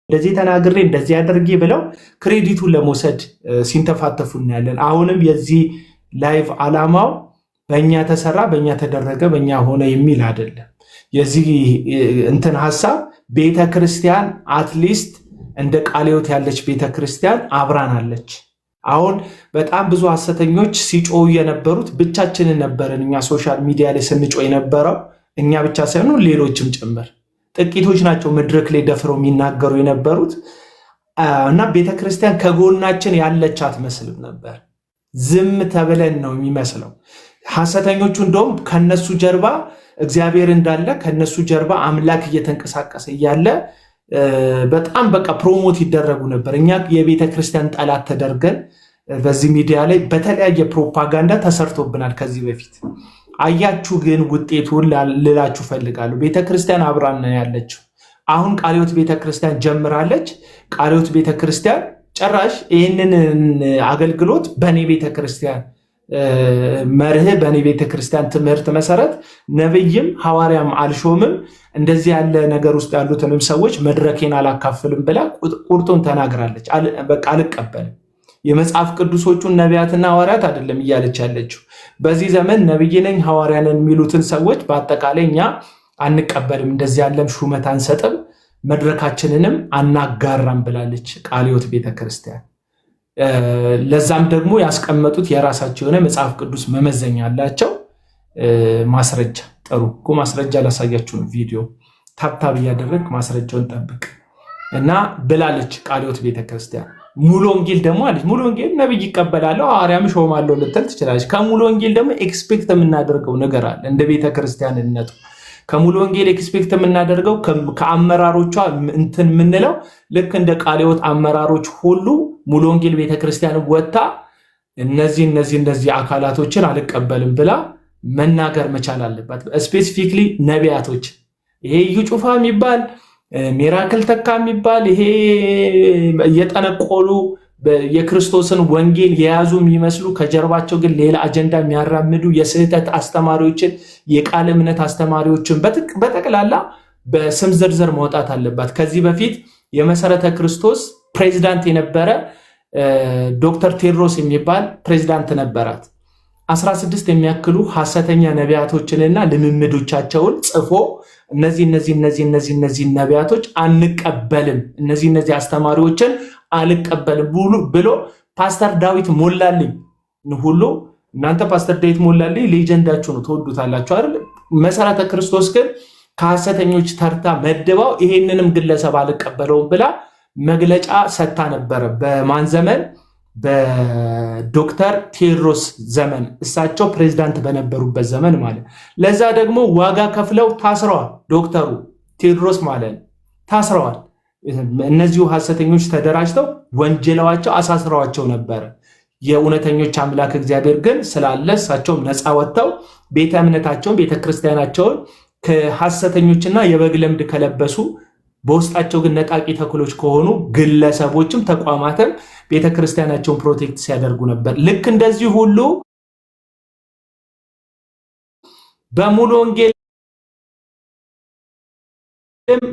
እንደዚህ ተናግሬ እንደዚህ አድርጌ ብለው ክሬዲቱን ለመውሰድ ሲንተፋተፉ እናያለን። አሁንም የዚህ ላይቭ ዓላማው በእኛ ተሰራ፣ በእኛ ተደረገ፣ በእኛ ሆነ የሚል አይደለም። የዚህ እንትን ሐሳብ ቤተክርስቲያን አትሊስት እንደ ቃለ ሕይወት ያለች ቤተክርስቲያን አብራናለች። አሁን በጣም ብዙ ሐሰተኞች ሲጮሁ የነበሩት ብቻችንን ነበርን። እኛ ሶሻል ሚዲያ ላይ ስንጮህ የነበረው እኛ ብቻ ሳይሆን ሌሎችም ጭምር ጥቂቶች ናቸው መድረክ ላይ ደፍረው የሚናገሩ የነበሩት እና ቤተክርስቲያን ከጎናችን ያለች አትመስልም ነበር። ዝም ተብለን ነው የሚመስለው። ሐሰተኞቹ እንደውም ከነሱ ጀርባ እግዚአብሔር እንዳለ ከነሱ ጀርባ አምላክ እየተንቀሳቀሰ እያለ በጣም በቃ ፕሮሞት ይደረጉ ነበር። እኛ የቤተክርስቲያን ጠላት ተደርገን በዚህ ሚዲያ ላይ በተለያየ ፕሮፓጋንዳ ተሰርቶብናል ከዚህ በፊት። አያችሁ ግን ውጤቱን ልላችሁ ፈልጋለሁ። ቤተክርስቲያን አብራን ያለችው አሁን ቃለ ሕይወት ቤተክርስቲያን ጀምራለች። ቃለ ሕይወት ቤተክርስቲያን ጭራሽ ይህንን አገልግሎት በእኔ ቤተክርስቲያን መርህ በእኔ ቤተክርስቲያን ትምህርት መሰረት ነብይም ሐዋርያም አልሾምም፣ እንደዚህ ያለ ነገር ውስጥ ያሉትንም ሰዎች መድረኬን አላካፍልም ብላ ቁርጡን ተናግራለች። በቃ አልቀበልም። የመጽሐፍ ቅዱሶቹን ነቢያትና ሐዋርያት አይደለም እያለች ያለችው። በዚህ ዘመን ነብይ ነኝ ሐዋርያ ነኝ የሚሉትን ሰዎች በአጠቃላይ እኛ አንቀበልም፣ እንደዚህ ያለም ሹመት አንሰጥም፣ መድረካችንንም አናጋራም ብላለች ቃለ ሕይወት ቤተክርስቲያን። ለዛም ደግሞ ያስቀመጡት የራሳቸው የሆነ መጽሐፍ ቅዱስ መመዘኛ አላቸው። ማስረጃ ጥሩ እኮ ማስረጃ ላሳያችሁ ነው። ቪዲዮ ታብታብ እያደረግ ማስረጃውን ጠብቅ እና ብላለች ቃለ ሕይወት ቤተክርስቲያን። ሙሉ ወንጌል ደግሞ አለች። ሙሉ ወንጌል ነብይ ይቀበላለሁ ሐዋርያም ሾማለሁ ልትል ትችላለች። ከሙሉ ወንጌል ደግሞ ኤክስፔክት የምናደርገው ነገር አለ። እንደ ቤተክርስቲያንነቱ ከሙሉ ወንጌል ኤክስፔክት የምናደርገው ከአመራሮቿ እንትን የምንለው ልክ እንደ ቃለ ሕይወት አመራሮች ሁሉ ሙሉ ወንጌል ቤተክርስቲያን ወጣ እነዚህ አካላቶችን አልቀበልም ብላ መናገር መቻል አለባት። ስፔሲፊክሊ ነቢያቶች ይሄ እዩ ጩፋ የሚባል ሚራክል ተካ የሚባል ይሄ እየጠነቆሉ የክርስቶስን ወንጌል የያዙ የሚመስሉ ከጀርባቸው ግን ሌላ አጀንዳ የሚያራምዱ የስህተት አስተማሪዎችን የቃል እምነት አስተማሪዎችን በጠቅላላ በስም ዝርዝር መውጣት አለባት። ከዚህ በፊት የመሰረተ ክርስቶስ ፕሬዚዳንት የነበረ ዶክተር ቴዎድሮስ የሚባል ፕሬዚዳንት ነበራት። 16 የሚያክሉ ሐሰተኛ ነቢያቶችንና ልምምዶቻቸውን ጽፎ እነዚህ ነቢያቶች አንቀበልም፣ እነዚህ አስተማሪዎችን አልቀበልም ብሎ ፓስተር ዳዊት ሞላልኝ ሁሉ እናንተ ፓስተር ዳዊት ሞላልኝ ሌጀንዳችሁ ነው፣ ተወዱታላችሁ አይደል? መሰረተ ክርስቶስ ግን ከሐሰተኞች ተርታ መድባው ይሄንንም ግለሰብ አልቀበለውም ብላ መግለጫ ሰጥታ ነበረ። በማን ዘመን? በዶክተር ቴዎድሮስ ዘመን፣ እሳቸው ፕሬዝዳንት በነበሩበት ዘመን ማለት። ለዛ ደግሞ ዋጋ ከፍለው ታስረዋል። ዶክተሩ ቴዎድሮስ ማለት ታስረዋል። እነዚሁ ሐሰተኞች ተደራጅተው ወንጀላቸው አሳስረዋቸው ነበረ። የእውነተኞች አምላክ እግዚአብሔር ግን ስላለ እሳቸውም ነፃ ወጥተው ቤተ እምነታቸውን ቤተክርስቲያናቸውን ከሐሰተኞችና የበግ ለምድ ከለበሱ በውስጣቸው ግን ነጣቂ ተኩሎች ከሆኑ ግለሰቦችም ተቋማትም ቤተክርስቲያናቸውን ፕሮቴክት ሲያደርጉ ነበር። ልክ እንደዚህ ሁሉ በሙሉ ወንጌል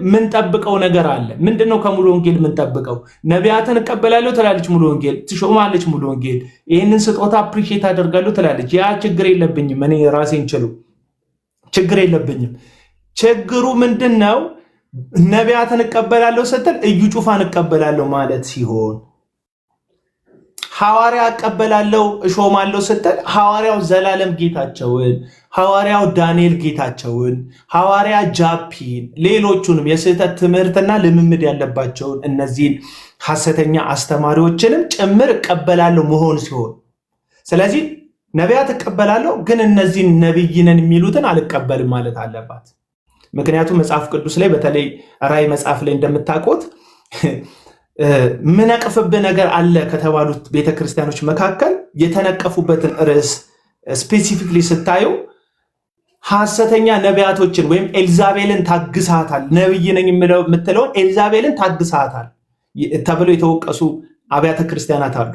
ምንጠብቀው ነገር አለ። ምንድነው ከሙሉ ወንጌል ምንጠብቀው? ነቢያትን እቀበላለሁ ትላለች ሙሉ ወንጌል፣ ትሾማለች ሙሉ ወንጌል፣ ይህንን ስጦታ አፕሪሺየት አደርጋለሁ ትላለች። ያ ችግር የለብኝም፣ እኔ ራሴን ችሉ ችግር የለብኝም። ችግሩ ምንድነው? ነቢያትን እቀበላለሁ ስትል እዩ ጩፋን እቀበላለሁ ማለት ሲሆን፣ ሐዋርያ እቀበላለሁ እሾማለሁ ስትል ሐዋርያው ዘላለም ጌታቸውን፣ ሐዋርያው ዳንኤል ጌታቸውን፣ ሐዋርያ ጃፒን፣ ሌሎቹንም የስህተት ትምህርትና ልምምድ ያለባቸውን እነዚህን ሐሰተኛ አስተማሪዎችንም ጭምር እቀበላለሁ መሆን ሲሆን፣ ስለዚህ ነቢያት እቀበላለሁ ግን እነዚህን ነቢይነን የሚሉትን አልቀበልም ማለት አለባት። ምክንያቱም መጽሐፍ ቅዱስ ላይ በተለይ ራዕይ መጽሐፍ ላይ እንደምታውቁት ምንቀፍብህ ነገር አለ ከተባሉት ቤተክርስቲያኖች መካከል የተነቀፉበትን ርዕስ ስፔሲፊክሊ ስታዩ ሐሰተኛ ነቢያቶችን ወይም ኤልዛቤልን ታግሳታል፣ ነብይ ነኝ የምትለውን ኤልዛቤልን ታግሳታል ተብለው የተወቀሱ አብያተ ክርስቲያናት አሉ።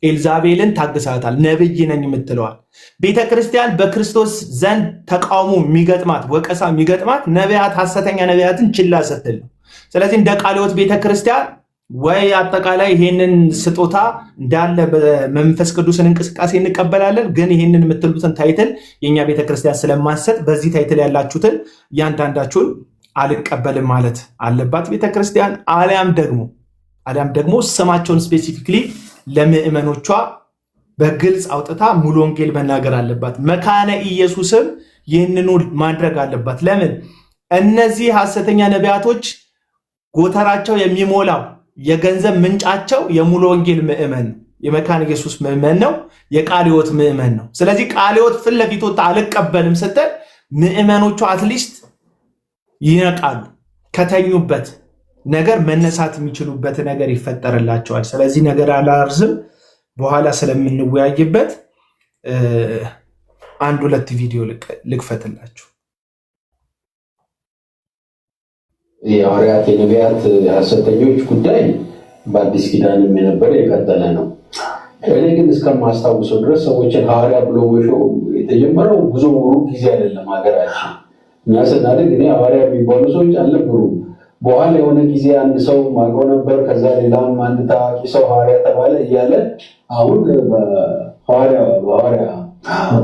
ኤልዛቤልን ታግሳታል፣ ነብይ ነኝ የምትለዋል። ቤተክርስቲያን በክርስቶስ ዘንድ ተቃውሞ የሚገጥማት ወቀሳ የሚገጥማት ነቢያት ሐሰተኛ ነቢያትን ችላ ስትል ነው። ስለዚህ እንደ ቃለ ሕይወት ቤተክርስቲያን ወይ አጠቃላይ ይሄንን ስጦታ እንዳለ በመንፈስ ቅዱስን እንቅስቃሴ እንቀበላለን፣ ግን ይሄንን የምትሉትን ታይትል የኛ ቤተክርስቲያን ስለማሰጥ በዚህ ታይትል ያላችሁትን እያንዳንዳችሁን አልቀበልም ማለት አለባት ቤተክርስቲያን። አሊያም ደግሞ ስማቸውን ስፔሲፊክሊ ለምዕመኖቿ በግልጽ አውጥታ ሙሉ ወንጌል መናገር አለባት። መካነ ኢየሱስም ይህንኑ ማድረግ አለባት። ለምን? እነዚህ ሐሰተኛ ነቢያቶች ጎተራቸው የሚሞላው የገንዘብ ምንጫቸው የሙሉ ወንጌል ምዕመን ነው፣ የመካነ ኢየሱስ ምዕመን ነው፣ የቃለ ሕይወት ምዕመን ነው። ስለዚህ ቃለ ሕይወት ፊት ለፊት ወጥታ አልቀበልም ስትል ምዕመኖቹ አትሊስት ይነቃሉ፣ ከተኙበት ነገር መነሳት የሚችሉበት ነገር ይፈጠርላቸዋል። ስለዚህ ነገር አላርዝም፣ በኋላ ስለምንወያይበት አንድ ሁለት ቪዲዮ ልክፈትላችሁ። የሐዋርያት የነቢያት ሐሰተኞች ጉዳይ በአዲስ ኪዳንም የነበረ የቀጠለ ነው። እኔ ግን እስከማስታውሰው ድረስ ሰዎችን ሐዋርያ ብሎ መሾም የተጀመረው ብዙ ሩቅ ጊዜ አይደለም። ሀገራችን እኛ ስናድግ እኔ ሐዋርያ የሚባሉ ሰዎች አልነበሩም። በኋላ የሆነ ጊዜ አንድ ሰው ማውቀው ነበር፣ ከዛ ሌላም አንድ ታዋቂ ሰው ሐዋርያ ተባለ እያለ አሁን ሐዋርያ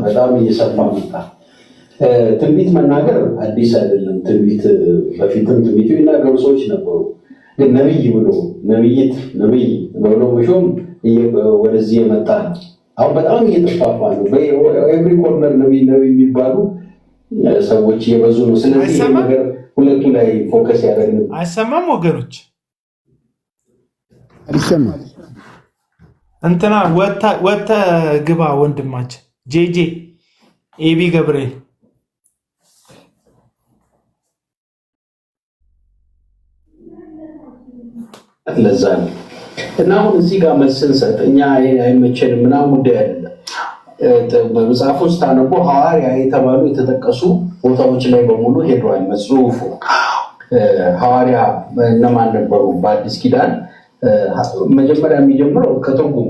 በጣም እየሰፋ መጣ። ትንቢት መናገር አዲስ አይደለም። ትንቢት በፊትም ትንቢት የሚናገሩ ሰዎች ነበሩ። ግን ነብይ ብሎ መሾም ወደዚህ የመጣ ነው። አሁን በጣም እየተስፋፋ ነው። በኤቭሪ ኮርነር ነብይ የሚባሉ ሰዎች እየበዙ ነው። ስለዚህ ይህ ነገር ሁለቱ ላይ ፎከስ ያደርግ ነው። አይሰማም ወገኖች? አይሰማም። እንትና ወተ ግባ ወንድማችን ጄጄ ኤቢ ገብርኤል ለዛ ነው እና አሁን እዚህ ጋር መልስ ስንሰጥ እኛ አይመቸንም ምናምን ጉዳይ አይደለም። በመጽሐፍ ውስጥ ታነቦ ሐዋርያ የተባሉ የተጠቀሱ ቦታዎች ላይ በሙሉ ሄዷል መጽሑፉ። ሐዋርያ እነማን ነበሩ? በአዲስ ኪዳን መጀመሪያ የሚጀምረው ከትርጉሙ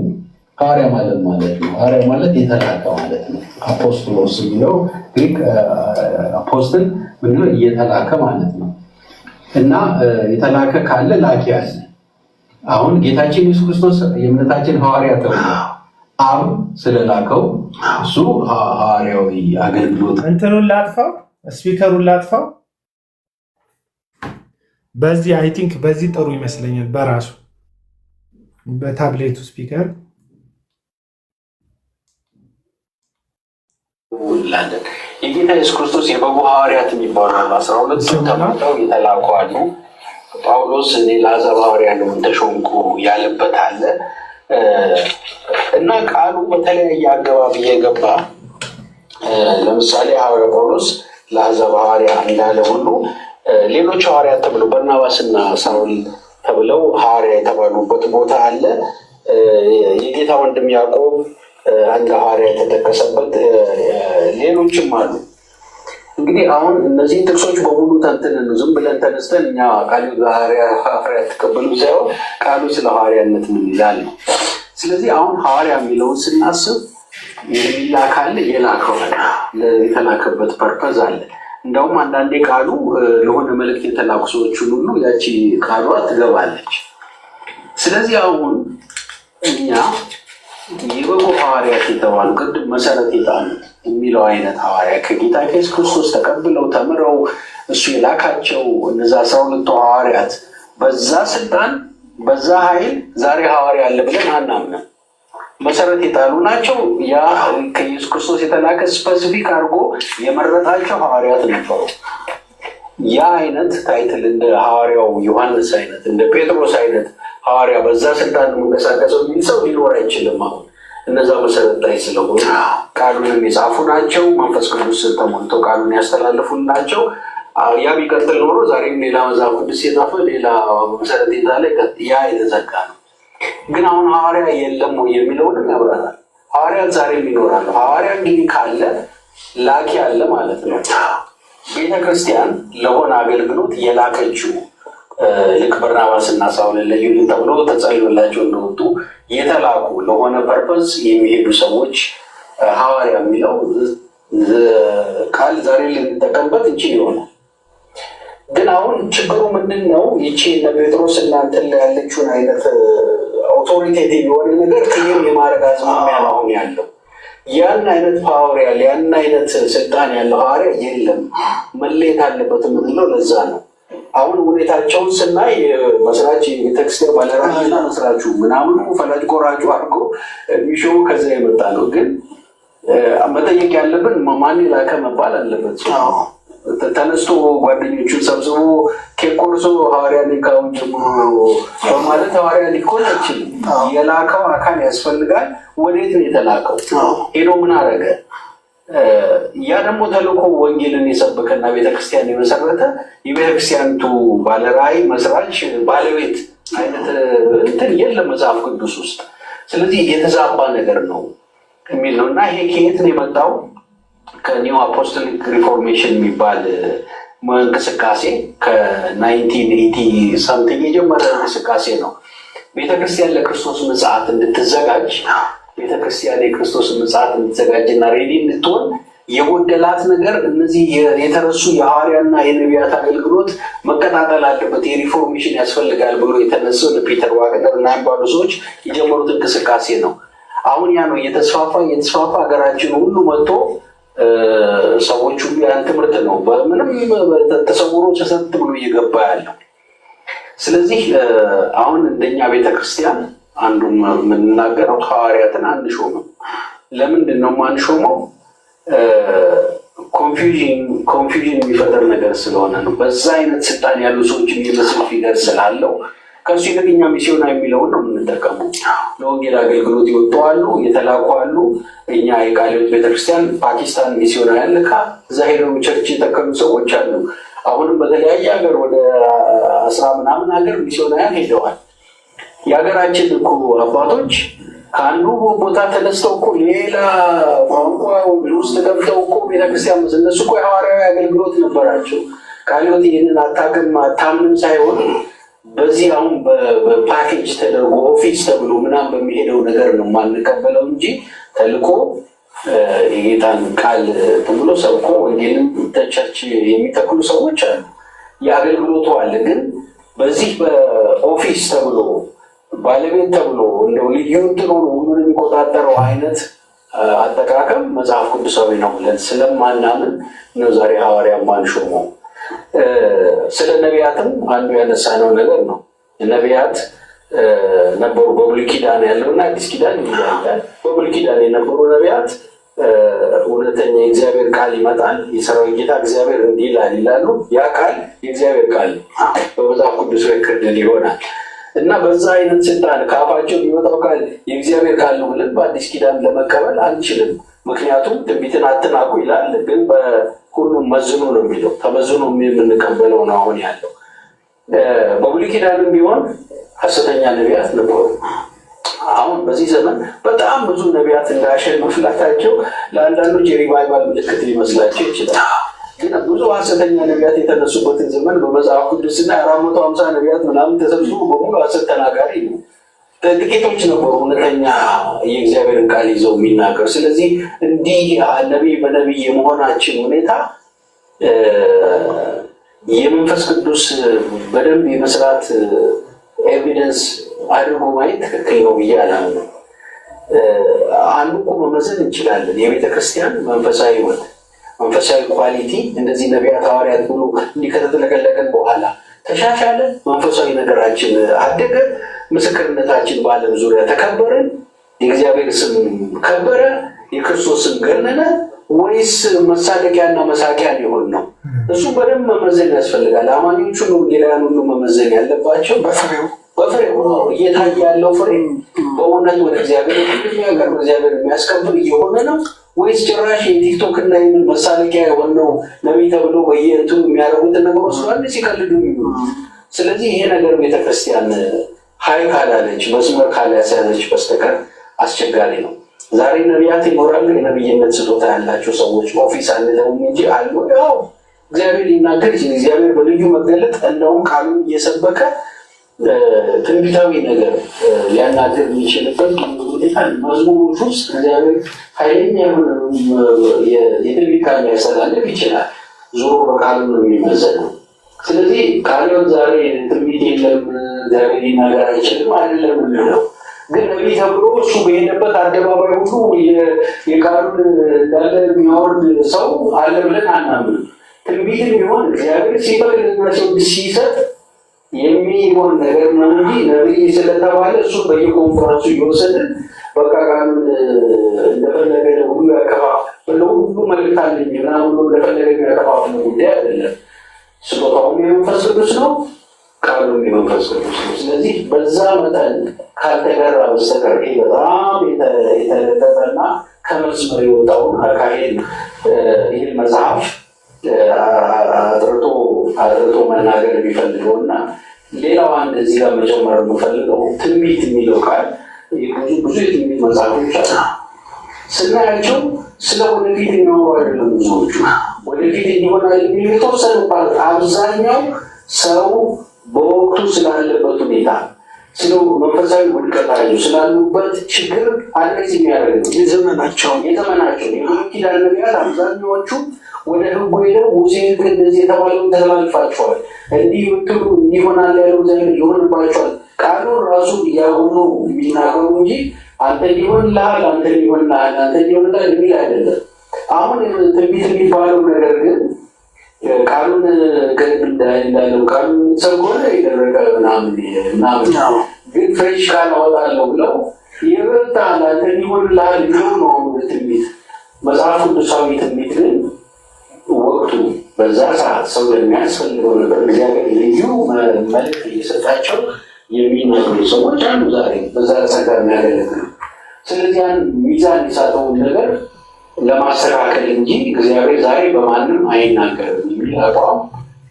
ሐዋርያ ማለት ነው። ሐዋርያ ማለት የተላከ ማለት ነው። አፖስቶሎስ የሚለው ግሪክ አፖስትል ምንድነው? እየተላከ ማለት ነው። እና የተላከ ካለ ላኪ አለ። አሁን ጌታችን ኢየሱስ ክርስቶስ የእምነታችን ሐዋርያ ተብሎ አብ ስለላከው እሱ ሐዋርያዊ አገልግሎት እንትኑን ላጥፋው፣ ስፒከሩን ላጥፋው። በዚህ አይ ቲንክ በዚህ ጥሩ ይመስለኛል። በራሱ በታብሌቱ ስፒከር ላለን የጌታ ኢየሱስ ክርስቶስ የበጉ ሐዋርያት የሚባሉ 12 ተመርጠው የተላኩ አሉ። ጳውሎስ እኔ ለአሕዛብ ሐዋርያ ለመሆን ተሾምኩ ያለበት አለ እና ቃሉ በተለያየ አገባብ እየገባ ለምሳሌ ሐዋርያ ጳውሎስ ለአሕዛብ ሐዋርያ እንዳለ ሁሉ ሌሎች ሐዋርያት ተብለው በርናባስና ሳውል ተብለው ሐዋርያ የተባሉበት ቦታ አለ። የጌታ ወንድም ያዕቆብ አንድ ሐዋርያ የተጠቀሰበት ሌሎችም አሉ። እንግዲህ አሁን እነዚህ ጥቅሶች በሙሉ ተንትነን ዝም ብለን ተነስተን እኛ ቃሉ ሐዋርያ ተቀበሉ ሳይሆን ቃሉ ስለ ሐዋርያነት ምን ይላል ነው። ስለዚህ አሁን ሐዋርያ የሚለውን ስናስብ የሚላካል የላከው የተላከበት ፐርፐዝ አለ። እንደውም አንዳንዴ ቃሉ ለሆነ መልእክት የተላኩ ሰዎችን ሁሉ ያቺ ቃሏ ትገባለች። ስለዚህ አሁን እኛ የበጉ ሐዋርያት የተባሉ ቅድም መሰረት የጣሉ የሚለው አይነት ሐዋርያ ከጌታ ኢየሱስ ክርስቶስ ተቀብለው ተምረው እሱ የላካቸው እነዛ 12 ሐዋርያት በዛ ስልጣን በዛ ኃይል ዛሬ ሐዋርያ አለ ብለን አናምንም። መሰረት የጣሉ ናቸው። ያ ከኢየሱስ ክርስቶስ የተላከ ስፔሲፊክ አድርጎ የመረጣቸው ሐዋርያት ነበሩ። ያ አይነት ታይትል እንደ ሐዋርያው ዮሐንስ አይነት እንደ ጴጥሮስ አይነት ሐዋርያ በዛ ስልጣን መንቀሳቀሰው የሚል ሰው ሊኖር አይችልም። አሁን እነዛ መሰረት ላይ ስለሆኑ ቃሉንም የጻፉ ናቸው። መንፈስ ቅዱስ ተሞልተው ቃሉን ያስተላለፉ ናቸው። ያ ቢቀጥል ኖሮ ዛሬም ሌላ መጽሐፍ ቅዱስ የጻፈ ሌላ መሰረት የጣለ ያ የተዘጋ ነው። ግን አሁን ሐዋርያ የለም ወይ የሚለውንም ያብራራል። ሐዋርያት ዛሬም ይኖራሉ። ሐዋርያ እንግዲህ ካለ ላኪ አለ ማለት ነው። ቤተክርስቲያን ለሆነ አገልግሎት የላከችው ልክ በርናባስና ሳውልን ለዩልን ተብሎ ተጸልዮላቸው እንደወጡ የተላኩ ለሆነ ፐርፐዝ የሚሄዱ ሰዎች ሐዋርያ የሚለው ቃል ዛሬ ልንጠቀምበት እንችል ይሆናል። ግን አሁን ችግሩ ምንድን ነው? ይቺ እነ ጴጥሮስ እናንተን ላይ ያለችውን አይነት አውቶሪቴቲቭ የሆነ ነገር ክሊር የማድረግ አዝማሚያ ነው አሁን ያለው። ያን አይነት ፓወር ያለ ያን አይነት ስልጣን ያለው ሐዋርያ የለም፣ መለየት አለበት የምንለው ለዛ ነው። አሁን ሁኔታቸውን ስናይ መስራች ቤተክርስቲያን ባለራዕይና መስራቹ ምናምኑ ፈላጭ ቆራጩ አድርጎ የሚሾው ከዛ የመጣ ነው። ግን መጠየቅ ያለብን ማን ላከ መባል አለበት። ተነስቶ ጓደኞቹን ሰብስቦ ኬክ ቆርሶ ሐዋርያ ሊካውን ጀምሮ በማለት ሐዋርያ ሊኮን አይችልም። የላከው አካል ያስፈልጋል። ወዴት ነው የተላከው? ሄዶ ምን አደረገ? ያ ደግሞ ተልእኮ ወንጌልን የሰበከና ቤተክርስቲያን የመሰረተ የቤተክርስቲያኒቱ ባለራዕይ መስራች ባለቤት አይነት እንትን የለም መጽሐፍ ቅዱስ ውስጥ። ስለዚህ የተዛባ ነገር ነው የሚል ነው እና ይሄ ከየት ነው የመጣው? ከኒው አፖስቶሊክ ሪፎርሜሽን የሚባል እንቅስቃሴ ከ1980 ሳምቲንግ የጀመረ እንቅስቃሴ ነው። ቤተክርስቲያን ለክርስቶስ ምጽአት እንድትዘጋጅ ቤተክርስቲያን የክርስቶስ ምጽአት እንድትዘጋጅና ሬዲ እንድትሆን የጎደላት ነገር እነዚህ የተረሱ የሐዋርያና የነቢያት አገልግሎት መቀጣጠል አለበት፣ የሪፎርሜሽን ያስፈልጋል ብሎ የተነሳው ፒተር ዋግነር እና የሚባሉ ሰዎች የጀመሩት እንቅስቃሴ ነው። አሁን ያ ነው እየተስፋፋ ሀገራችን ሁሉ መጥቶ ሰዎች ሁሉ ያን ትምህርት ነው በምንም ተሰውሮ ተሰጥ ብሎ እየገባ ያለው። ስለዚህ አሁን እንደኛ ቤተክርስቲያን አንዱ የምንናገረው ሐዋርያትን አንሾምም። ለምንድን ነው የማንሾመው? ኮንፊውዥን የሚፈጠር ነገር ስለሆነ ነው። በዛ አይነት ስልጣን ያሉ ሰዎች የሚመስል ፊገር ስላለው ከሱ ይልቅ እኛ ሚስዮናዊ የሚለውን ነው የምንጠቀመው። ለወንጌል አገልግሎት ይወጣሉ፣ የተላኩ አሉ። እኛ የቃለ ሕይወት ቤተክርስቲያን ፓኪስታን ሚስዮናዊ ልካ እዛ ሄደው ቸርች የተከሉ ሰዎች አሉ። አሁንም በተለያየ ሀገር ወደ 10 ምናምን ሀገር ሚስዮናውያን ሄደዋል። የሀገራችን እኮ አባቶች ከአንዱ ቦታ ተነስተው እኮ ሌላ ቋንቋ ውስጥ ገብተው እኮ ቤተክርስቲያን እነሱ እኮ የሐዋርያዊ አገልግሎት ነበራቸው። ቃለ ሕይወት ይህንን አታምንም ሳይሆን በዚህ አሁን በፓኬጅ ተደርጎ ኦፊስ ተብሎ ምናምን በሚሄደው ነገር ነው የማንቀበለው እንጂ ተልኮ የጌታን ቃል ተብሎ ሰብኮ ወንጌልን ቸርች የሚተክሉ ሰዎች አሉ። የአገልግሎቱ አለ። ግን በዚህ በኦፊስ ተብሎ ባለቤት ተብሎ እንደው ልዩ እንትኑ ሁሉን የሚቆጣጠረው አይነት አጠቃቀም መጽሐፍ ቅዱሳዊ ነው ብለን ስለማናምን ነው ዛሬ ሐዋርያ ማንሾመው። ስለ ነቢያትም አንዱ ያነሳነው ነገር ነው። ነቢያት ነበሩ በብሉይ ኪዳን ያለውና አዲስ ኪዳን ይላል። በብሉይ ኪዳን የነበሩ ነቢያት እውነተኛ የእግዚአብሔር ቃል ይመጣል፣ የሰራዊት ጌታ እግዚአብሔር እንዲህ ይላል ይላሉ። ያ ቃል የእግዚአብሔር ቃል በመጽሐፍ ቅዱስ ሬከርድ ይሆናል እና በዛ አይነት ስልጣን ከአፋቸው የሚወጣው ቃል የእግዚአብሔር ቃል ነው ብለን በአዲስ ኪዳን ለመቀበል አንችልም። ምክንያቱም ትንቢትን አትናቁ ይላል፣ ግን ሁሉም መዝኑ ነው የሚለው። ተመዝኖ የምንቀበለው ነው አሁን ያለው። በብሉይ ኪዳንም ቢሆን ሐሰተኛ ነቢያት ነበሩ። አሁን በዚህ ዘመን በጣም ብዙ ነቢያት እንዳሸን መፍላታቸው ለአንዳንዶች የሪቫይቫል ምልክት ሊመስላቸው ይችላል። ግን ብዙ ሐሰተኛ ነቢያት የተነሱበትን ዘመን በመጽሐፍ ቅዱስና 450 ነቢያት ምናምን ተሰብስቦ በሙሉ ሐሰት ተናጋሪ ነው። ጥቂቶች ነበሩ እውነተኛ የእግዚአብሔርን ቃል ይዘው የሚናገር። ስለዚህ እንዲህ ነቢይ በነቢይ የመሆናችን ሁኔታ የመንፈስ ቅዱስ በደንብ የመስራት ኤቪደንስ አድርጎ ማየት ትክክል ነው ብዬ አላምንም። አንዱ እኮ መመዘን እንችላለን። የቤተ ክርስቲያን መንፈሳዊ ሕይወት፣ መንፈሳዊ ኳሊቲ እንደዚህ ነቢያት ሐዋርያት ብሎ እንዲህ ከተጠለቀለቀን በኋላ ተሻሻለ፣ መንፈሳዊ ነገራችን አደገ፣ ምስክርነታችን በዓለም ዙሪያ ተከበረን፣ የእግዚአብሔር ስም ከበረ፣ የክርስቶስ ስም ገነነ፣ ወይስ መሳለቂያና መሳቂያ ሊሆን ነው? እሱ በደንብ መመዘን ያስፈልጋል። አማኞቹ ወንጌላውያን ሁሉ መመዘን ያለባቸው በፍሬው እየታየ ያለው ፍሬ በእውነት ወደ እግዚአብሔር የሚያቀርብ እግዚአብሔር የሚያስከብር እየሆነ ነው ወይስ ጭራሽ የቲክቶክ እና የምን መሳለቂያ የሆነው ነቢይ ተብሎ በየእንትኑ የሚያደርጉትን ነገር ወስዷል ሲቀልዱ የሚሉ። ስለዚህ ይሄ ነገር ቤተክርስቲያን ሀይ ካላለች መስመር ካላስያዘች በስተቀር አስቸጋሪ ነው። ዛሬ ነቢያት ይኖራሉ፣ የነቢይነት ስጦታ ያላቸው ሰዎች ኦፊስ አንለውም እንጂ አሉ። ያው እግዚአብሔር ሊናገር ይችላል። እግዚአብሔር በልዩ መገለጥ እንደውም ቃሉን እየሰበከ ትንቢታዊ ነገር ሊያናገር የሚችልበት ሁኔታ መዝሙሮች ውስጥ እግዚአብሔር ኃይለኛ የትንቢት ቃል ሊያስተላልፍ ይችላል። ዞሮ በቃሉ ነው የሚመዘነው። ስለዚህ ቃልዮት ዛሬ ትንቢት የለም እግዚአብሔር ሊናገር አይችልም አይደለም ነው። ግን ነቢይ ተብሎ እሱ በሄደበት አደባባይ ሁሉ የቃሉን እንዳለ የሚያወርድ ሰው አለ ብለን አናምንም። ትንቢትም ቢሆን እግዚአብሔር ሲፈቅድና ሲሰጥ የሚሆን ነገር ነው እንጂ ነቢይ ስለተባለ እሱ በየኮንፈረንሱ እየወሰድን በቃ ቃሉን እንደፈለገ ሁሉ ያከፋፍል ሁሉ መልእክት አለኝ ምናምን ሁሉ እንደፈለገ ያከፋፍል ጉዳይ አይደለም። ስጦታውም የመንፈስ ቅዱስ ነው፣ ቃሉም የመንፈስ ቅዱስ ነው። ስለዚህ በዛ መጠን ካልተገራ በስተቀር በጣም የተለጠጠና ከመስመር የወጣውን አካሄድ ይህን መጽሐፍ አድርቶ መናገር የሚፈልገው እና ሌላው አንድ እዚህ ጋር መጨመር የምፈልገው ትንቢት የሚለው ቃል ብዙ የትንቢት መጽሐፎች አሉ። ስናያቸው ስለ ወደፊት የሚኖሩ አይደለም። ብዙዎቹ ወደፊት እንዲሆናል የተወሰኑ አብዛኛው ሰው በወቅቱ ስላለበት ሁኔታ ስለ መንፈሳዊ ውድቀታቸው ስላሉበት ችግር አድሬስ የሚያደርግ ነው። የዘመናቸው የብሉይ ኪዳን ነቢያት አብዛኛዎቹ ወደ ሕጉ ሄደው ሙሴ እንደዚህ የተባለውን ተላልፋቸዋል፣ እንዲህ ብትሉ እንዲሆናል ያለው እግዚአብሔር ይሆንባቸዋል። ቃሉን ራሱ እያሆኑ የሚናገሩ እንጂ አንተ ሊሆንልሃል የሚል አይደለም። አሁን ትንቢት የሚባለው ነገር ግን ቃሉን እንዳለው ቃሉን ሰው ከሆነ ይደረገ ምናምን ግን ፍሬሽ ቃል አወጣለሁ ብለው የበታ ለአንተ ሊሆንልሃል የሚሆን ነው። አሁን ትንቢት መጽሐፍ ቅዱሳዊ ትንቢት ግን ወቅቱ በዛ ሰዓት ሰው የሚያስፈልገው ነገር እግዚአብሔር ልዩ መልዕክት እየሰጣቸው የሚናገሩ ሰዎች አሉ ዛሬ በዛ ጸጋ የሚያገለግሉ። ስለዚህ ያን ሚዛን የሳተውን ነገር ለማስተካከል እንጂ እግዚአብሔር ዛሬ በማንም አይናገርም የሚል አቋም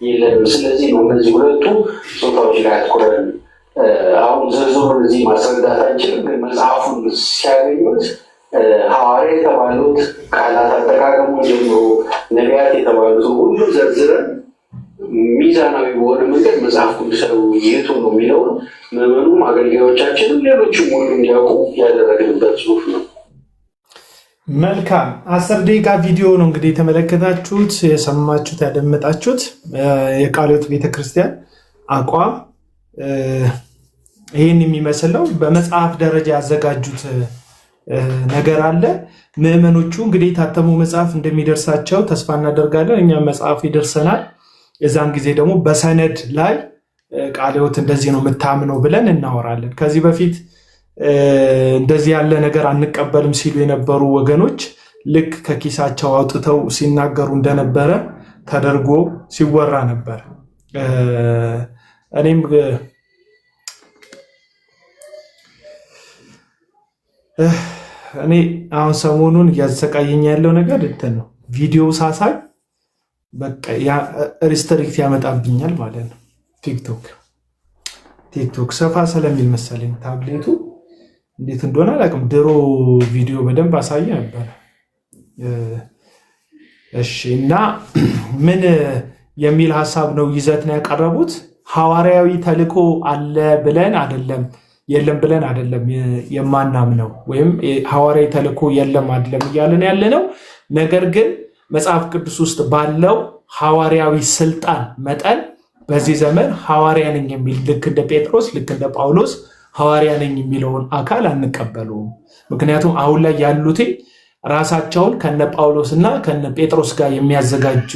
የለንም። ስለዚህ ነው እነዚህ ሁለቱ ጾታዎች ላይ አትኩረን አሁን ዝርዝሩን እዚህ ማስረዳት አንችልም። ግን መጽሐፉን ሲያገኙት ሐዋርያ የተባሉት ቃላት አጠቃቀሙ ጀምሮ ነቢያት የተባሉት ሁሉ ዘርዝረን ሚዛናዊ በሆነ መንገድ መጽሐፍ ቅዱሳዊ የቱ ነው የሚለውን ምዕመኑም አገልጋዮቻችንም ሌሎችም ሁሉ እንዲያውቁ ያደረግንበት ጽሑፍ ነው። መልካም 10 ደቂቃ ቪዲዮ ነው እንግዲህ የተመለከታችሁት፣ የሰማችሁት፣ ያደመጣችሁት የቃልዮት ቤተክርስቲያን አቋም ይህን የሚመስል ነው። በመጽሐፍ ደረጃ ያዘጋጁት ነገር አለ። ምዕመኖቹ እንግዲህ የታተመው መጽሐፍ እንደሚደርሳቸው ተስፋ እናደርጋለን። እኛም መጽሐፉ ይደርሰናል። የዛን ጊዜ ደግሞ በሰነድ ላይ ቃልዮት እንደዚህ ነው የምታምነው ብለን እናወራለን። ከዚህ በፊት እንደዚህ ያለ ነገር አንቀበልም ሲሉ የነበሩ ወገኖች ልክ ከኪሳቸው አውጥተው ሲናገሩ እንደነበረ ተደርጎ ሲወራ ነበር። እኔ አሁን ሰሞኑን እያሰቃየኝ ያለው ነገር እንትን ነው። ቪዲዮ ሳሳይ በቃ ሪስትሪክት ያመጣብኛል ማለት ነው። ቲክቶክ ሰፋ ስለሚል መሰለኝ ታብሌቱ እንዴት እንደሆነ አላውቅም። ድሮ ቪዲዮ በደንብ አሳየ ነበር። እሺ፣ እና ምን የሚል ሀሳብ ነው ይዘት ነው ያቀረቡት? ሐዋርያዊ ተልእኮ አለ ብለን አይደለም የለም ብለን አይደለም የማናምነው፣ ወይም ሐዋርያዊ ተልእኮ የለም አይደለም እያለን ያለ ነው። ነገር ግን መጽሐፍ ቅዱስ ውስጥ ባለው ሐዋርያዊ ስልጣን መጠን በዚህ ዘመን ሐዋርያ ነኝ የሚል ልክ እንደ ጴጥሮስ ልክ እንደ ጳውሎስ ሐዋርያ ነኝ የሚለውን አካል አንቀበለውም። ምክንያቱም አሁን ላይ ያሉት ራሳቸውን ከነ ጳውሎስ እና ከነ ጴጥሮስ ጋር የሚያዘጋጁ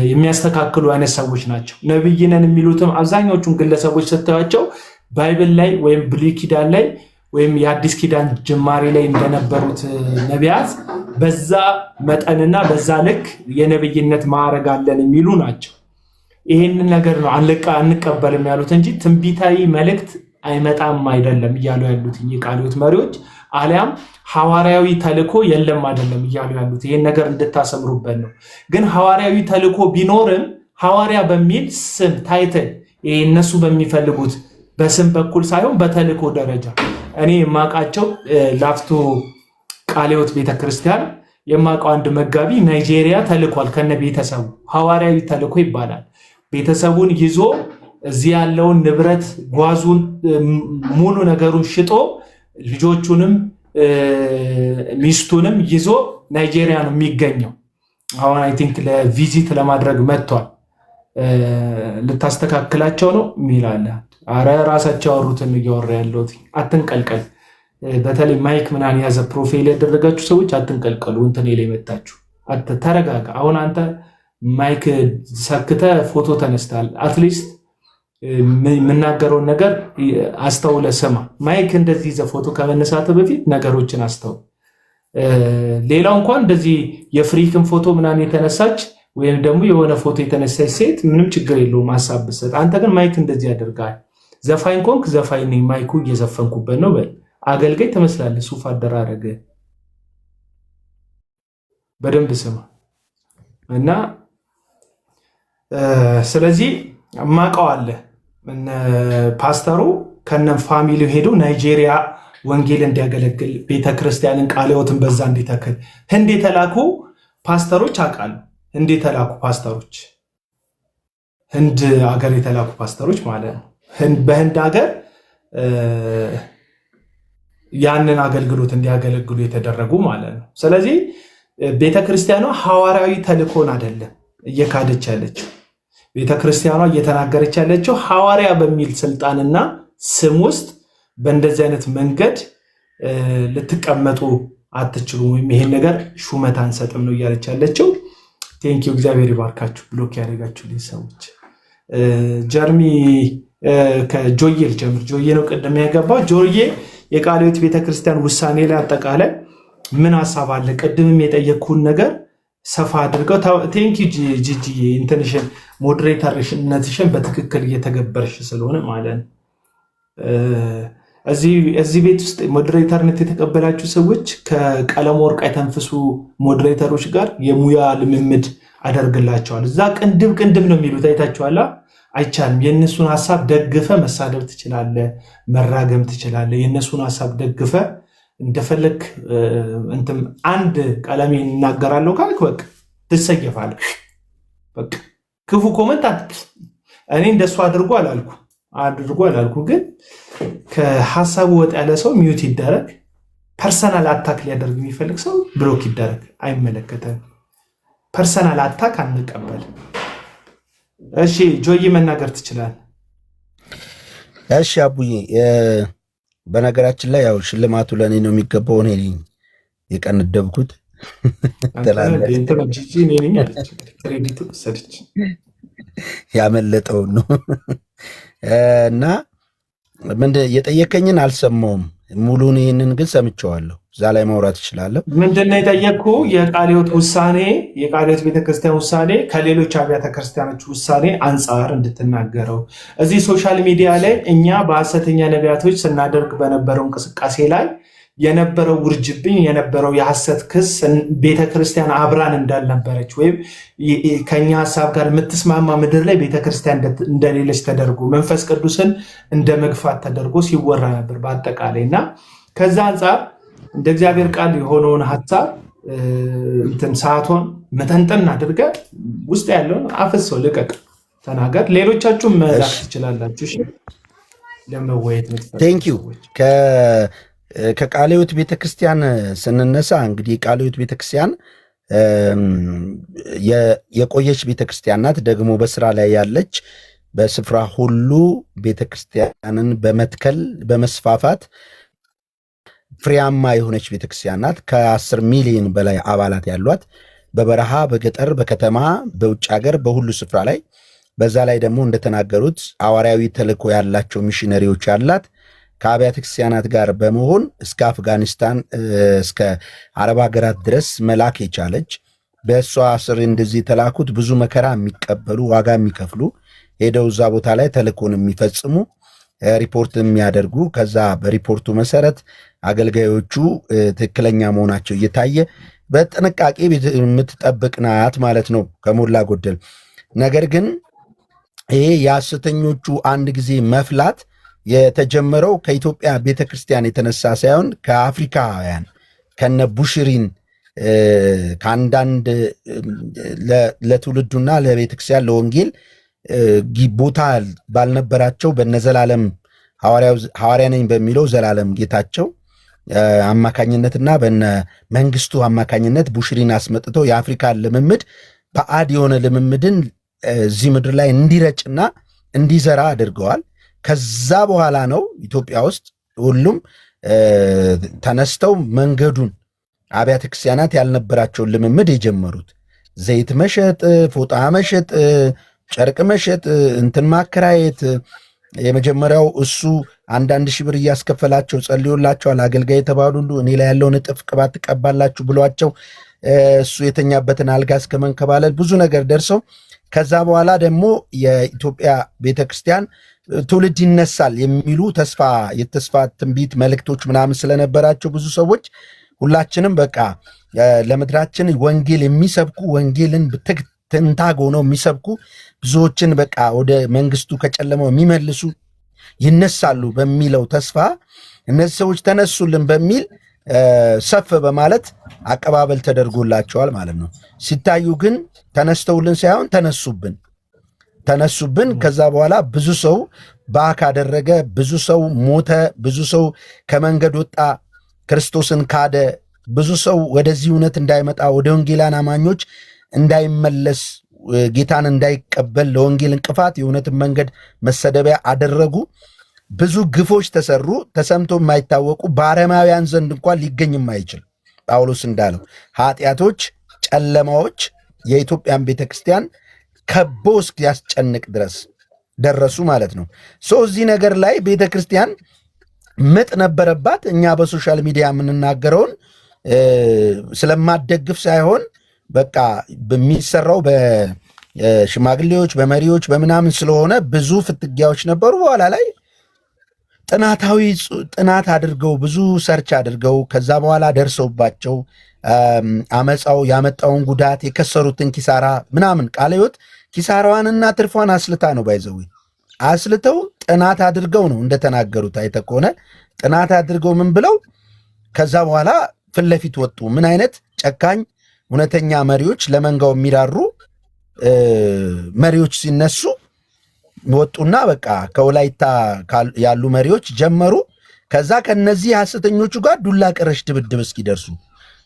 የሚያስተካክሉ አይነት ሰዎች ናቸው። ነብይ ነን የሚሉትም አብዛኛዎቹን ግለሰቦች ስታዩቸው ባይብል ላይ ወይም ብሉይ ኪዳን ላይ ወይም የአዲስ ኪዳን ጅማሬ ላይ እንደነበሩት ነቢያት በዛ መጠንና በዛ ልክ የነብይነት ማዕረግ አለን የሚሉ ናቸው። ይህንን ነገር ነው አንቀበልም ያሉት እንጂ ትንቢታዊ መልእክት አይመጣም አይደለም እያሉ ያሉት የቃልዮት መሪዎች፣ አሊያም ሐዋርያዊ ተልእኮ የለም አይደለም እያሉ ያሉት። ይህን ነገር እንድታሰምሩበት ነው። ግን ሐዋርያዊ ተልእኮ ቢኖርም ሐዋርያ በሚል ስም ታይትል እነሱ በሚፈልጉት በስም በኩል ሳይሆን በተልእኮ ደረጃ እኔ የማውቃቸው ላፍቶ ቃልዮት ቤተክርስቲያን የማውቀው አንድ መጋቢ ናይጄሪያ ተልኳል ከነ ቤተሰቡ። ሐዋርያዊ ተልእኮ ይባላል። ቤተሰቡን ይዞ እዚህ ያለውን ንብረት ጓዙን ሙሉ ነገሩን ሽጦ ልጆቹንም ሚስቱንም ይዞ ናይጄሪያ ነው የሚገኘው። አሁን አይ ቲንክ ለቪዚት ለማድረግ መጥቷል። ልታስተካክላቸው ነው ሚላለ። አረ ራሳቸው ያወሩትን እያወራ ያለሁት አትንቀልቀል። በተለይ ማይክ ምናምን የያዘ ፕሮፋይል ያደረጋችሁ ሰዎች አትንቀልቀሉ። እንትን ላይ መጣችሁ ተረጋጋ። አሁን አንተ ማይክ ሰክተ ፎቶ ተነስታል። አትሊስት የምናገረውን ነገር አስተውለ ስማ። ማይክ እንደዚህ ይዘህ ፎቶ ከመነሳት በፊት ነገሮችን አስተውል። ሌላው እንኳን እንደዚህ የፍሪክን ፎቶ ምናምን የተነሳች ወይም ደግሞ የሆነ ፎቶ የተነሳች ሴት ምንም ችግር የለውም ሀሳብ ብትሰጥ። አንተ ግን ማይክ እንደዚህ ያደርጋል። ዘፋኝ ኮንክ ዘፋኝ ነኝ ማይኩ እየዘፈንኩበት ነው በል። አገልጋይ ትመስላለህ። ሱፍ አደራረገ በደንብ ስማ እና ስለዚህ ማቀው አለ ፓስተሩ ከነም ፋሚሊው ሄዶ ናይጄሪያ ወንጌል እንዲያገለግል ቤተክርስቲያንን ቃለ ሕይወትን በዛ እንዲተክል ህንድ የተላኩ ፓስተሮች አውቃለሁ። ህንድ የተላኩ ፓስተሮች ህንድ አገር የተላኩ ፓስተሮች ማለት ነው። በህንድ ሀገር ያንን አገልግሎት እንዲያገለግሉ የተደረጉ ማለት ነው። ስለዚህ ቤተክርስቲያኗ ሐዋርያዊ ተልእኮን አይደለም እየካደች ያለችው። ቤተክርስቲያኗ እየተናገረች ያለችው ሐዋርያ በሚል ስልጣንና ስም ውስጥ በእንደዚህ አይነት መንገድ ልትቀመጡ አትችሉም፣ ወይም ይሄን ነገር ሹመት አንሰጥም ነው እያለች ያለችው። ቴንኪዩ እግዚአብሔር ይባርካችሁ። ብሎክ ያደረጋችሁ ሰዎች ጀርሚ ከጆዬ ልጀምር። ጆዬ ነው ቅድም ያገባው። ጆዬ የቃለ ሕይወት ቤተክርስቲያን ውሳኔ ላይ አጠቃላይ ምን ሀሳብ አለ? ቅድምም የጠየቅኩን ነገር ሰፋ አድርገው። ቴንኪዩ ጂጂ እንትንሽን ሞዴሬተርነትሽን በትክክል እየተገበርሽ ስለሆነ ማለት ነው። እዚህ ቤት ውስጥ ሞዴሬተርነት የተቀበላችሁ ሰዎች ከቀለም ወርቅ የተንፍሱ ሞዴሬተሮች ጋር የሙያ ልምምድ አደርግላቸዋል። እዛ ቅንድብ ነው የሚሉት አይታችኋላ። አይቻልም። የእነሱን ሀሳብ ደግፈ መሳደብ ትችላለ፣ መራገም ትችላለ። የእነሱን ሀሳብ ደግፈ እንደፈለግ እንትም አንድ ቀለሜ እናገራለሁ ካልክ በቃ ትሰየፋለህ። በቃ ክፉ ኮመንት እኔ እንደሱ አድርጎ አላልኩ፣ ግን ከሀሳቡ ወጥ ያለ ሰው ሚዩት ይደረግ። ፐርሰናል አታክ ሊያደርግ የሚፈልግ ሰው ብሎክ ይደረግ። አይመለከተም። ፐርሰናል አታክ አንቀበል። እሺ ጆይ መናገር ትችላል። እሺ አቡዬ፣ በነገራችን ላይ ያው ሽልማቱ ለእኔ ነው የሚገባው። እኔ የቀነደብኩት ያመለጠውን ነው እና ምንድን የጠየከኝን አልሰማውም ሙሉን። ይህንን ግን ሰምቼዋለሁ። እዛ ላይ ማውራት እችላለሁ። ምንድነው የጠየቅኩ? የቃለ ሕይወት ውሳኔ፣ የቃለ ሕይወት ቤተክርስቲያን ውሳኔ ከሌሎች አብያተ ክርስቲያኖች ውሳኔ አንጻር እንድትናገረው። እዚህ ሶሻል ሚዲያ ላይ እኛ በሐሰተኛ ነቢያቶች ስናደርግ በነበረው እንቅስቃሴ ላይ የነበረው ውርጅብኝ፣ የነበረው የሐሰት ክስ ቤተክርስቲያን አብራን እንዳልነበረች ወይም ከኛ ሀሳብ ጋር የምትስማማ ምድር ላይ ቤተክርስቲያን እንደሌለች ተደርጎ መንፈስ ቅዱስን እንደ መግፋት ተደርጎ ሲወራ ነበር በአጠቃላይ እና ከዛ አንጻር እንደ እግዚአብሔር ቃል የሆነውን ሀሳብ እንትን ሰዓቷን መጠንጠን አድርገ ውስጥ ያለውን አፍሰው ልቀቅ፣ ተናገር። ሌሎቻችሁም መላክ ትችላላችሁ። ለመወየት ቴንኪው። ከቃለ ሕይወት ቤተክርስቲያን ስንነሳ እንግዲህ ቃለ ሕይወት ቤተክርስቲያን የቆየች ቤተክርስቲያን ናት። ደግሞ በስራ ላይ ያለች በስፍራ ሁሉ ቤተክርስቲያንን በመትከል በመስፋፋት ፍሬያማ የሆነች ቤተክርስቲያን ናት። ከ10 ሚሊዮን በላይ አባላት ያሏት በበረሃ በገጠር በከተማ በውጭ ሀገር በሁሉ ስፍራ ላይ በዛ ላይ ደግሞ እንደተናገሩት ሐዋርያዊ ተልእኮ ያላቸው ሚሽነሪዎች ያላት ከአብያተ ክርስቲያናት ጋር በመሆን እስከ አፍጋኒስታን እስከ አረብ ሀገራት ድረስ መላክ የቻለች በእሷ ስር እንደዚህ የተላኩት ብዙ መከራ የሚቀበሉ ዋጋ የሚከፍሉ ሄደው እዛ ቦታ ላይ ተልእኮን የሚፈጽሙ ሪፖርት የሚያደርጉ ከዛ በሪፖርቱ መሰረት አገልጋዮቹ ትክክለኛ መሆናቸው እየታየ በጥንቃቄ የምትጠብቅ ናት ማለት ነው ከሞላ ጎደል። ነገር ግን ይሄ የሐሰተኞቹ አንድ ጊዜ መፍላት የተጀመረው ከኢትዮጵያ ቤተክርስቲያን የተነሳ ሳይሆን ከአፍሪካውያን ከነ ቡሽሪን ከአንዳንድ ለትውልዱና ለቤተክርስቲያን ለወንጌል ቦታ ባልነበራቸው በነዘላለም ሐዋርያ ነኝ በሚለው ዘላለም ጌታቸው አማካኝነትና በነ መንግስቱ አማካኝነት ቡሽሪን አስመጥተው የአፍሪካን ልምምድ በአድ የሆነ ልምምድን እዚህ ምድር ላይ እንዲረጭና እንዲዘራ አድርገዋል። ከዛ በኋላ ነው ኢትዮጵያ ውስጥ ሁሉም ተነስተው መንገዱን አብያተ ክርስቲያናት ያልነበራቸውን ልምምድ የጀመሩት ዘይት መሸጥ፣ ፎጣ መሸጥ፣ ጨርቅ መሸጥ፣ እንትን ማከራየት። የመጀመሪያው እሱ 1,000 ሺህ ብር እያስከፈላቸው ጸልዮላቸዋል። አገልጋይ የተባሉ ሁሉ እኔ ላይ ያለውን እጥፍ ቅባት ትቀባላችሁ ብሏቸው እሱ የተኛበትን አልጋ እስከ መንከባለል ብዙ ነገር ደርሰው ከዛ በኋላ ደግሞ የኢትዮጵያ ቤተክርስቲያን ትውልድ ይነሳል የሚሉ የተስፋ ትንቢት መልእክቶች ምናምን ስለነበራቸው ብዙ ሰዎች ሁላችንም በቃ ለምድራችን ወንጌል የሚሰብኩ ወንጌልን ትንታግ ሆነው የሚሰብኩ ብዙዎችን በቃ ወደ መንግስቱ ከጨለመው የሚመልሱ ይነሳሉ በሚለው ተስፋ እነዚህ ሰዎች ተነሱልን በሚል ሰፍ በማለት አቀባበል ተደርጎላቸዋል ማለት ነው። ሲታዩ ግን ተነስተውልን ሳይሆን ተነሱብን። ከዛ በኋላ ብዙ ሰው ባክ አደረገ፣ ብዙ ሰው ሞተ፣ ብዙ ሰው ከመንገድ ወጣ፣ ክርስቶስን ካደ፣ ብዙ ሰው ወደዚህ እውነት እንዳይመጣ ወደ ወንጌላን አማኞች እንዳይመለስ ጌታን እንዳይቀበል ለወንጌል እንቅፋት የእውነትን መንገድ መሰደቢያ አደረጉ። ብዙ ግፎች ተሰሩ፣ ተሰምቶ የማይታወቁ በአረማውያን ዘንድ እንኳን ሊገኝ የማይችል ጳውሎስ እንዳለው ኃጢአቶች፣ ጨለማዎች የኢትዮጵያን ቤተክርስቲያን ከቦ እስኪያስጨንቅ ድረስ ደረሱ ማለት ነው። እዚህ ነገር ላይ ቤተክርስቲያን ምጥ ነበረባት። እኛ በሶሻል ሚዲያ የምንናገረውን ስለማደግፍ ሳይሆን በቃ በሚሰራው በሽማግሌዎች በመሪዎች በምናምን ስለሆነ ብዙ ፍትጊያዎች ነበሩ። በኋላ ላይ ጥናት አድርገው ብዙ ሰርች አድርገው ከዛ በኋላ ደርሰውባቸው አመፃው ያመጣውን ጉዳት የከሰሩትን ኪሳራ ምናምን ቃለ ሕይወት ኪሳራዋንና ትርፏን አስልታ ነው ባይዘው አስልተው ጥናት አድርገው ነው እንደተናገሩት አይተ ከሆነ ጥናት አድርገው ምን ብለው ከዛ በኋላ ፊት ለፊት ወጡ። ምን አይነት ጨካኝ እውነተኛ መሪዎች ለመንጋው የሚራሩ መሪዎች ሲነሱ ወጡና በቃ ከወላይታ ያሉ መሪዎች ጀመሩ። ከዛ ከነዚህ ሐሰተኞቹ ጋር ዱላ ቀረሽ ድብድብ እስኪደርሱ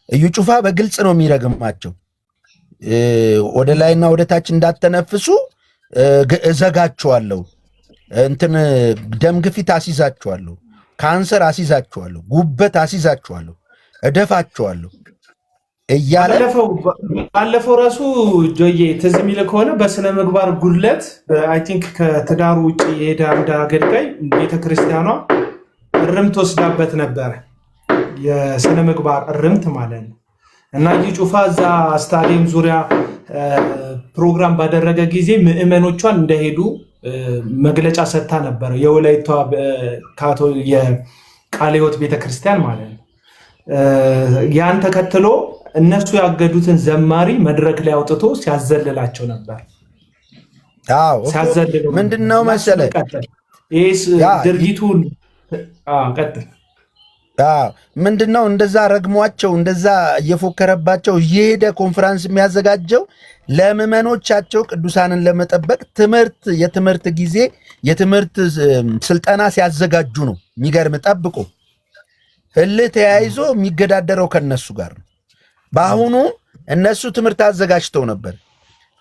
እዩ ጩፋ በግልጽ ነው የሚረግማቸው። ወደ ላይና ወደ ታች እንዳተነፍሱ እዘጋቸዋለሁ፣ እንትን ደም ግፊት አስይዛቸዋለሁ፣ ካንሰር አስይዛቸዋለሁ፣ ጉበት አስይዛቸዋለሁ፣ እደፋቸዋለሁ እያለ ባለፈው ራሱ ጆዬ ትዝ የሚል ከሆነ በስነ ምግባር ጉድለት አይ ቲንክ ከትዳሩ ውጭ የሄደ አንድ አገልጋይ ቤተክርስቲያኗ እርምት ወስዳበት ነበረ። የስነ ምግባር እርምት ማለት ነው። እና እዩ ጩፋ እዛ ስታዲየም ዙሪያ ፕሮግራም ባደረገ ጊዜ ምዕመኖቿን እንደሄዱ መግለጫ ሰጥታ ነበረ። የወላይቷ የቃለ ሕይወት ቤተክርስቲያን ማለት ነው። ያን ተከትሎ እነሱ ያገዱትን ዘማሪ መድረክ ላይ አውጥቶ ሲያዘልላቸው ነበር። ምንድነው መሰለ ድርጊቱን ቀጥል። ምንድነው እንደዛ ረግሟቸው እንደዛ እየፎከረባቸው እየሄደ ኮንፈረንስ የሚያዘጋጀው ለምዕመኖቻቸው ቅዱሳንን ለመጠበቅ የትምህርት ጊዜ የትምህርት ስልጠና ሲያዘጋጁ ነው። የሚገርም ጠብቆ እልህ ተያይዞ የሚገዳደረው ከነሱ ጋር ነው። በአሁኑ እነሱ ትምህርት አዘጋጅተው ነበር።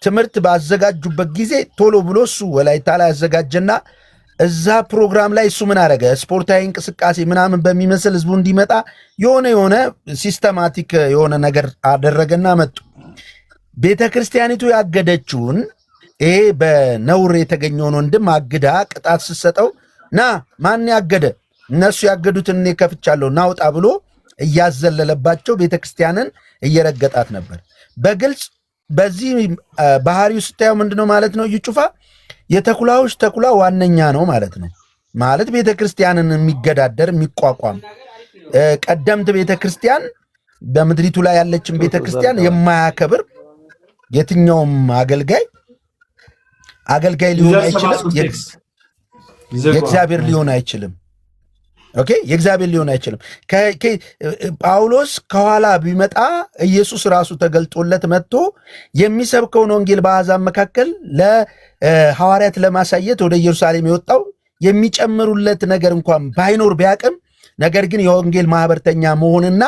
ትምህርት ባዘጋጁበት ጊዜ ቶሎ ብሎ እሱ ወላይታ ላይ አዘጋጀና እዛ ፕሮግራም ላይ እሱ ምን አደረገ? ስፖርታዊ እንቅስቃሴ ምናምን በሚመስል ህዝቡ እንዲመጣ የሆነ ሲስተማቲክ የሆነ ነገር አደረገና መጡ። ቤተ ክርስቲያኒቱ ያገደችውን ይሄ በነውር የተገኘውን ወንድም አግዳ ቅጣት ስትሰጠው ና ማን ያገደ? እነሱ ያገዱትን እኔ ከፍቻለሁ ናውጣ ብሎ እያዘለለባቸው ቤተ ክርስቲያንን እየረገጣት ነበር በግልጽ። በዚህ ባህሪው ስታየው ምንድነው ማለት ነው? እዩ ጩፋ የተኩላዎች ተኩላ ዋነኛ ነው ማለት ነው። ማለት ቤተ ክርስቲያንን የሚገዳደር የሚቋቋም ቀደምት ቤተ ክርስቲያን በምድሪቱ ላይ ያለችን ቤተ ክርስቲያን የማያከብር የትኛውም አገልጋይ ሊሆን አይችልም። የእግዚአብሔር ሊሆን አይችልም። ኦኬ፣ የእግዚአብሔር ሊሆን አይችልም። ጳውሎስ ከኋላ ቢመጣ ኢየሱስ ራሱ ተገልጦለት መጥቶ የሚሰብከውን ወንጌል በአሕዛብ መካከል ለሐዋርያት ለማሳየት ወደ ኢየሩሳሌም የወጣው የሚጨምሩለት ነገር እንኳን ባይኖር ቢያቅም፣ ነገር ግን የወንጌል ማህበርተኛ መሆንና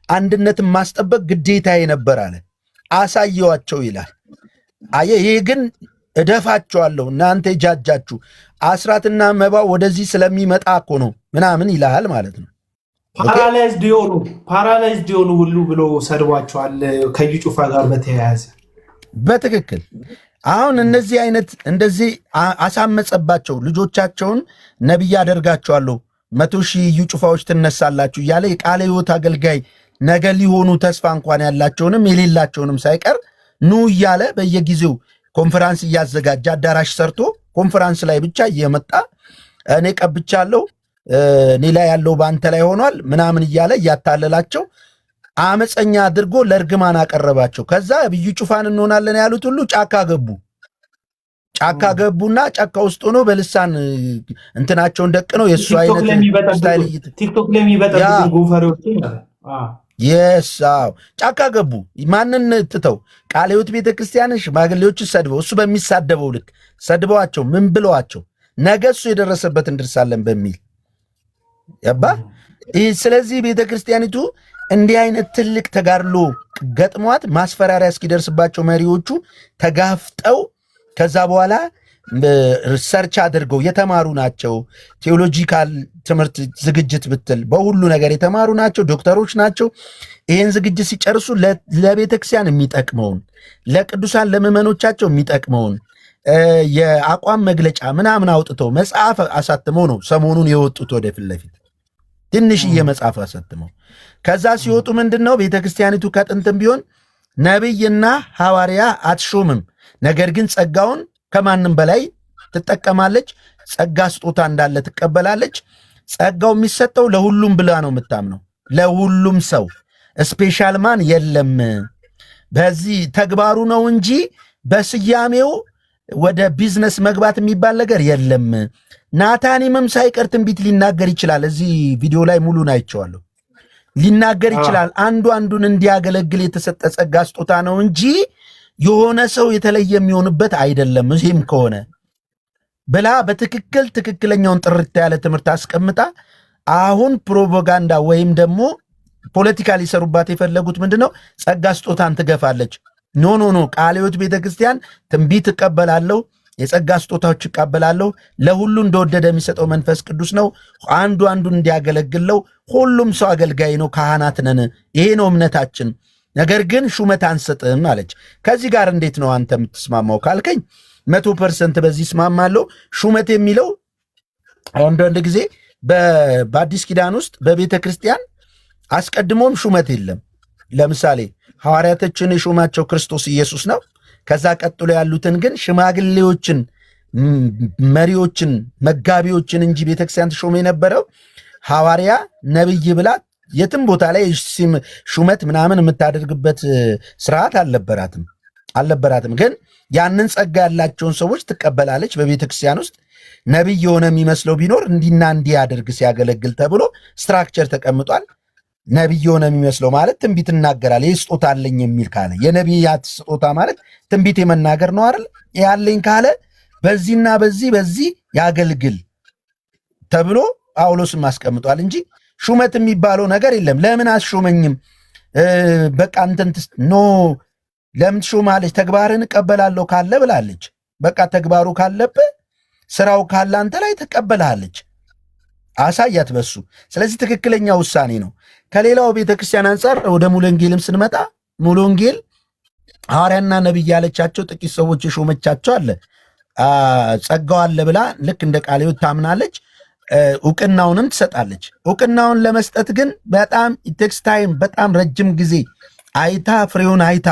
አንድነትን ማስጠበቅ ግዴታዬ ነበር አለ። አሳየዋቸው ይላል። አየ ይህ ግን እደፋቸዋለሁ እናንተ የጃጃችሁ አስራትና መባው ወደዚህ ስለሚመጣ እኮ ነው ምናምን ይልሃል ማለት ነው። ፓራላይዝድ የሆኑ ሁሉ ብሎ ሰድቧቸዋል ከዩ ጩፋ ጋር በተያያዘ በትክክል አሁን እነዚህ አይነት እንደዚህ አሳመጸባቸው ልጆቻቸውን ነቢይ አደርጋቸዋለሁ 100,000 እዩ ጩፋዎች ትነሳላችሁ እያለ የቃለ ሕይወት አገልጋይ ነገ ሊሆኑ ተስፋ እንኳን ያላቸውንም የሌላቸውንም ሳይቀር ኑ እያለ በየጊዜው ኮንፈራንስ እያዘጋጀ አዳራሽ ሰርቶ ኮንፈራንስ ላይ ብቻ እየመጣ እኔ ቀብቻለሁ እኔ ላይ ያለው በአንተ ላይ ሆኗል ምናምን እያለ እያታለላቸው አመፀኛ አድርጎ ለእርግማን አቀረባቸው። ከዛ እዩ ጩፋን እንሆናለን ያሉት ሁሉ ጫካ ገቡና ጫካ ውስጥ ሆኖ በልሳን እንትናቸውን ደቅነው የእሱ አይነት ስታይል ቲክቶክ ላይ የሚበጠብጡ ጎፈሬዎች የሳው ጫካ ገቡ። ማንን ትተው ቃለ ሕይወት ቤተክርስቲያን ሽማግሌዎች ሰድበው እሱ በሚሳደበው ልክ ሰድበዋቸው ምን ብለዋቸው ነገ እሱ የደረሰበት እንድርሳለን በሚል ያባ። ስለዚህ ቤተክርስቲያኒቱ እንዲህ አይነት ትልቅ ተጋድሎ ገጥሟት ማስፈራሪያ እስኪደርስባቸው መሪዎቹ ተጋፍጠው ከዛ በኋላ ሪሰርች አድርገው የተማሩ ናቸው። ቴዎሎጂካል ትምህርት ዝግጅት ብትል በሁሉ ነገር የተማሩ ናቸው፣ ዶክተሮች ናቸው። ይህን ዝግጅት ሲጨርሱ ለቤተክርስቲያን የሚጠቅመውን ለቅዱሳን ለምዕመኖቻቸው የሚጠቅመውን የአቋም መግለጫ ምናምን አውጥተው መጽሐፍ አሳትመው ነው ሰሞኑን የወጡት ወደፊት ለፊት ትንሽዬ መጽሐፍ አሳትመው። ከዛ ሲወጡ ምንድን ነው ቤተክርስቲያኒቱ ከጥንትም ቢሆን ነቢይና ሐዋርያ አትሾምም፣ ነገር ግን ጸጋውን ከማንም በላይ ትጠቀማለች። ጸጋ ስጦታ እንዳለ ትቀበላለች። ጸጋው የሚሰጠው ለሁሉም ብላ ነው የምታምነው፣ ለሁሉም ሰው ስፔሻል ማን የለም። በዚህ ተግባሩ ነው እንጂ በስያሜው ወደ ቢዝነስ መግባት የሚባል ነገር የለም። ናታኒምም ሳይቀር ትንቢት ሊናገር ይችላል። እዚህ ቪዲዮ ላይ ሙሉን አይቼዋለሁ። ሊናገር ይችላል። አንዱ አንዱን እንዲያገለግል የተሰጠ ጸጋ ስጦታ ነው እንጂ የሆነ ሰው የተለየ የሚሆንበት አይደለም። ይህም ከሆነ ብላ በትክክል ትክክለኛውን ጥርት ያለ ትምህርት አስቀምጣ አሁን ፕሮፓጋንዳ ወይም ደግሞ ፖለቲካ ሊሰሩባት የፈለጉት ምንድነው? ጸጋ ስጦታን ትገፋለች። ኖ ቃለ ሕይወት ቤተክርስቲያን ትንቢት እቀበላለሁ፣ የጸጋ ስጦታዎች እቀበላለሁ፣ ለሁሉ እንደወደደ የሚሰጠው መንፈስ ቅዱስ ነው፣ አንዱ አንዱን እንዲያገለግለው፣ ሁሉም ሰው አገልጋይ ነው፣ ካህናት ነን፣ ይሄ ነው እምነታችን፣ ነገር ግን ሹመት አንሰጥም አለች። ከዚህ ጋር እንዴት ነው አንተ የምትስማማው ካልከኝ 100% በዚህ እስማማለሁ። ሹመት የሚለው አንዳንድ ጊዜ በአዲስ ኪዳን ውስጥ በቤተ ክርስቲያን አስቀድሞም ሹመት የለም። ለምሳሌ ሐዋርያቶችን የሾማቸው ክርስቶስ ኢየሱስ ነው። ከዛ ቀጥሎ ያሉትን ግን ሽማግሌዎችን፣ መሪዎችን፣ መጋቢዎችን እንጂ ቤተክርስቲያን ተሾመ የነበረው ሐዋርያ ነብይ ብላ የትም ቦታ ላይ ሹመት ምናምን የምታደርግበት ስርዓት አልነበራትም። ግን ያንን ጸጋ ያላቸውን ሰዎች ትቀበላለች። በቤተክርስቲያን ውስጥ ነብይ የሆነ የሚመስለው ቢኖር እንዲና እንዲህ ያደርግ ሲያገለግል ተብሎ ስትራክቸር ተቀምጧል። ነቢይ የሆነ የሚመስለው ማለት ትንቢት እናገራል። ይህ ስጦታ አለኝ የሚል ካለ የነቢያት ስጦታ ማለት ትንቢት የመናገር ነው አይደል? ያለኝ ካለ በዚህና በዚህ ያገልግል ተብሎ ጳውሎስም አስቀምጧል እንጂ ሹመት የሚባለው ነገር የለም። ለምን አስሾመኝም? በቃ እንትን ኖ ለምን ትሾማለች? ተግባርን እቀበላለሁ ካለ ብላለች። በቃ ተግባሩ ካለብህ ስራው ካለ አንተ ላይ ትቀበላለች። አሳያት በሱ። ስለዚህ ትክክለኛ ውሳኔ ነው። ከሌላው ቤተክርስቲያን አንጻር ወደ ሙሉ ወንጌልም ስንመጣ ሙሉ ወንጌል ሐዋርያና ነቢይ ያለቻቸው ጥቂት ሰዎች የሾመቻቸው አለ። ጸጋው አለ ብላ ልክ እንደ ቃለ ሕይወት ታምናለች። እውቅናውንም ትሰጣለች። እውቅናውን ለመስጠት ግን በጣም ቴክስ ታይም፣ በጣም ረጅም ጊዜ አይታ ፍሬውን አይታ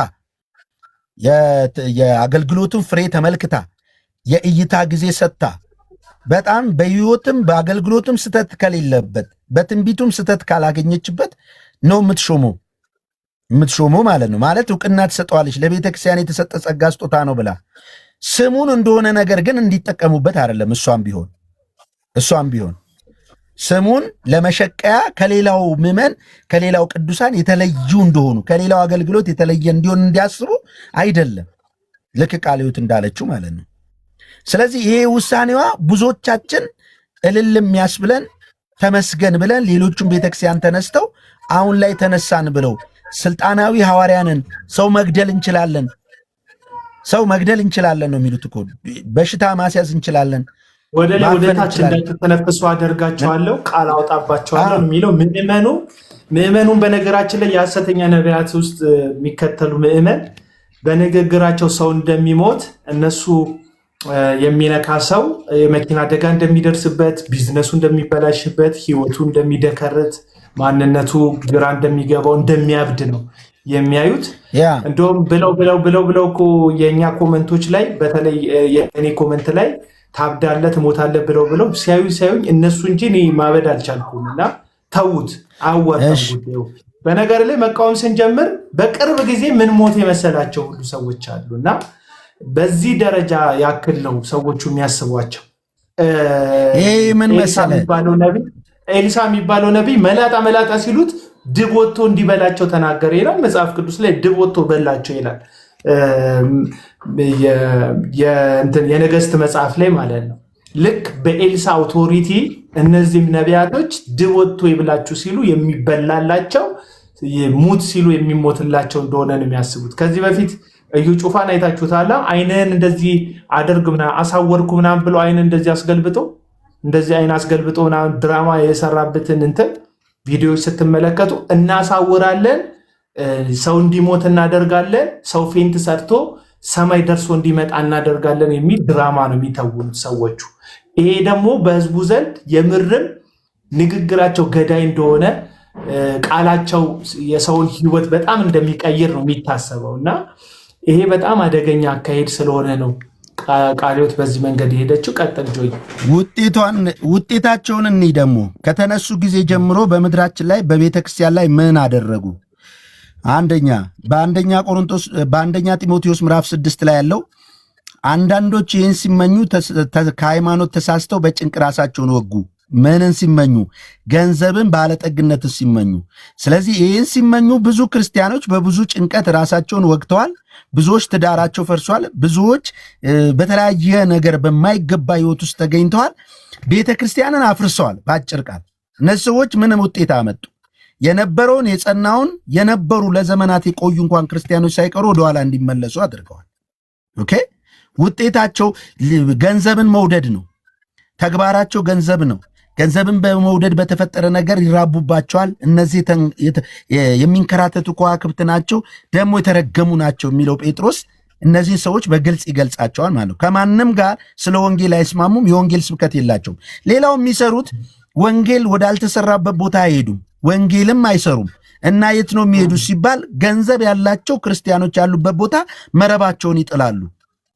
የአገልግሎቱን ፍሬ ተመልክታ የእይታ ጊዜ ሰጥታ በጣም በሕይወትም በአገልግሎትም ስተት ከሌለበት በትንቢቱም ስተት ካላገኘችበት ነው የምትሾመው ማለት ነው። ማለት እውቅና ትሰጠዋለች። ለቤተ ክርስቲያን የተሰጠ ጸጋ ስጦታ ነው ብላ ስሙን እንደሆነ ነገር ግን እንዲጠቀሙበት አይደለም። እሷም ቢሆን ስሙን ለመሸቀያ ከሌላው ምዕመን ከሌላው ቅዱሳን የተለዩ እንደሆኑ ከሌላው አገልግሎት የተለየ እንዲሆን እንዲያስቡ አይደለም። ልክ ቃለ ሕይወት እንዳለችው ማለት ነው። ስለዚህ ይሄ ውሳኔዋ ብዙዎቻችን እልል የሚያስብለን ተመስገን ብለን ሌሎቹም ቤተክርስቲያን ተነስተው አሁን ላይ ተነሳን ብለው ስልጣናዊ ሐዋርያንን ሰው መግደል እንችላለን ሰው መግደል እንችላለን ነው የሚሉት እኮ። በሽታ ማስያዝ እንችላለን፣ ወደ ላይ ወደ ማፈን ታች እንችላለን። እንዳትተነፍሱ አደርጋቸዋለሁ፣ ቃል አወጣባቸዋለሁ ነው የሚለው። ምዕመኑን በነገራችን ላይ የሐሰተኛ ነቢያት ውስጥ የሚከተሉ ምዕመን በንግግራቸው ሰው እንደሚሞት እነሱ የሚነካ ሰው የመኪና አደጋ እንደሚደርስበት፣ ቢዝነሱ እንደሚበላሽበት፣ ህይወቱ እንደሚደከርት፣ ማንነቱ ግራ እንደሚገባው እንደሚያብድ ነው የሚያዩት። እንደውም ብለው እኮ የእኛ ኮመንቶች ላይ በተለይ የእኔ ኮመንት ላይ ታብዳለህ ትሞታለህ ብለው ሲያዩኝ እነሱ እንጂ እኔ ማበድ አልቻልኩም እና ተዉት፣ አዋጣም ጉዳዩ። በነገር ላይ መቃወም ስንጀምር በቅርብ ጊዜ ምን ሞት የመሰላቸው ሁሉ ሰዎች አሉ እና በዚህ ደረጃ ያክል ነው ሰዎቹ የሚያስቧቸው። ምን መሰለህ ኤልሳ የሚባለው ነቢይ መላጣ ሲሉት ድብ ወጥቶ እንዲበላቸው ተናገረ ይላል መጽሐፍ ቅዱስ ላይ። ድብ ወጥቶ በላቸው ይላል የነገስት መጽሐፍ ላይ ማለት ነው። ልክ በኤልሳ አውቶሪቲ እነዚህም ነቢያቶች ድብ ወጥቶ ይብላችሁ ሲሉ የሚበላላቸው፣ ሙት ሲሉ የሚሞትላቸው እንደሆነ ነው የሚያስቡት። ከዚህ በፊት እዩ ጩፋን አይታችሁታል። አይንህን እንደዚህ አደርግ አሳወርኩ ምናምን ብሎ አይንን እንደዚህ አስገልብጦ ምናምን ድራማ የሰራበትን እንትን ቪዲዮዎች ስትመለከቱ እናሳውራለን፣ ሰው እንዲሞት እናደርጋለን፣ ሰው ፌንት ሰርቶ ሰማይ ደርሶ እንዲመጣ እናደርጋለን የሚል ድራማ ነው የሚተውኑት ሰዎቹ። ይሄ ደግሞ በህዝቡ ዘንድ የምርም ንግግራቸው ገዳይ እንደሆነ፣ ቃላቸው የሰውን ህይወት በጣም እንደሚቀይር ነው የሚታሰበው እና ይሄ በጣም አደገኛ አካሄድ ስለሆነ ነው ቃለ ሕይወት በዚህ መንገድ የሄደችው። ቀጥል ጆይ። ውጤታቸውን እኒ ደግሞ ከተነሱ ጊዜ ጀምሮ በምድራችን ላይ በቤተ ክርስቲያን ላይ ምን አደረጉ? በአንደኛ ጢሞቴዎስ ምዕራፍ 6 ላይ ያለው አንዳንዶች ይህን ሲመኙ ከሃይማኖት ተሳስተው በጭንቅ ራሳቸውን ወጉ። ምንን ሲመኙ? ገንዘብን፣ ባለጠግነትን ሲመኙ። ስለዚህ ይህን ሲመኙ ብዙ ክርስቲያኖች በብዙ ጭንቀት ራሳቸውን ወግተዋል። ብዙዎች ትዳራቸው ፈርሷል። ብዙዎች በተለያየ ነገር በማይገባ ህይወት ውስጥ ተገኝተዋል። ቤተ ክርስቲያንን አፍርሰዋል። በአጭር ቃል እነዚህ ሰዎች ምንም ውጤት አመጡ? የነበረውን የጸናውን የነበሩ ለዘመናት የቆዩ እንኳን ክርስቲያኖች ሳይቀሩ ወደኋላ እንዲመለሱ አድርገዋል። ኦኬ። ውጤታቸው ገንዘብን መውደድ ነው። ተግባራቸው ገንዘብ ነው። ገንዘብን በመውደድ በተፈጠረ ነገር ይራቡባቸዋል። እነዚህ የሚንከራተቱ ከዋክብት ናቸው፣ ደግሞ የተረገሙ ናቸው የሚለው ጴጥሮስ እነዚህ ሰዎች በግልጽ ይገልጻቸዋል ማለት ነው። ከማንም ጋር ስለ ወንጌል አይስማሙም። የወንጌል ስብከት የላቸውም። ሌላው የሚሰሩት ወንጌል ወዳልተሰራበት ቦታ አይሄዱም፣ ወንጌልም አይሰሩም። እና የት ነው የሚሄዱት ሲባል ገንዘብ ያላቸው ክርስቲያኖች ያሉበት ቦታ መረባቸውን ይጥላሉ።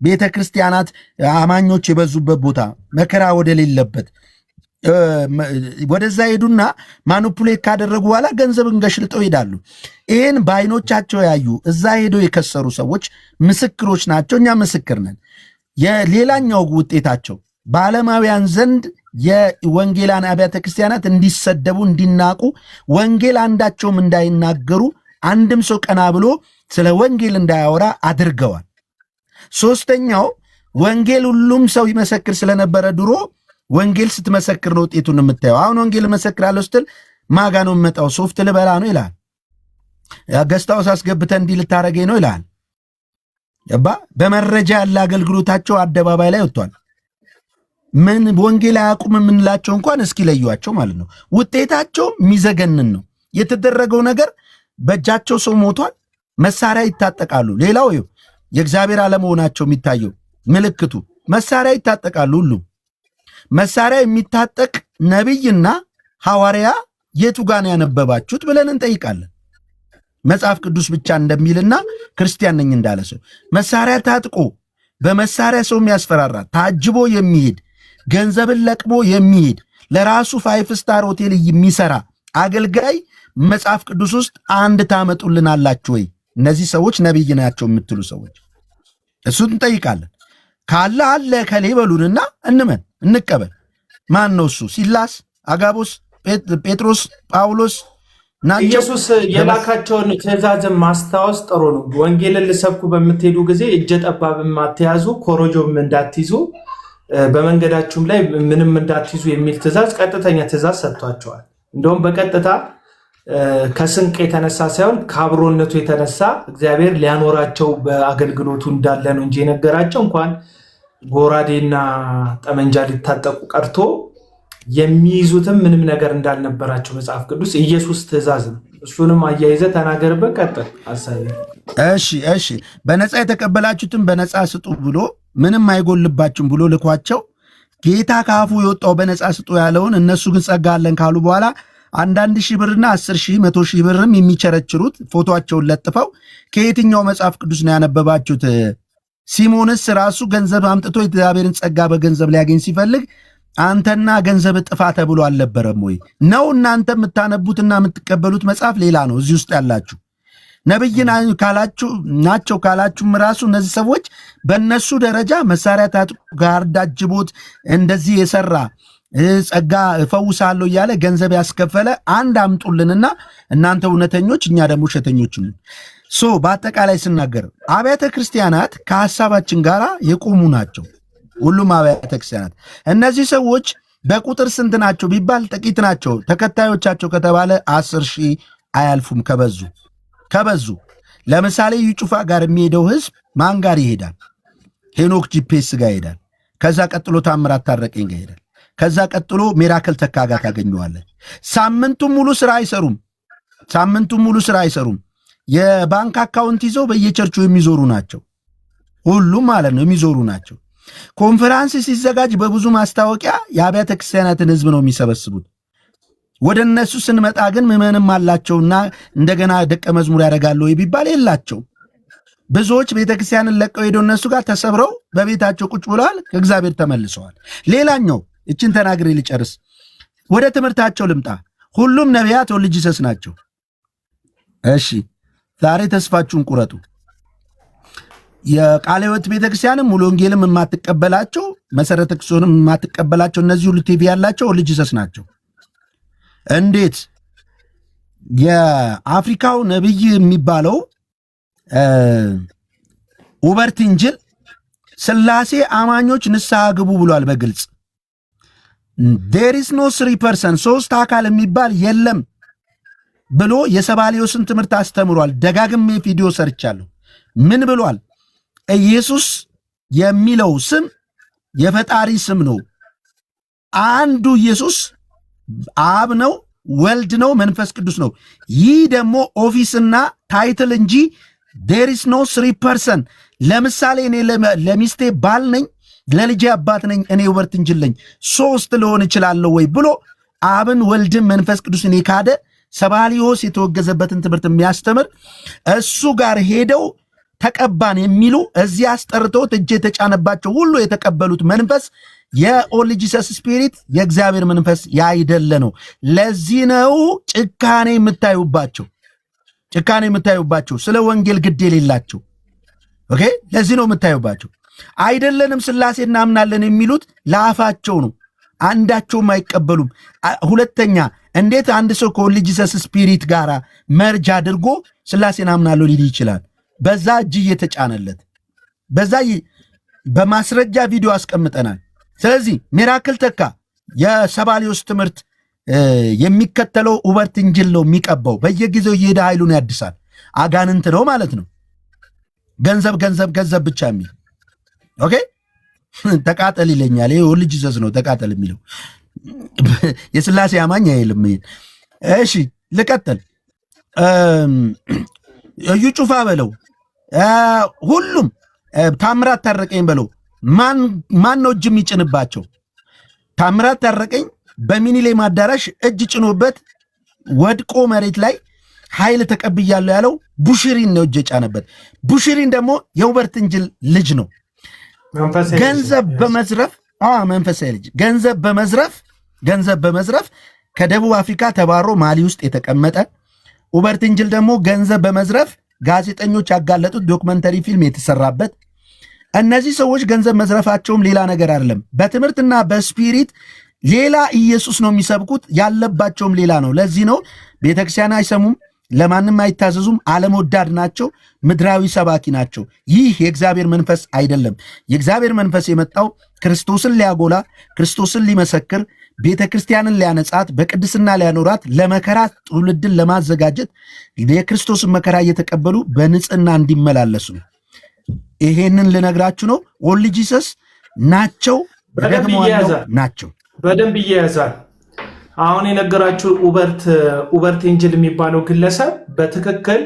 ቤተ ክርስቲያናት አማኞች የበዙበት ቦታ መከራ ወደሌለበት ወደዛ ሄዱና ማኒፑሌት ካደረጉ በኋላ ገንዘብን ገሽልጠው ይሄዳሉ። ይህን በአይኖቻቸው ያዩ እዛ ሄደው የከሰሩ ሰዎች ምስክሮች ናቸው። እኛ ምስክር ነን። የሌላኛው ውጤታቸው በዓለማውያን ዘንድ የወንጌላን አብያተ ክርስቲያናት እንዲሰደቡ፣ እንዲናቁ፣ ወንጌል አንዳቸውም እንዳይናገሩ፣ አንድም ሰው ቀና ብሎ ስለ ወንጌል እንዳያወራ አድርገዋል። ሶስተኛው ወንጌል ሁሉም ሰው ይመሰክር ስለነበረ ድሮ ወንጌል ስትመሰክር ነው ውጤቱን የምታየው። አሁን ወንጌል እመሰክራለሁ ስትል ማጋ ነው የምመጣው? ሶፍት ልበላ ነው ይላል። ገስታውስ አስገብተህ እንዲህ ልታረገኝ ነው ይላል። በመረጃ ያለ አገልግሎታቸው አደባባይ ላይ ወጥቷል። ምን ወንጌል አያውቁም የምንላቸው እንኳን እስኪለዩቸው ማለት ነው። ውጤታቸው የሚዘገንን ነው። የተደረገው ነገር በእጃቸው ሰው ሞቷል። መሳሪያ ይታጠቃሉ። ሌላው የእግዚአብሔር አለመሆናቸው የሚታየው ምልክቱ መሳሪያ ይታጠቃሉ። ሁሉም መሳሪያ የሚታጠቅ ነቢይና ሐዋርያ የቱ ጋር ያነበባችሁት ብለን እንጠይቃለን። መጽሐፍ ቅዱስ ብቻ እንደሚልና ክርስቲያን ነኝ እንዳለ ሰው መሳሪያ ታጥቆ በመሳሪያ ሰው የሚያስፈራራ ታጅቦ የሚሄድ ገንዘብን ለቅሞ የሚሄድ ለራሱ 5 ስታር ሆቴል የሚሰራ አገልጋይ መጽሐፍ ቅዱስ ውስጥ አንድ ታመጡልን አላችሁ ወይ? እነዚህ ሰዎች ነቢይ ናቸው የምትሉ ሰዎች እሱን እንጠይቃለን። ካለ አለ ከሌ በሉንና እንመን እንቀበል። ማን ነው እሱ? ሲላስ፣ አጋቦስ፣ ጴጥሮስ፣ ጳውሎስ ናቸው። ኢየሱስ የላካቸውን ትእዛዝን ማስታወስ ጥሩ ነው። ወንጌልን ልሰብኩ በምትሄዱ ጊዜ እጀ ጠባብም አትያዙ፣ ኮረጆም እንዳትይዙ፣ በመንገዳችሁም ላይ ምንም እንዳትይዙ የሚል ትእዛዝ፣ ቀጥተኛ ትእዛዝ ሰጥቷቸዋል። እንደውም በቀጥታ ከስንቅ የተነሳ ሳይሆን ከአብሮነቱ የተነሳ እግዚአብሔር ሊያኖራቸው በአገልግሎቱ እንዳለ ነው እንጂ የነገራቸው እንኳን ጎራዴና ጠመንጃ ሊታጠቁ ቀርቶ የሚይዙትም ምንም ነገር እንዳልነበራቸው መጽሐፍ ቅዱስ ኢየሱስ ትእዛዝ ነው። እሱንም አያይዘ ተናገርበት። ቀጥል ሐሳብ። እሺ በነፃ የተቀበላችሁትን በነፃ ስጡ ብሎ ምንም አይጎልባችሁም ብሎ ልኳቸው ጌታ ከአፉ የወጣው በነፃ ስጡ ያለውን እነሱ ግን ጸጋ አለን ካሉ በኋላ 1,000 ብርና 10,000 100,000 ብርም የሚቸረችሩት ፎቶቸውን ለጥፈው ከየትኛው መጽሐፍ ቅዱስ ነው ያነበባችሁት? ሲሞንስ ራሱ ገንዘብ አምጥቶ የእግዚአብሔርን ጸጋ በገንዘብ ሊያገኝ ሲፈልግ አንተና ገንዘብ ጥፋ ተብሎ አልነበረም ወይ? ነው እናንተ የምታነቡትና የምትቀበሉት መጽሐፍ ሌላ ነው። እዚህ ውስጥ ያላችሁ ነብይ ናቸው ካላችሁም ራሱ እነዚህ ሰዎች በእነሱ ደረጃ መሳሪያ ታጥቆ ጋርድ አጅቦት እንደዚህ የሰራ ጸጋ እፈውሳለሁ እያለ ገንዘብ ያስከፈለ አንድ አምጡልንና እናንተ እውነተኞች እኛ ደግሞ ውሸተኞች ነን። በአጠቃላይ ስናገር አብያተ ክርስቲያናት ከሐሳባችን ጋር የቆሙ ናቸው። ሁሉም አብያተ ክርስቲያናት እነዚህ ሰዎች በቁጥር ስንት ናቸው ቢባል ጥቂት ናቸው። ተከታዮቻቸው ከተባለ 10,000 አያልፉም ከበዙ። ለምሳሌ ዩጩፋ ጋር የሚሄደው ህዝብ ማን ጋር ይሄዳል? ሄኖክ ጂፒኤስ ጋር ይሄዳል። ከዛ ቀጥሎ ታምራት ታረቀኝ ጋር ይሄዳል። ከዛ ቀጥሎ ሚራክል ተካ ጋር ታገኘዋለህ። ሳምንቱን ሙሉ ስራ አይሰሩም። የባንክ አካውንት ይዘው በየቸርቹ የሚዞሩ ናቸው። ሁሉም ማለት ነው የሚዞሩ ናቸው። ኮንፈራንስ ሲዘጋጅ በብዙ ማስታወቂያ የአብያተ ክርስቲያናትን ህዝብ ነው የሚሰበስቡት። ወደ እነሱ ስንመጣ ግን ምዕመንም አላቸውና እንደገና ደቀ መዝሙር ያደርጋሉ ቢባል የላቸው። ብዙዎች ቤተክርስቲያንን ለቀው ሄደው እነሱ ጋር ተሰብረው በቤታቸው ቁጭ ብለዋል፣ ከእግዚአብሔር ተመልሰዋል። ሌላኛው እችን ተናግሬ ልጨርስ፣ ወደ ትምህርታቸው ልምጣ። ሁሉም ነቢያት ወልድ ጂሰስ ናቸው። እሺ ዛሬ ተስፋችሁን ቁረጡ። የቃለ ሕይወት ቤተክርስቲያንም ሙሉ ወንጌልም የማትቀበላቸው መሰረተ ክርስቶስንም የማትቀበላቸው እነዚህ ሁሉ ቲቪ ያላቸው ወልድ ጂሰስ ናቸው። እንዴት? የአፍሪካው ነብይ የሚባለው ኡበርት ኢንጅል ስላሴ አማኞች ንስሐ ግቡ ብሏል በግልጽ። there is no 3% ሶስት አካል የሚባል የለም ብሎ የሰባሊዮስን ትምህርት አስተምሯል። ደጋግሜ ቪዲዮ ሰርቻለሁ። ምን ብሏል? ኢየሱስ የሚለው ስም የፈጣሪ ስም ነው። አንዱ ኢየሱስ አብ ነው፣ ወልድ ነው፣ መንፈስ ቅዱስ ነው። ይህ ደግሞ ኦፊስና ታይትል እንጂ there is no 3%። ለምሳሌ እኔ ለሚስቴ ባል ነኝ፣ ለልጄ አባት ነኝ፣ እኔ ኡበርት ኢንጅል ነኝ፣ ሶስት ልሆን እችላለሁ ወይ ብሎ አብን ወልድን መንፈስ ቅዱስን የካደ ሰባሊዮስ የተወገዘበትን ትምህርት የሚያስተምር እሱ ጋር ሄደው ተቀባን የሚሉ እዚህ አስጠርተውት እጅ የተጫነባቸው ሁሉ የተቀበሉት መንፈስ የኦንሊ ጂሰስ ስፒሪት የእግዚአብሔር መንፈስ ያይደለ ነው። ለዚህ ነው ጭካኔ የምታዩባቸው ስለ ወንጌል ግድ የሌላቸው። ኦኬ፣ ለዚህ ነው የምታዩባቸው። አይደለንም ስላሴ እናምናለን የሚሉት ለአፋቸው ነው፣ አንዳቸውም አይቀበሉም። ሁለተኛ እንዴት አንድ ሰው ከኦንሊ ጂሰስ ስፒሪት ጋር መርጅ አድርጎ ስላሴን አምናለሁ ሊል ይችላል? በዛ እጅ እየተጫነለት በዛ በማስረጃ ቪዲዮ አስቀምጠናል። ስለዚህ ሚራክል ተካ የሰባሊዮስ ትምህርት የሚከተለው ኡበርት ኢንጅል ነው የሚቀባው። በየጊዜው እየሄደ ኃይሉን ያድሳል። አጋንንት ነው ማለት ነው። ገንዘብ ብቻ የሚል ኦኬ። ተቃጠል ይለኛል። ይሄ ኦንሊ ጂሰስ ነው ተቃጠል የሚለው። የስላሴ አማኝ አይልም። እሺ ልቀጥል። እዩ ጩፋ በለው፣ ሁሉም ታምራት ታረቀኝ በለው። ማን ነው እጅ የሚጭንባቸው? ታምራት ታረቀኝ በሚኒሌም አዳራሽ እጅ ጭኖበት ወድቆ መሬት ላይ ኃይል ተቀብያለሁ ያለው ቡሽሪን ነው እጅ የጫነበት። ቡሽሪን ደግሞ የኡበርት ኢንጅል ልጅ ነው። ገንዘብ በመዝረፍ መንፈሳዊ ልጅ ገንዘብ በመዝረፍ ከደቡብ አፍሪካ ተባሮ ማሊ ውስጥ የተቀመጠ ኡበርት ኢንጅል ደግሞ ገንዘብ በመዝረፍ ጋዜጠኞች ያጋለጡት ዶክመንተሪ ፊልም የተሰራበት። እነዚህ ሰዎች ገንዘብ መዝረፋቸውም ሌላ ነገር አይደለም። በትምህርትና በስፒሪት ሌላ ኢየሱስ ነው የሚሰብኩት፣ ያለባቸውም ሌላ ነው። ለዚህ ነው ቤተክርስቲያን አይሰሙም፣ ለማንም አይታዘዙም፣ ዓለም ወዳድ ናቸው፣ ምድራዊ ሰባኪ ናቸው። ይህ የእግዚአብሔር መንፈስ አይደለም። የእግዚአብሔር መንፈስ የመጣው ክርስቶስን ሊያጎላ፣ ክርስቶስን ሊመሰክር፣ ቤተ ክርስቲያንን ሊያነጻት፣ በቅድስና ሊያኖራት፣ ለመከራ ትውልድን ለማዘጋጀት የክርስቶስን መከራ እየተቀበሉ በንጽህና እንዲመላለሱ ነው። ይሄንን ልነግራችሁ ነው። ኦንሊ ጂሰስ ናቸው፣ ደግሞ ናቸው። በደንብ እየያዛል። አሁን የነገራችሁ ኡበርት ኤንጅል የሚባለው ግለሰብ በትክክል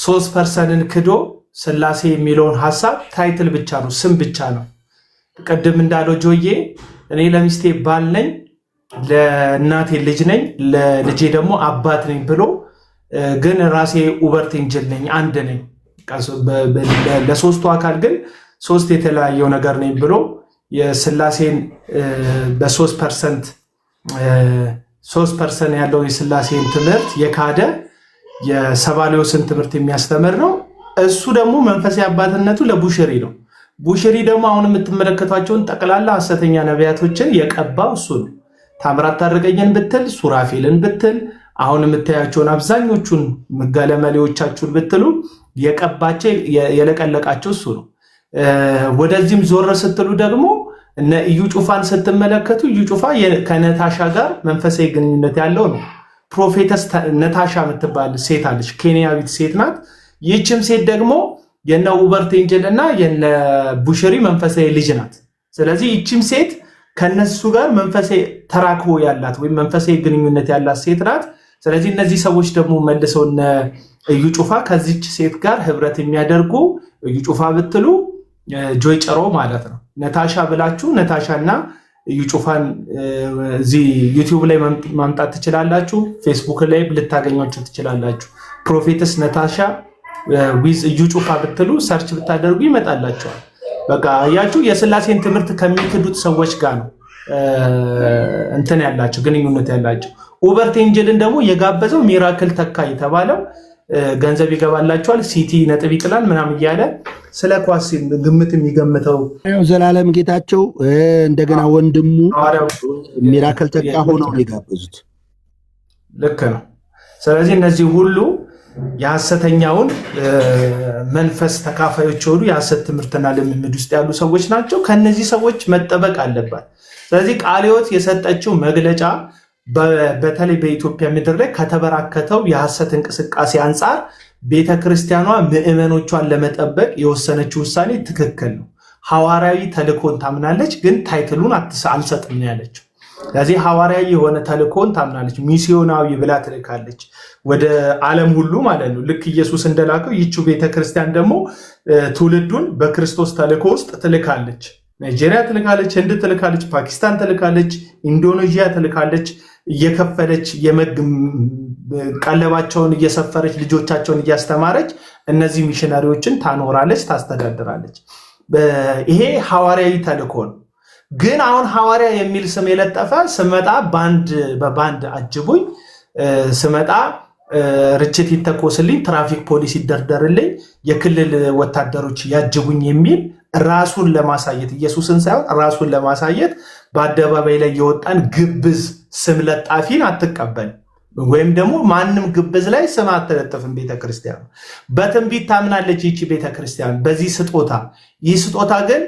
3% ክዶ ስላሴ የሚለውን ሐሳብ ታይትል ብቻ ነው፣ ስም ብቻ ነው። ቅድም እንዳለው ጆዬ እኔ ለሚስቴ ባል ነኝ፣ ለእናቴ ልጅ ነኝ፣ ለልጄ ደግሞ አባት ነኝ ብሎ ግን ራሴ ኡበርት ኤንጅል ነኝ፣ አንድ ነኝ፣ ለሶስቱ አካል ግን ሶስት የተለያየው ነገር ነኝ ብሎ የስላሴን በ3% ያለው የስላሴን ትምህርት የካደ የሰባሌዎስን ትምህርት የሚያስተምር ነው። እሱ ደግሞ መንፈሳዊ አባትነቱ ለቡሽሪ ነው። ቡሽሪ ደግሞ አሁን የምትመለከቷቸውን ጠቅላላ ሐሰተኛ ነቢያቶችን የቀባው እሱ ነው። ታምራት ታረቀኝን ብትል፣ ሱራፌልን ብትል፣ አሁን የምታያቸውን አብዛኞቹን ገለመሌዎቻችሁን ብትሉ የቀባቸው የለቀለቃቸው እሱ ነው። ወደዚህም ዞር ስትሉ ደግሞ እነ እዩ ጩፋን ስትመለከቱ እዩ ጩፋ ከነታሻ ጋር መንፈሳዊ ግንኙነት ያለው ነው። ፕሮፌተስ ነታሻ የምትባል ሴት አለች፣ ኬንያዊት ሴት ናት። ይህችም ሴት ደግሞ የነ ኡበርት ኤንጅል እና የነ ቡሽሪ መንፈሳዊ ልጅ ናት። ስለዚህ ይህችም ሴት ከነሱ ጋር መንፈሳዊ ተራክቦ ያላት ወይም መንፈሳዊ ግንኙነት ያላት ሴት ናት። ስለዚህ እነዚህ ሰዎች ደግሞ መልሰው እነ እዩ ጩፋ ከዚች ሴት ጋር ህብረት የሚያደርጉ እዩ ጩፋ ብትሉ ጆይ ጨሮ ማለት ነው። ነታሻ ብላችሁ ነታሻና እዩ ጩፋን እዚህ ዩቲዩብ ላይ ማምጣት ትችላላችሁ። ፌስቡክ ላይ ልታገኟቸው ትችላላችሁ። ፕሮፌትስ ነታሻ ዊዝ እዩ ጩፋ ብትሉ ሰርች ብታደርጉ ይመጣላችኋል። በቃ አያችሁ፣ የስላሴን ትምህርት ከሚክዱት ሰዎች ጋር ነው እንትን ያላቸው ግንኙነት ያላቸው። ኡበርት ኤንጅልን ደግሞ የጋበዘው ሚራክል ተካ የተባለው ገንዘብ ይገባላቸዋል፣ ሲቲ ነጥብ ይጥላል ምናምን እያለ ስለ ኳስ ግምት የሚገምተው ዘላለም ጌታቸው እንደገና ወንድሙ ሚራክል ተካ ሆነው የጋበዙት ልክ ነው። ስለዚህ እነዚህ ሁሉ የሐሰተኛውን መንፈስ ተካፋዮች ሆኑ የሐሰት ትምህርትና ልምምድ ውስጥ ያሉ ሰዎች ናቸው። ከነዚህ ሰዎች መጠበቅ አለባት። ስለዚህ ቃለ ሕይወት የሰጠችው መግለጫ በተለይ በኢትዮጵያ ምድር ላይ ከተበራከተው የሐሰት እንቅስቃሴ አንጻር ቤተክርስቲያኗ ምዕመኖቿን ለመጠበቅ የወሰነችው ውሳኔ ትክክል ነው። ሐዋርያዊ ተልእኮን ታምናለች፣ ግን ታይትሉን አልሰጥም ያለችው። ስለዚህ ሐዋርያዊ የሆነ ተልእኮን ታምናለች፣ ሚስዮናዊ ብላ ትልካለች ወደ ዓለም ሁሉ ማለት ነው። ልክ ኢየሱስ እንደላከው ይህችው ቤተክርስቲያን ደግሞ ትውልዱን በክርስቶስ ተልእኮ ውስጥ ትልካለች። ናይጄሪያ ትልካለች፣ ህንድ ትልካለች፣ ፓኪስታን ትልካለች፣ ኢንዶኔዥያ ትልካለች። እየከፈለች ቀለባቸውን እየሰፈረች ልጆቻቸውን እያስተማረች እነዚህ ሚሽነሪዎችን ታኖራለች፣ ታስተዳድራለች። ይሄ ሐዋርያዊ ተልእኮ ነው። ግን አሁን ሐዋርያ የሚል ስም የለጠፈ ስመጣ በባንድ አጅቡኝ፣ ስመጣ ርችት ይተኮስልኝ፣ ትራፊክ ፖሊስ ይደርደርልኝ፣ የክልል ወታደሮች ያጅቡኝ የሚል ራሱን ለማሳየት ኢየሱስን ሳይሆን ራሱን ለማሳየት በአደባባይ ላይ የወጣን ግብዝ ስም ለጣፊን አትቀበል። ወይም ደግሞ ማንም ግብዝ ላይ ስም አትለጥፍም። ቤተክርስቲያን በትንቢት ታምናለች ይቺ ቤተክርስቲያን በዚህ ስጦታ። ይህ ስጦታ ግን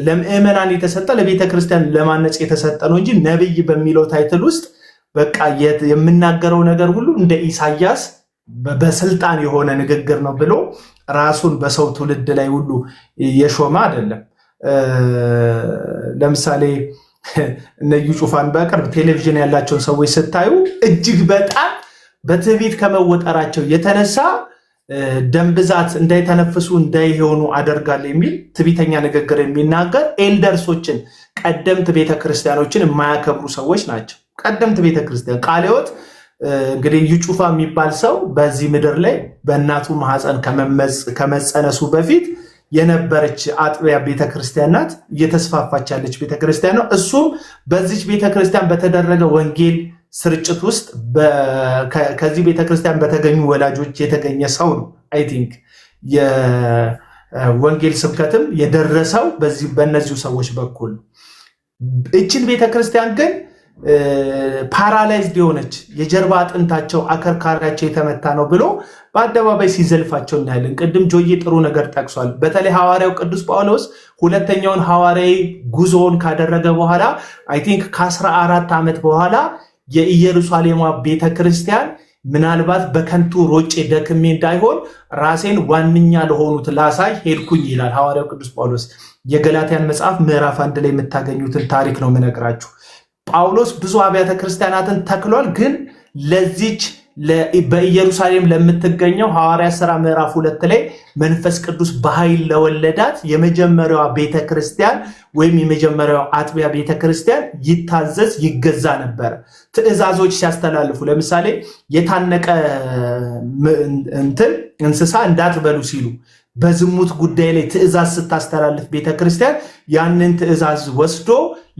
ለምዕመናን የተሰጠ ለቤተክርስቲያን ለማነጽ የተሰጠ ነው እንጂ ነብይ በሚለው ታይትል ውስጥ በቃ የምናገረው ነገር ሁሉ እንደ ኢሳያስ በስልጣን የሆነ ንግግር ነው ብሎ ራሱን በሰው ትውልድ ላይ ሁሉ የሾመ አይደለም። ለምሳሌ እነ እዩ ጩፋን በቅርብ ቴሌቪዥን ያላቸውን ሰዎች ስታዩ እጅግ በጣም በትዕቢት ከመወጠራቸው የተነሳ ደም ብዛት እንዳይተነፍሱ እንዳይሆኑ አደርጋለሁ የሚል ትዕቢተኛ ንግግር የሚናገር ኤልደርሶችን ቀደምት ቤተክርስቲያኖችን የማያከብሩ ሰዎች ናቸው። ቀደምት ቤተክርስቲያን ቃለ ሕይወት እንግዲህ እዩ ጩፋ የሚባል ሰው በዚህ ምድር ላይ በእናቱ ማህፀን ከመጸነሱ በፊት የነበረች አጥቢያ ቤተክርስቲያን ናት። እየተስፋፋች ያለች ቤተክርስቲያን ነው። እሱም በዚች ቤተክርስቲያን በተደረገ ወንጌል ስርጭት ውስጥ ከዚህ ቤተክርስቲያን በተገኙ ወላጆች የተገኘ ሰው ነው። አይ ቲንክ የወንጌል ስብከትም የደረሰው በእነዚሁ ሰዎች በኩል። እችን ቤተክርስቲያን ግን ፓራላይዝድ የሆነች የጀርባ አጥንታቸው አከርካሪያቸው የተመታ ነው ብሎ በአደባባይ ሲዘልፋቸው እናያለን። ቅድም ጆዬ ጥሩ ነገር ጠቅሷል። በተለይ ሐዋርያው ቅዱስ ጳውሎስ ሁለተኛውን ሐዋርያዊ ጉዞውን ካደረገ በኋላ አይ ቲንክ ከ14 ዓመት በኋላ የኢየሩሳሌማ ቤተክርስቲያን ምናልባት በከንቱ ሮጬ ደክሜ እንዳይሆን ራሴን ዋነኛ ለሆኑት ላሳይ ሄድኩኝ ይላል ሐዋርያው ቅዱስ ጳውሎስ። የገላትያን መጽሐፍ ምዕራፍ 1 ላይ የምታገኙትን ታሪክ ነው የምነግራችሁ። ጳውሎስ ብዙ አብያተ ክርስቲያናትን ተክሏል። ግን ለዚች በኢየሩሳሌም ለምትገኘው ሐዋርያ ሥራ ምዕራፍ 2 ላይ መንፈስ ቅዱስ በኃይል ለወለዳት የመጀመሪያዋ ቤተክርስቲያን ወይም የመጀመሪያዋ አጥቢያ ቤተክርስቲያን ይታዘዝ ይገዛ ነበር። ትእዛዞች ሲያስተላልፉ ለምሳሌ የታነቀ እንስሳ እንዳትበሉ ሲሉ በዝሙት ጉዳይ ላይ ትእዛዝ ስታስተላልፍ ቤተክርስቲያን ያንን ትእዛዝ ወስዶ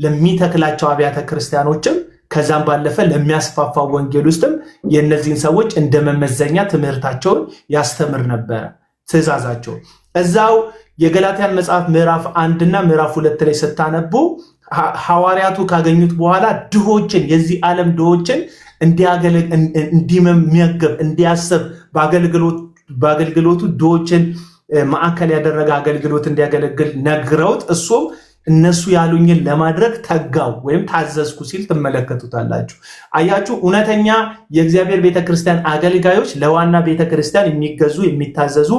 ለሚተክላቸው አብያተ ክርስቲያኖችም ከዛም ባለፈ ለሚያስፋፋው ወንጌል ውስጥም የእነዚህን ሰዎች እንደ መመዘኛ ትምህርታቸውን ያስተምር ነበረ። ትእዛዛቸው እዛው የገላትያን መጽሐፍ ምዕራፍ 1 እና ምዕራፍ 2 ላይ ስታነቡ ሐዋርያቱ ካገኙት በኋላ ድሆችን የዚህ ዓለም ድሆችን እንዲመገብ እንዲያስብ በአገልግሎቱ ድሆችን ማዕከል ያደረገ አገልግሎት እንዲያገለግል ነግረውት እሱም እነሱ ያሉኝን ለማድረግ ተጋው ወይም ታዘዝኩ ሲል ትመለከቱታላችሁ። አያችሁ፣ እውነተኛ የእግዚአብሔር ቤተክርስቲያን አገልጋዮች ለዋና ቤተክርስቲያን የሚገዙ የሚታዘዙ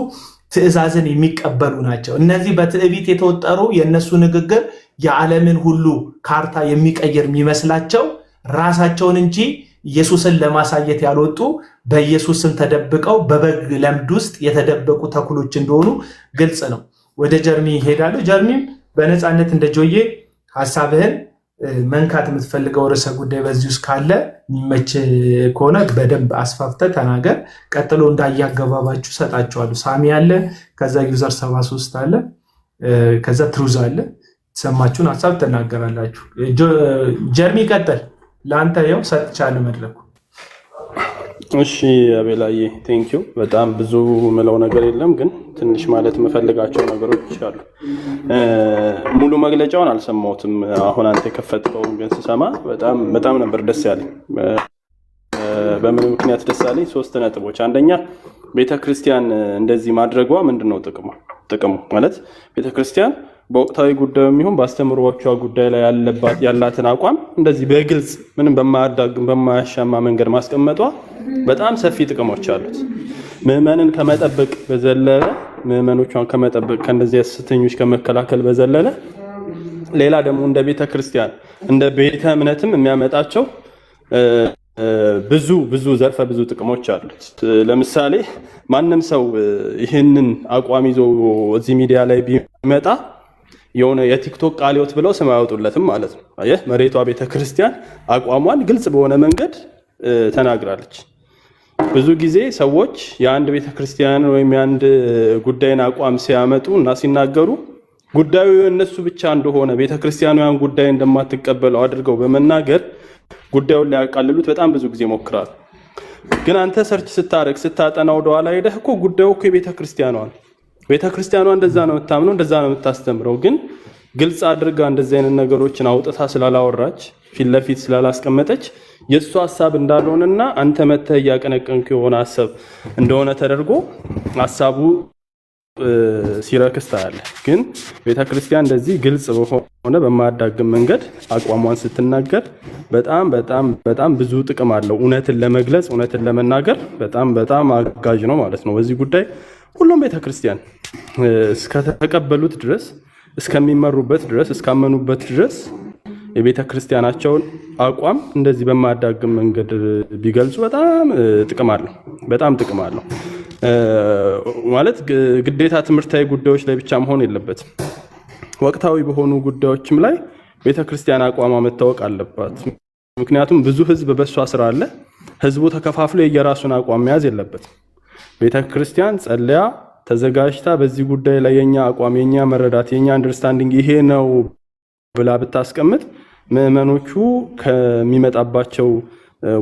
ትእዛዝን የሚቀበሉ ናቸው። እነዚህ በትዕቢት የተወጠሩ የእነሱ ንግግር የዓለምን ሁሉ ካርታ የሚቀይር የሚመስላቸው ራሳቸውን እንጂ ኢየሱስን ለማሳየት ያልወጡ በኢየሱስ ስም ተደብቀው በበግ ለምድ ውስጥ የተደበቁ ተኩሎች እንደሆኑ ግልጽ ነው። ወደ ጀርሚ ይሄዳሉ። ጀርሚም በነፃነት እንደ ጆዬ ሐሳብህን መንካት የምትፈልገው ርዕሰ ጉዳይ በዚህ ውስጥ ካለ የሚመች ከሆነ በደንብ አስፋፍተህ ተናገር። ቀጥሎ እንዳያገባባችሁ ሰጣችኋለሁ። ሳሚ አለ፣ ከዛ ዩዘር 73 አለ፣ ከዛ ትሩዝ አለ። የተሰማችሁን ሐሳብ ትናገራላችሁ። ጀርሚ ቀጥል። ለአንተ ያው ሰጥቻለሁ መድረኩ። እሺ አቤላዬ ቴንኪው። በጣም ብዙ ምለው ነገር የለም፣ ግን ትንሽ ማለት የምፈልጋቸው ነገሮች አሉ። ሙሉ መግለጫውን አልሰማሁትም። አሁን አንተ የከፈትከውን ግን ስሰማ በጣም ነበር ደስ ያለኝ። በምን ምክንያት ደስ ያለኝ? 3 ነጥቦች። አንደኛ ቤተክርስቲያን እንደዚህ ማድረጓ ምንድነው ጥቅሙ? ማለት ቤተክርስቲያን በወቅታዊ ጉዳዩ የሚሆን በአስተምሮቿ ጉዳይ ላይ ያላትን አቋም እንደዚህ በግልጽ ምንም በማያዳግም በማያሻማ መንገድ ማስቀመጧ በጣም ሰፊ ጥቅሞች አሉት። ምዕመንን ከመጠበቅ በዘለለ ምዕመኖቿን ከመጠበቅ ከእንደዚህ ሐሰተኞች ከመከላከል በዘለለ ሌላ ደግሞ እንደ ቤተክርስቲያን እንደ ቤተ እምነትም የሚያመጣቸው ብዙ ዘርፈ ብዙ ጥቅሞች አሉት። ለምሳሌ ማንም ሰው ይህንን አቋም ይዞ እዚህ ሚዲያ ላይ ቢመጣ የሆነ የቲክቶክ ቃልዮት ብለው ስም አያወጡለትም ማለት ነው። አየህ፣ መሬቷ ቤተክርስቲያን አቋሟን ግልጽ በሆነ መንገድ ተናግራለች። ብዙ ጊዜ ሰዎች የአንድ ቤተክርስቲያን ወይም የአንድ ጉዳይን አቋም ሲያመጡ እና ሲናገሩ ጉዳዩ እነሱ ብቻ እንደሆነ ቤተክርስቲያኑ ያን ጉዳይ እንደማትቀበለው አድርገው በመናገር ጉዳዩን ሊያቃልሉት በጣም ብዙ ጊዜ ሞክራሉ። ግን አንተ ሰርች ስታረግ ስታጠና ወደኋላ ሄደህ እኮ ጉዳዩ እኮ የቤተክርስቲያኗ ነው። ቤተክርስቲያኗ እንደዛ ነው የምታምነው፣ እንደዛ ነው የምታስተምረው። ግን ግልጽ አድርጋ እንደዚህ አይነት ነገሮችን አውጥታ ስላላወራች ፊት ለፊት ስላላስቀመጠች የእሱ ሐሳብ እንዳልሆነና አንተ መተህ እያቀነቀንክ የሆነ ሐሳብ እንደሆነ ተደርጎ ሐሳቡ ሲረክስ ታያለህ። ግን ቤተክርስቲያን እንደዚህ ግልጽ በሆነ በማያዳግም መንገድ አቋሟን ስትናገር በጣም ብዙ ጥቅም አለው። እውነትን ለመግለጽ እውነትን ለመናገር በጣም አጋዥ ነው ማለት ነው። በዚህ ጉዳይ ሁሉም ቤተክርስቲያን እስከተቀበሉት ድረስ እስከሚመሩበት ድረስ እስካመኑበት ድረስ የቤተክርስቲያናቸውን አቋም እንደዚህ በማያዳግም መንገድ ቢገልጹ በጣም ጥቅም አለው። ማለት ግዴታ ትምህርታዊ ጉዳዮች ላይ ብቻ መሆን የለበትም። ወቅታዊ በሆኑ ጉዳዮችም ላይ ቤተክርስቲያን አቋሟ መታወቅ አለባት። ምክንያቱም ብዙ ህዝብ በሷ ስራ አለ። ህዝቡ ተከፋፍሎ የየራሱን አቋም መያዝ የለበትም። ቤተክርስቲያን ጸልያ ተዘጋጅታ በዚህ ጉዳይ ላይ የኛ አቋም የኛ መረዳት የኛ አንደርስታንዲንግ ይሄ ነው ብላ ብታስቀምጥ ምዕመኖቹ ከሚመጣባቸው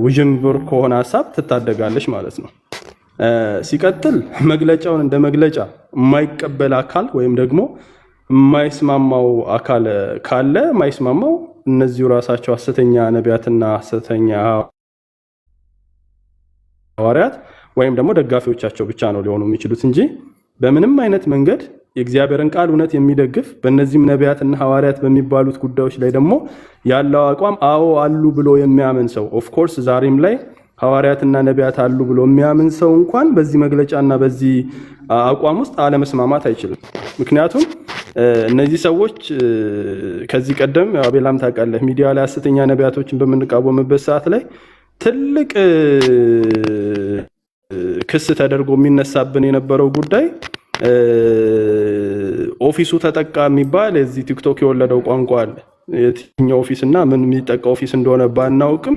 ውዥንብር ከሆነ ሐሳብ ትታደጋለች ማለት ነው። ሲቀጥል መግለጫውን እንደ መግለጫ የማይቀበል አካል ወይም ደግሞ የማይስማማው አካል ካለ የማይስማማው እነዚሁ ራሳቸው ሐሰተኛ ነቢያትና ሐሰተኛ ሐዋርያት ወይም ደግሞ ደጋፊዎቻቸው ብቻ ነው ሊሆኑ የሚችሉት እንጂ በምንም አይነት መንገድ የእግዚአብሔርን ቃል እውነት የሚደግፍ በእነዚህም ነቢያትና ሐዋርያት በሚባሉት ጉዳዮች ላይ ደግሞ ያለው አቋም አዎ አሉ ብሎ የሚያምን ሰው ኦፍ ኮርስ ዛሬም ላይ ሐዋርያትና ነቢያት አሉ ብሎ የሚያምን ሰው እንኳን በዚህ መግለጫና በዚህ አቋም ውስጥ አለመስማማት አይችልም። ምክንያቱም እነዚህ ሰዎች ከዚህ ቀደም አቤላም ታውቃለህ ሚዲያ ላይ ሐሰተኛ ነቢያቶችን በምንቃወምበት ሰዓት ላይ ትልቅ ክስ ተደርጎ የሚነሳብን የነበረው ጉዳይ ኦፊሱ ተጠቃ የሚባል እዚህ ቲክቶክ የወለደው ቋንቋ አለ። የትኛው ኦፊስ እና ምን የሚጠቃ ኦፊስ እንደሆነ ባናውቅም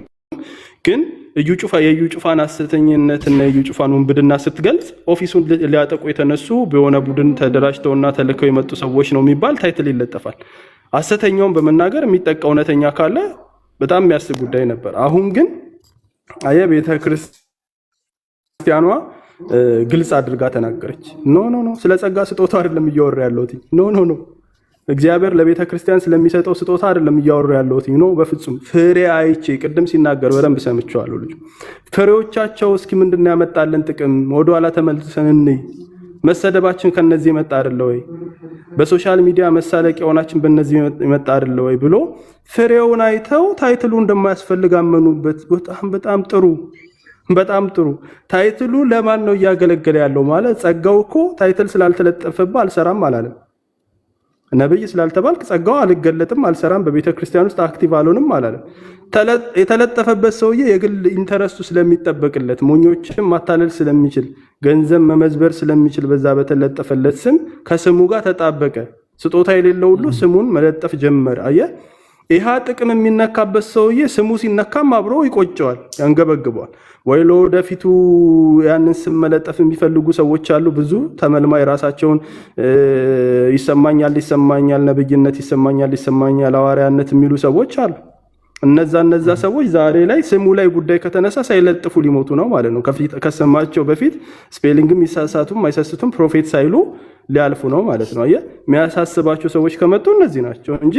ግን የእዩ ጩፋን ሐሰተኝነትና የእዩ ጩፋን ውንብድና ስትገልጽ ኦፊሱን ሊያጠቁ የተነሱ በሆነ ቡድን ተደራጅተውና ተልከው የመጡ ሰዎች ነው የሚባል ታይትል ይለጠፋል። ሐሰተኛውን በመናገር የሚጠቃ እውነተኛ ካለ በጣም የሚያስብ ጉዳይ ነበር። አሁን ግን ቤተ ክርስቲያኗ ግልጽ አድርጋ ተናገረች። ኖ ስለ ጸጋ ስጦታ አይደለም እያወራ ያለሁት። ኖ እግዚአብሔር ለቤተ ክርስቲያን ስለሚሰጠው ስጦታ አይደለም እያወራ ያለሁት። በፍጹም ፍሬ አይቼ ቅድም ሲናገር በደንብ ሰምቼዋለሁ። ልጅ ፍሬዎቻቸው እስኪ ምንድነው ያመጣልን ጥቅም ወደ ኋላ ተመልሰን እንይ። መሰደባችን ከነዚህ የመጣ አይደለ ወይ? በሶሻል ሚዲያ መሳለቂያ ሆናችን በእነዚህ የመጣ አይደለ ወይ ብሎ ፍሬውን አይተው ታይትሉ እንደማያስፈልግ አመኑበት። በጣም ጥሩ። ታይትሉ ለማን ነው እያገለገለ ያለው? ማለት ጸጋው እኮ ታይትል ስላልተለጠፈብህ አልሰራም አላለም። ነብይ ስላልተባልክ ጸጋው አልገለጥም አልሰራም በቤተ ክርስቲያን ውስጥ አክቲቭ አልሆንም አላለም። የተለጠፈበት ሰውዬ የግል ኢንተረስቱ ስለሚጠበቅለት ሞኞችን ማታለል ስለሚችል ገንዘብ መመዝበር ስለሚችል በዛ በተለጠፈለት ስም ከስሙ ጋር ተጣበቀ። ስጦታ የሌለው ሁሉ ስሙን መለጠፍ ጀመረ። አየህ፣ ይህ ጥቅም የሚነካበት ሰውዬ ስሙ ሲነካም አብሮ ይቆጨዋል፣ ያንገበግበዋል። ወይ ለወደፊቱ ያንን ስም መለጠፍ የሚፈልጉ ሰዎች አሉ። ብዙ ተመልማይ ራሳቸውን ይሰማኛል፣ ነብይነት ይሰማኛል፣ ሐዋርያነት የሚሉ ሰዎች አሉ። እነዛ ሰዎች ዛሬ ላይ ስሙ ላይ ጉዳይ ከተነሳ ሳይለጥፉ ሊሞቱ ነው ማለት ነው። ከሰማቸው በፊት ስፔሊንግም ይሳሳቱም አይሳስቱም ፕሮፌት ሳይሉ ሊያልፉ ነው ማለት ነው። አየህ፣ የሚያሳስባቸው ሰዎች ከመጡ እነዚህ ናቸው እንጂ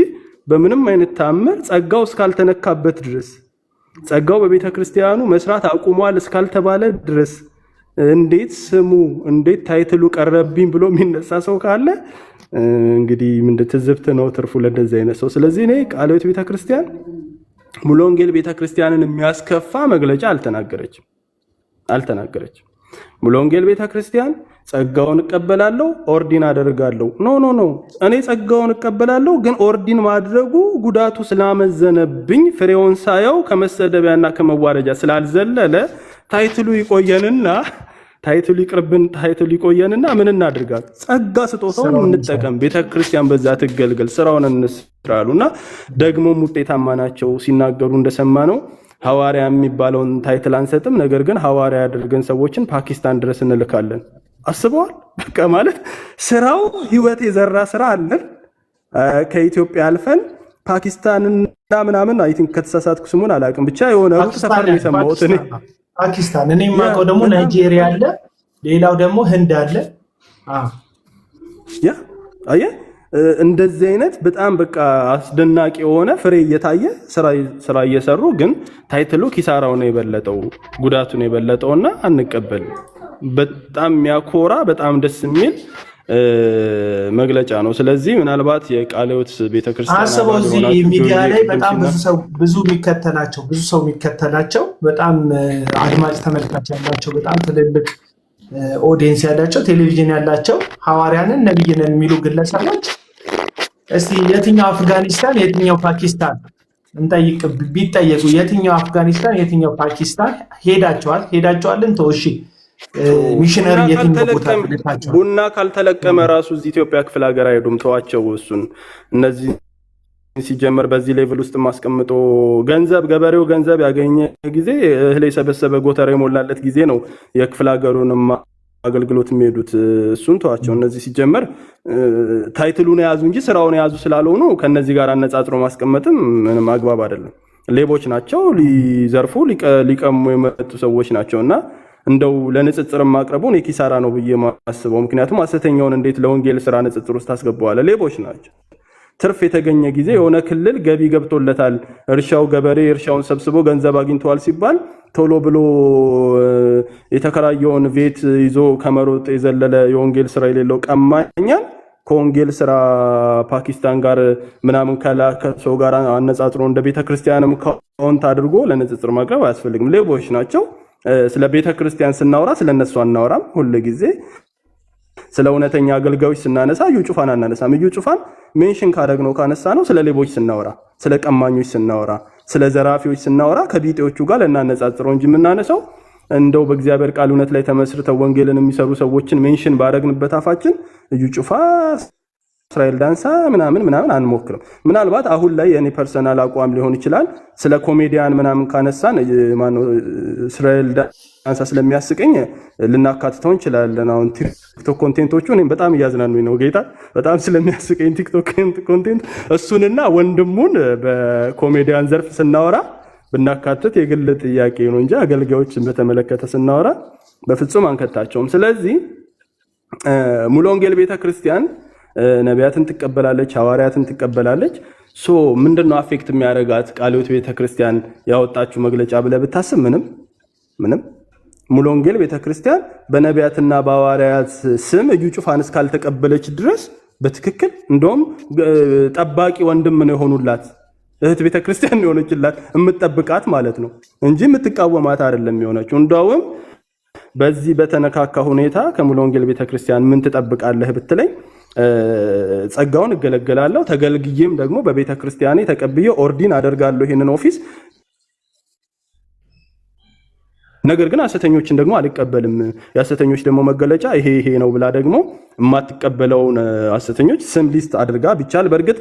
በምንም አይነት ታምር ጸጋው እስካልተነካበት ድረስ ጸጋው በቤተ ክርስቲያኑ መስራት አቁሟል እስካልተባለ ድረስ እንዴት ታይትሉ ቀረብኝ ብሎ የሚነሳ ሰው ካለ እንግዲህ ምንድን ትዝብት ነው ትርፉ ለእንደዚህ አይነት ሰው። ስለዚህ እኔ ቃለ ሕይወት ቤተ ክርስቲያን ሙሉ ወንጌል ቤተ ክርስቲያንን የሚያስከፋ መግለጫ አልተናገረችም። ሙሉ ወንጌል ቤተ ክርስቲያን ጸጋውን እቀበላለሁ ኦርዲን አደርጋለሁ። ኖ እኔ ጸጋውን እቀበላለሁ፣ ግን ኦርዲን ማድረጉ ጉዳቱ ስላመዘነብኝ ፍሬውን ሳየው ከመሰደቢያና ከመዋረጃ ስላልዘለለ ታይትሉ ይቆየንና ምን እናድርጋት? ጸጋ ስጦታውን እንጠቀም፣ ቤተ ክርስቲያን በዛ ትገልገል፣ ስራውን እንስራሉና ደግሞም ውጤታማ ናቸው ሲናገሩ እንደሰማ ነው። ሐዋርያ የሚባለውን ታይትል አንሰጥም፣ ነገር ግን ሐዋርያ ያደርገን ሰዎችን ፓኪስታን ድረስ እንልካለን። አስበዋል። በቃ ማለት ስራው ህይወት የዘራ ስራ አለን። ከኢትዮጵያ አልፈን ፓኪስታንና ምናምን አይ ቲንክ ከተሳሳትኩ ስሙን አላውቅም፣ ብቻ የሆነ ሩቅ ሰፈር ነው የሰማሁት እኔ ፓኪስታን። እኔ የማውቀው ደግሞ ናይጄሪያ አለ፣ ሌላው ደግሞ ህንድ አለ። አየህ እንደዚህ አይነት በጣም በቃ አስደናቂ የሆነ ፍሬ እየታየ ስራ እየሰሩ ግን ታይትሉ ኪሳራው ነው የበለጠው፣ ጉዳቱ ነው የበለጠውና አንቀበልም። በጣም የሚያኮራ በጣም ደስ የሚል መግለጫ ነው። ስለዚህ ምናልባት የቃለ ሕይወት ቤተክርስቲያን አስበው እዚህ ሚዲያ ላይ በጣም ብዙ ሰው የሚከተላቸው በጣም አድማጭ ተመልካች ያላቸው በጣም ትልልቅ ኦዲየንስ ያላቸው ቴሌቪዥን ያላቸው ሐዋርያንን ነብይንን የሚሉ ግለሰቦች እስቲ የትኛው አፍጋኒስታን የትኛው ፓኪስታን እንጠይቅ ቢጠየቁ የትኛው አፍጋኒስታን የትኛው ፓኪስታን ሄዳቸዋልን? ተወሺ ሚሽነሪ የትኛው ቦታ ልታቸው ቡና ካልተለቀመ ራሱ እዚህ ኢትዮጵያ ክፍለ ሀገር አይሄዱም። ተዋቸው እሱን። እነዚህ ሲጀመር በዚህ ሌቭል ውስጥ ማስቀምጦ ገበሬው ገንዘብ ያገኘ ጊዜ እህል የሰበሰበ ጎተራ የሞላለት ጊዜ ነው የክፍለ ሀገሩንም አገልግሎት የሚሄዱት። እሱን ተዋቸው። እነዚህ ሲጀመር ታይትሉን የያዙ እንጂ ስራውን የያዙ ስላልሆኑ ከነዚህ ጋር አነጻጽሮ ማስቀመጥም ምንም አግባብ አይደለም። ሌቦች ናቸው፣ ሊዘርፉ ሊቀሙ የመጡ ሰዎች ናቸውና እንደው ለንጽጽር ማቅረቡን የኪሳራ ነው ብዬ ማስበው። ምክንያቱም ሐሰተኛውን እንዴት ለወንጌል ስራ ንጽጽር ውስጥ አስገባዋለ? ሌቦች ናቸው። ትርፍ የተገኘ ጊዜ የሆነ ክልል ገቢ ገብቶለታል፣ እርሻው ገበሬ እርሻውን ሰብስቦ ገንዘብ አግኝተዋል ሲባል ቶሎ ብሎ የተከራየውን ቤት ይዞ ከመሮጥ የዘለለ የወንጌል ስራ የሌለው ቀማኛ ከወንጌል ስራ ፓኪስታን ጋር ምናምን ከሰው ጋር አነጻጽሮ እንደ ቤተክርስቲያንም ካውንት አድርጎ ለንጽጽር ማቅረብ አያስፈልግም። ሌቦች ናቸው። ስለ ቤተክርስቲያን ስናወራ ስለነሱ አናወራም። ሁሉ ጊዜ ስለ እውነተኛ አገልጋዮች ስናነሳ እዩ ጩፋን አናነሳም። እዩ ጩፋን ሜንሽን ካደረግነው ካነሳ ነው ስለ ሌቦች ስናወራ፣ ስለ ቀማኞች ስናወራ፣ ስለ ዘራፊዎች ስናወራ ከቢጤዎቹ ጋር ለናነጻጽረው እንጂ የምናነሳው እንደው በእግዚአብሔር ቃል እውነት ላይ ተመስርተው ወንጌልን የሚሰሩ ሰዎችን ሜንሽን ባደረግንበት አፋችን እዩ ጩፋ እስራኤል ዳንሳ ምናምን አንሞክርም። ምናልባት አሁን ላይ የኔ ፐርሰናል አቋም ሊሆን ይችላል። ስለ ኮሜዲያን ምናምን ካነሳን ማነው እስራኤል ዳንሳ ስለሚያስቀኝ ልናካትተው እንችላለን። አሁን ቲክቶክ ኮንቴንቶቹ እኔም በጣም እያዝናኑኝ ነው። ጌታ በጣም ስለሚያስቀኝ ቲክቶክ ኮንቴንት እሱንና ወንድሙን በኮሜዲያን ዘርፍ ስናወራ ብናካትት የግል ጥያቄ ነው እንጂ አገልጋዮችን በተመለከተ ስናወራ በፍጹም አንከታቸውም። ስለዚህ ሙሉ ወንጌል ቤተክርስቲያን ነቢያትን ትቀበላለች፣ ሐዋርያትን ትቀበላለች። ሶ ምንድነው አፌክት የሚያደርጋት ቃለ ሕይወት ቤተክርስቲያን ያወጣችው መግለጫ ብለህ ብታስብ ምንም። ሙሉ ወንጌል ቤተክርስቲያን በነቢያትና በሐዋርያት ስም እዩ ጩፋን እስካልተቀበለች ድረስ በትክክል እንደውም ጠባቂ ወንድም ነው የሆኑላት እህት ቤተክርስቲያን የሆነችላት የምትጠብቃት ማለት ነው እንጂ የምትቃወማት አይደለም የሆነችው። እንደውም በዚህ በተነካካ ሁኔታ ከሙሉ ወንጌል ቤተክርስቲያን ምን ትጠብቃለህ ብትለኝ ጸጋውን እገለገላለሁ ተገልግዬም ደግሞ በቤተክርስቲያኔ ተቀብዬ ኦርዲን አደርጋለሁ ይሄንን ኦፊስ፣ ነገር ግን ሐሰተኞችን ደግሞ አልቀበልም። የሐሰተኞች ደግሞ መገለጫ ይሄ ነው ብላ ደግሞ የማትቀበለውን ሐሰተኞች ስም ሊስት አድርጋ ቢቻል በእርግጥ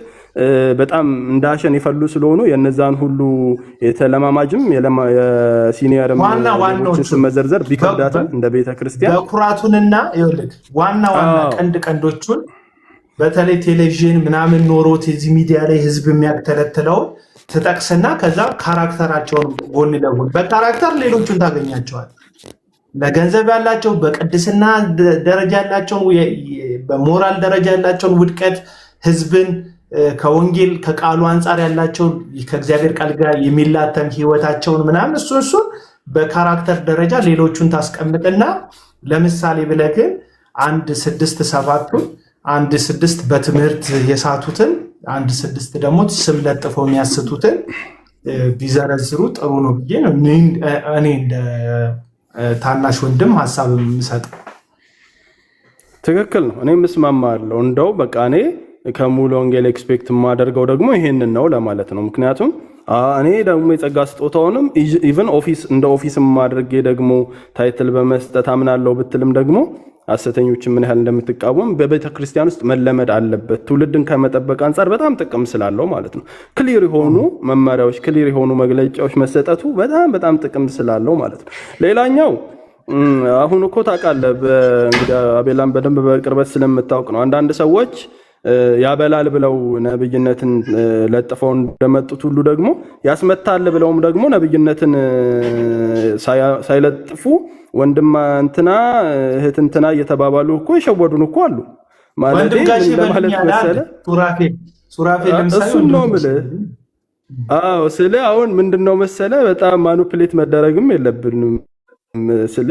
በጣም እንዳሸን ይፈሉ ስለሆኑ የነዛን ሁሉ የተለማማጅም የሲኒየርም ስም መዘርዘር ቢከብዳትም እንደ ቤተክርስቲያን በኩራቱንና ይወልድ ዋና ቀንዶቹን በተለይ ቴሌቪዥን ምናምን ኖሮት እዚህ ሚዲያ ላይ ህዝብ የሚያተለትለው ትጠቅስና ከዛ ካራክተራቸውን ጎን ለጎን በካራክተር ሌሎቹን ታገኛቸዋል። በገንዘብ ያላቸው፣ በቅድስና ደረጃ ያላቸው፣ በሞራል ደረጃ ያላቸውን ውድቀት፣ ህዝብን ከወንጌል ከቃሉ አንጻር ያላቸው ከእግዚአብሔር ቃል ጋር የሚላተም ህይወታቸውን ምናምን እሱን በካራክተር ደረጃ ሌሎቹን ታስቀምጥና ለምሳሌ ብለህ ግን 1-6-7ቱን 1-6 በትምህርት የሳቱትን 1-6 ደግሞ ስም ለጥፈው የሚያስቱትን ቢዘረዝሩ ጥሩ ነው ብዬ ነው እኔ እንደ ታናሽ ወንድም ሀሳብ የምሰጥ። ትክክል ነው። እኔ ምስማማለሁ። እንደው በቃ እኔ ከሙሉ ወንጌል ኤክስፔክት የማደርገው ደግሞ ይሄንን ነው ለማለት ነው። ምክንያቱም እኔ ደግሞ የጸጋ ስጦታውንም ኢቭን ኦፊስ እንደ ኦፊስ ማድረጌ ደግሞ ታይትል በመስጠት አምናለሁ ብትልም ደግሞ ሐሰተኞችን ምን ያህል እንደምትቃወም በቤተ ክርስቲያን ውስጥ መለመድ አለበት። ትውልድን ከመጠበቅ አንጻር በጣም ጥቅም ስላለው ማለት ነው። ክሊር የሆኑ መመሪያዎች፣ ክሊር የሆኑ መግለጫዎች መሰጠቱ በጣም ጥቅም ስላለው ማለት ነው። ሌላኛው አሁን እኮ ታውቃለህ፣ እንግዲህ አቤላን በደንብ በቅርበት ስለምታውቅ ነው። አንዳንድ ሰዎች ያበላል ብለው ነብይነትን ለጥፈው እንደመጡት ሁሉ ደግሞ ያስመታል ብለውም ደግሞ ነብይነትን ሳይለጥፉ ወንድም እንትና እህት እንትና እየተባባሉ እኮ የሸወዱን እኮ አሉ። ማለት ለማለት መሰለ ሱራፌል ለምሳሌ ነው ማለት ስለ አሁን ምንድነው መሰለ በጣም ማኒፑሌት መደረግም የለብንም ስለ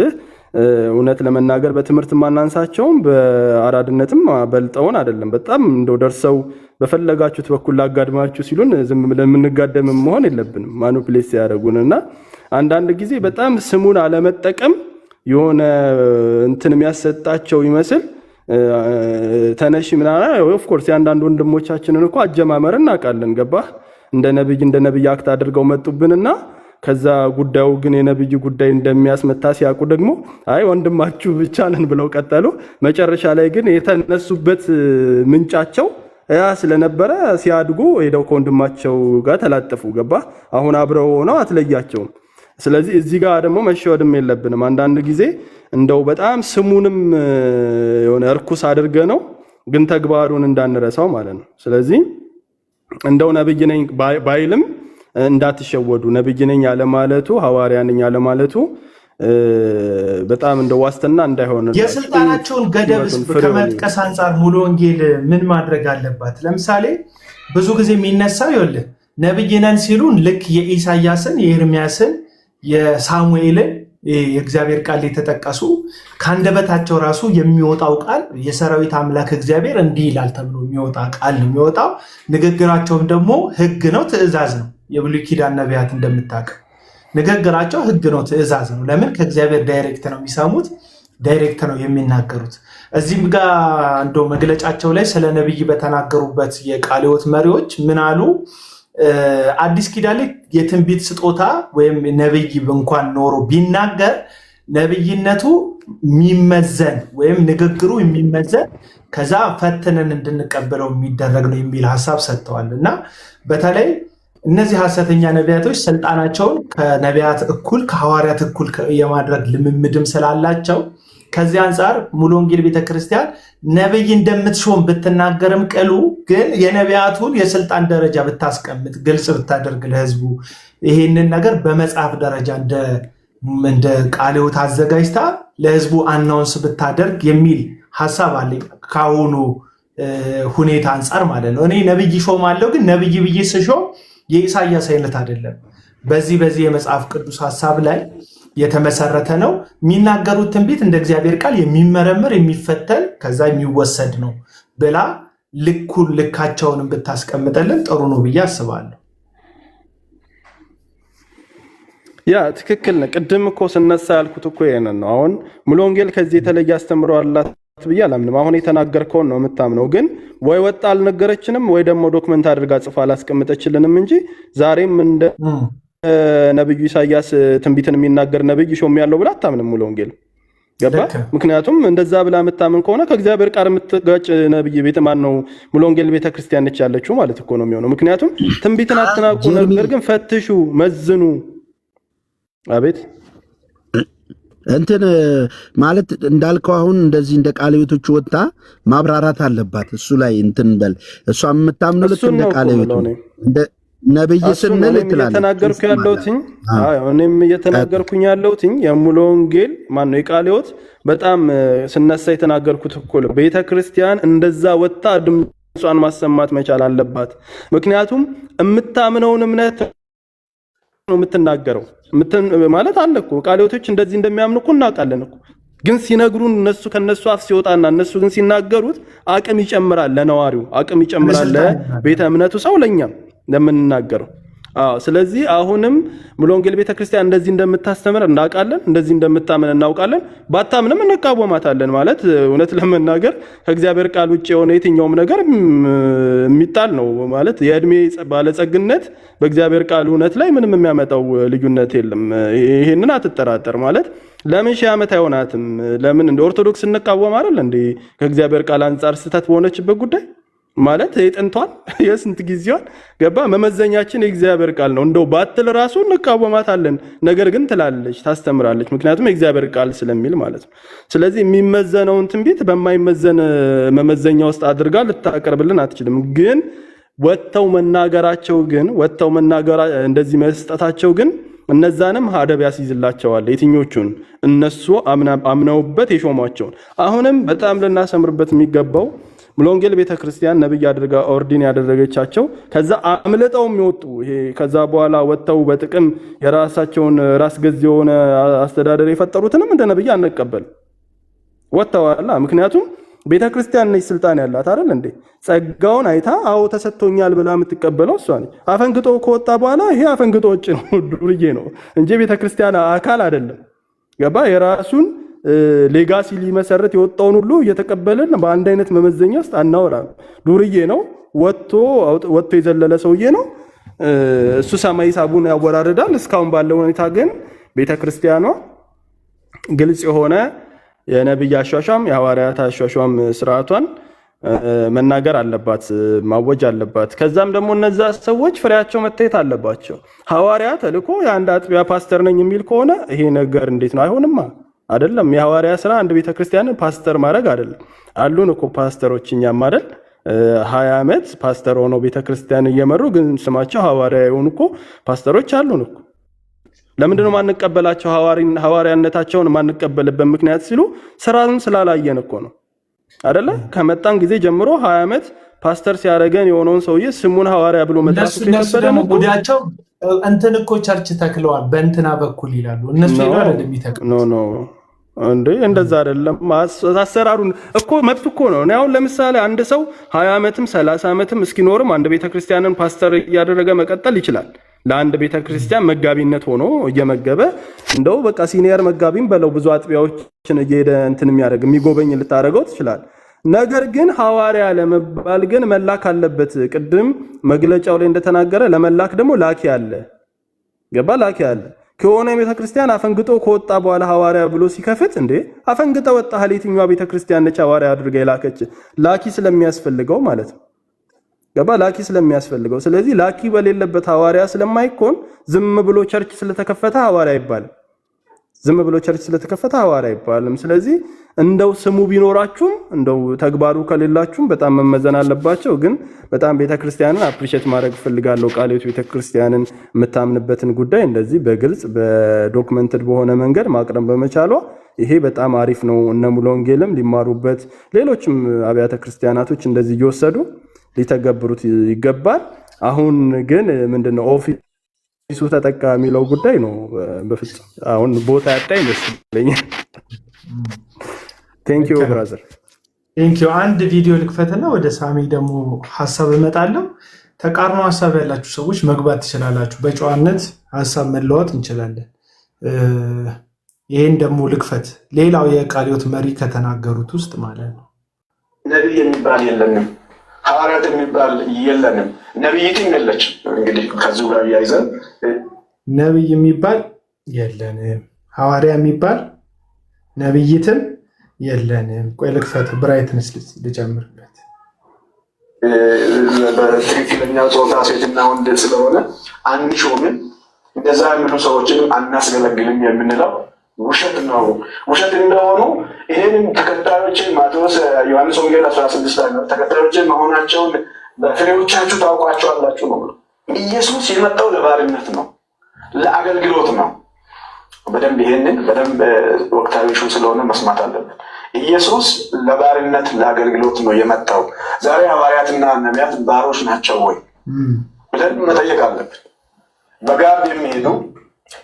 እውነት ለመናገር በትምህርት ማናንሳቸውም በአራድነትም በልጠውን አይደለም። በጣም እንደው ደርሰው በፈለጋችሁት በኩል ላጋድማችሁ ሲሉን ዝም ብለን የምንጋደም መሆን የለብንም ማኒፑሌት ሲያደርጉንና አንዳንድ ጊዜ በጣም ስሙን አለመጠቀም የሆነ እንትን የሚያሰጣቸው ይመስል ተነሽ ምናምን ኦፍ ኮርስ ያንዳንድ ወንድሞቻችንን እኮ አጀማመር እናውቃለን። ገባህ? እንደ ነብይ አክት አድርገው መጡብንና ከዛ ጉዳዩ ግን የነብይ ጉዳይ እንደሚያስመታ ሲያውቁ ደግሞ አይ ወንድማችሁ ብቻ ነን ብለው ቀጠሉ። መጨረሻ ላይ ግን የተነሱበት ምንጫቸው ያ ስለነበረ ሲያድጉ ሄደው ከወንድማቸው ጋር ተላጠፉ። ገባህ? አሁን አብረው ሆነው አትለያቸውም። ስለዚህ እዚህ ጋር ደግሞ መሸወድም የለብንም። አንዳንድ ጊዜ እንደው በጣም ስሙንም የሆነ እርኩስ አድርገ ነው ግን ተግባሩን እንዳንረሳው ማለት ነው። ስለዚህ እንደው ነብይ ነኝ ባይልም እንዳትሸወዱ። ነብይ ነኝ ያለ ማለቱ ሐዋርያ ነኝ ያለ ማለቱ በጣም እንደው ዋስትና እንዳይሆን የስልጣናቸውን ገደብ ከመጥቀስ አንጻር ሙሉ ወንጌል ምን ማድረግ አለባት? ለምሳሌ ብዙ ጊዜ የሚነሳው ይኸውልህ ነብይ ነን ሲሉን ልክ የኢሳያስን የኤርሚያስን የሳሙኤልን የእግዚአብሔር ቃል የተጠቀሱ ከአንደበታቸው ራሱ የሚወጣው ቃል የሰራዊት አምላክ እግዚአብሔር እንዲህ ይላል ተብሎ የሚወጣ ቃል ነው የሚወጣው። ንግግራቸውም ደግሞ ሕግ ነው፣ ትእዛዝ ነው። የብሉይ ኪዳን ነቢያት እንደምታውቀው ንግግራቸው ሕግ ነው፣ ትእዛዝ ነው። ለምን? ከእግዚአብሔር ዳይሬክት ነው የሚሰሙት፣ ዳይሬክት ነው የሚናገሩት። እዚህም ጋር እንደው መግለጫቸው ላይ ስለ ነብይ በተናገሩበት የቃለ ሕይወት መሪዎች ምን አሉ? አዲስ ኪዳን ላይ የትንቢት ስጦታ ወይም ነብይ እንኳን ኖሮ ቢናገር ነብይነቱ የሚመዘን ወይም ንግግሩ የሚመዘን ከዛ ፈትነን እንድንቀበለው የሚደረግ ነው የሚል ሀሳብ ሰጥተዋል። እና በተለይ እነዚህ ሐሰተኛ ነቢያቶች ስልጣናቸውን ከነቢያት እኩል ከሐዋርያት እኩል የማድረግ ልምምድም ስላላቸው ከዚህ አንጻር ሙሉ ወንጌል ቤተክርስቲያን ነብይ እንደምትሾም ብትናገርም ቅሉ ግን የነቢያቱን የስልጣን ደረጃ ብታስቀምጥ ግልጽ ብታደርግ ለህዝቡ ይሄንን ነገር በመጽሐፍ ደረጃ እንደ ቃለ ሕይወት አዘጋጅታ ለህዝቡ አናውንስ ብታደርግ የሚል ሐሳብ አለኝ ካሁኑ ሁኔታ አንጻር ማለት ነው። እኔ ነብይ ሾማለሁ፣ ግን ነብይ ብዬ ስሾም የኢሳያስ አይነት አይደለም። በዚህ የመጽሐፍ ቅዱስ ሐሳብ ላይ የተመሰረተ ነው። የሚናገሩት ትንቢት እንደ እግዚአብሔር ቃል የሚመረመር የሚፈተን ከዛ የሚወሰድ ነው ብላ ልካቸውንም ብታስቀምጠልን ጥሩ ነው ብዬ አስባለሁ። ያ ትክክል ነው። ቅድም እኮ ስነሳ ያልኩት እኮ ይሄንን ነው። አሁን ሙሉ ወንጌል ከዚህ የተለየ አስተምሮ አላት ብዬ አላምንም። አሁን የተናገርከውን ነው የምታምነው። ግን ወይ ወጣ አልነገረችንም ወይ ደግሞ ዶክመንት አድርጋ ጽፋ አላስቀምጠችልንም እንጂ ዛሬም እንደ ነብዩ ኢሳያስ ትንቢትን የሚናገር ነብይ ሾም ያለው ብላ አታምንም ሙሉ ወንጌል ገባ። ምክንያቱም እንደዛ ብላ የምታምን ከሆነ ከእግዚአብሔር ቃል የምትጋጭ ነብይ ቤት ማን ነው? ሙሉ ወንጌል ቤተክርስቲያን ነች ያለችው ማለት እኮ ነው የሚሆነው። ምክንያቱም ትንቢትን አትናቁ፣ ነገር ግን ፈትሹ፣ መዝኑ። አቤት እንትን ማለት እንዳልከው አሁን እንደዚህ እንደ ቃለ ሕይወቶች ወጣ ማብራራት አለባት። እሱ ላይ እንትን በል። እሷ የምታምነው ልክ እንደ ቃለ ሕይወት እንደ ነብይ ስንል ትላለች። እየተናገርኩ ያለሁትኝ እኔም እየተናገርኩኝ ያለሁትኝ የሙሉ ወንጌል ማን ነው የቃለ ሕይወት በጣም ስነሳ የተናገርኩት እኮ ቤተክርስቲያን እንደዛ ወጣ ድምጿን ማሰማት መቻል አለባት። ምክንያቱም የምታምነውን እምነት ነው የምትናገረው ማለት አለ እኮ ቃለ ሕይወቶች እንደዚህ እንደሚያምኑ እኮ እናውቃለን እኮ። ግን ሲነግሩን እነሱ ከነሱ አፍ ሲወጣና እነሱ ግን ሲናገሩት አቅም ይጨምራል፣ ለነዋሪው አቅም ይጨምራል፣ ለቤተ እምነቱ ሰው ለኛም ለምንናገረው። ስለዚህ አሁንም ሙሉ ወንጌል ቤተክርስቲያን እንደዚህ እንደምታስተምር እናውቃለን፣ እንደዚህ እንደምታመን እናውቃለን። ባታምንም እንቃወማታለን። ማለት እውነት ለመናገር ከእግዚአብሔር ቃል ውጭ የሆነ የትኛውም ነገር የሚጣል ነው። ማለት የእድሜ ባለጸግነት በእግዚአብሔር ቃል እውነት ላይ ምንም የሚያመጣው ልዩነት የለም። ይሄንን አትጠራጠር። ማለት ለምን ሺህ ዓመት አይሆናትም? ለምን እንደ ኦርቶዶክስ እንቃወም አይደል እንዴ? ከእግዚአብሔር ቃል አንጻር ስተት በሆነችበት ጉዳይ ማለት የጥንቷን የስንት ጊዜዋን ገባ መመዘኛችን የእግዚአብሔር ቃል ነው። እንደው ባትል ራሱ እንቃወማታለን። ነገር ግን ትላለች፣ ታስተምራለች። ምክንያቱም የእግዚአብሔር ቃል ስለሚል ማለት ነው። ስለዚህ የሚመዘነውን ትንቢት በማይመዘን መመዘኛ ውስጥ አድርጋ ልታቀርብልን አትችልም። ግን ወጥተው መናገራቸው ግን እንደዚህ መስጠታቸው ግን እነዛንም አደብ ያስይዝላቸዋል። የትኞቹን እነሱ አምነውበት የሾሟቸውን። አሁንም በጣም ልናሰምርበት የሚገባው ሙሉ ወንጌል ቤተክርስቲያን ነብይ አድርጋ ኦርዲን ያደረገቻቸው ከዛ አምልጠው የሚወጡ ይሄ ከዛ በኋላ ወጥተው በጥቅም የራሳቸውን ራስ ገዝ የሆነ አስተዳደር የፈጠሩትንም እንደ ነብይ አንቀበል ወጥተዋላ። ምክንያቱም ቤተክርስቲያን ነች ስልጣን ያላት አይደል እንዴ? ጸጋውን አይታ አዎ ተሰጥቶኛል ብላ የምትቀበለው እሷ ነች። አፈንግጦ ከወጣ በኋላ ይሄ አፈንግጦ ወጭ ነው፣ ዱርዬ ነው እንጂ ቤተክርስቲያን አካል አይደለም። ገባ? የራሱን ሌጋሲ ሊመሰረት የወጣውን ሁሉ እየተቀበልን በአንድ አይነት መመዘኛ ውስጥ አናወራም። ዱርዬ ነው፣ ወጥቶ የዘለለ ሰውዬ ነው። እሱ ሰማይ ሳቡን ያወራርዳል። እስካሁን ባለው ሁኔታ ግን ቤተክርስቲያኗ ግልጽ የሆነ የነብይ አሿሿም የሐዋርያት አሿሿም ስርዓቷን መናገር አለባት፣ ማወጅ አለባት። ከዛም ደግሞ እነዛ ሰዎች ፍሬያቸው መታየት አለባቸው። ሐዋርያ ተልኮ የአንድ አጥቢያ ፓስተር ነኝ የሚል ከሆነ ይሄ ነገር እንዴት ነው? አይሆንማ። አይደለም የሐዋርያ ስራ አንድ ቤተክርስቲያንን ፓስተር ማድረግ አይደለም። አሉን እኮ ፓስተሮች እኛም አይደል 20 ዓመት ፓስተር ሆነው ቤተክርስቲያን እየመሩ ግን ስማቸው ሐዋርያ የሆኑ እኮ ፓስተሮች አሉን እኮ። ለምንድነው ማንቀበላቸው? ሐዋርያነታቸውን ማንቀበልበት ምክንያት ሲሉ ስራውን ስላላየን እኮ ነው። አይደለ? ከመጣን ጊዜ ጀምሮ 20 ዓመት ፓስተር ሲያደርገን የሆነውን ሰውዬ ስሙን ሐዋርያ ብሎ መጥራቱ ከከበደ ነው። ጉዳቸው እንትን እኮ ቸርች ተክለዋል በእንትና በኩል ይላሉ እነሱ ይላል እንደሚተክሉ ኖ እንዴ እንደዛ አይደለም። አሰራሩን እኮ መብት እኮ ነው። እኔ አሁን ለምሳሌ አንድ ሰው 20 ዓመትም 30 ዓመትም እስኪኖርም አንድ ቤተክርስቲያንን ፓስተር እያደረገ መቀጠል ይችላል። ለአንድ ቤተክርስቲያን መጋቢነት ሆኖ እየመገበ እንደው በቃ ሲኒየር መጋቢም በለው ብዙ አጥቢያዎችን እየሄደ እንትን የሚያደርግ የሚጎበኝ ልታደርገው ትችላል። ነገር ግን ሐዋርያ ለመባል ግን መላክ አለበት። ቅድም መግለጫው ላይ እንደተናገረ ለመላክ ደግሞ ላኪ አለ። ገባ? ላኪ አለ። ከሆነ ቤተክርስቲያን አፈንግጦ ከወጣ በኋላ ሐዋርያ ብሎ ሲከፍት እንዴ አፈንግጠ ወጣ የትኛዋ ቤተክርስቲያን ነች ሐዋርያ አድርጋ የላከች? ላኪ ስለሚያስፈልገው ማለት ነው። ገባ? ላኪ ስለሚያስፈልገው። ስለዚህ ላኪ በሌለበት ሐዋርያ ስለማይኮን ዝም ብሎ ቸርች ስለተከፈተ ሐዋርያ ይባላል። ዝም ብሎ ቸርች ስለተከፈተ ሐዋርያ ይባላል። ስለዚህ እንደው ስሙ ቢኖራችሁም እንደው ተግባሩ ከሌላችሁም በጣም መመዘን አለባቸው። ግን በጣም ቤተክርስቲያንን አፕሪሼት ማድረግ ፈልጋለሁ። ቃለ ሕይወት ቤተክርስቲያንን የምታምንበትን ጉዳይ እንደዚህ በግልጽ በዶክመንትድ በሆነ መንገድ ማቅረብ በመቻሏ ይሄ በጣም አሪፍ ነው። እነ ሙሉ ወንጌልም ሊማሩበት፣ ሌሎችም አብያተ ክርስቲያናቶች እንደዚህ እየወሰዱ ሊተገብሩት ይገባል። አሁን ግን ምንድነው ኦፊሱ ተጠቃ የሚለው ጉዳይ ነው። በፍጹም አሁን ቦታ ያጣ ይመስለኛል። ቴንክ ዩ ብራዘር ቴንክ ዩ። አንድ ቪዲዮ ልክፈትና ወደ ሳሚ ደግሞ ሐሳብ እመጣለሁ። ተቃርኖ ሐሳብ ያላችሁ ሰዎች መግባት ትችላላችሁ። በጨዋነት ሐሳብ መለዋወጥ እንችላለን። ይሄን ደግሞ ልክፈት። ሌላው የቃለ ሕይወት መሪ ከተናገሩት ውስጥ ማለት ነው ነቢይ የሚባል የለንም፣ ሐዋርያት የሚባል የለንም፣ ነቢይትም የለችም። እንግዲህ ከዚሁ ጋር ያይዘን ነቢይ የሚባል የለንም፣ ሐዋርያ የሚባል ነቢይትም የለንም። ቆይ ልክፈት፣ ብራይትነስ ልጨምርበት። በትክክለኛ ጾታ ሴትና ወንድ ስለሆነ አንሾምን፣ እንደዛ የሚሉ ሰዎችን አናስገለግልም የምንለው ውሸት ነው። ውሸት እንደሆኑ ይህንን ተከታዮች ማቴዎስ ዮሐንስ ወንጌል 16 ላይ ተከታዮች መሆናቸውን በፍሬዎቻችሁ ታውቋቸዋላችሁ ነው። ኢየሱስ የመጣው ለባርነት ነው፣ ለአገልግሎት ነው። በደንብ ይሄንን በደንብ ወቅታዊ ሹ ስለሆነ መስማት አለብን። ኢየሱስ ለባርነት ለአገልግሎት ነው የመጣው። ዛሬ ሐዋርያትና ነቢያት ባሮች ናቸው ወይ ብለን መጠየቅ አለብን። በጋብ የሚሄዱ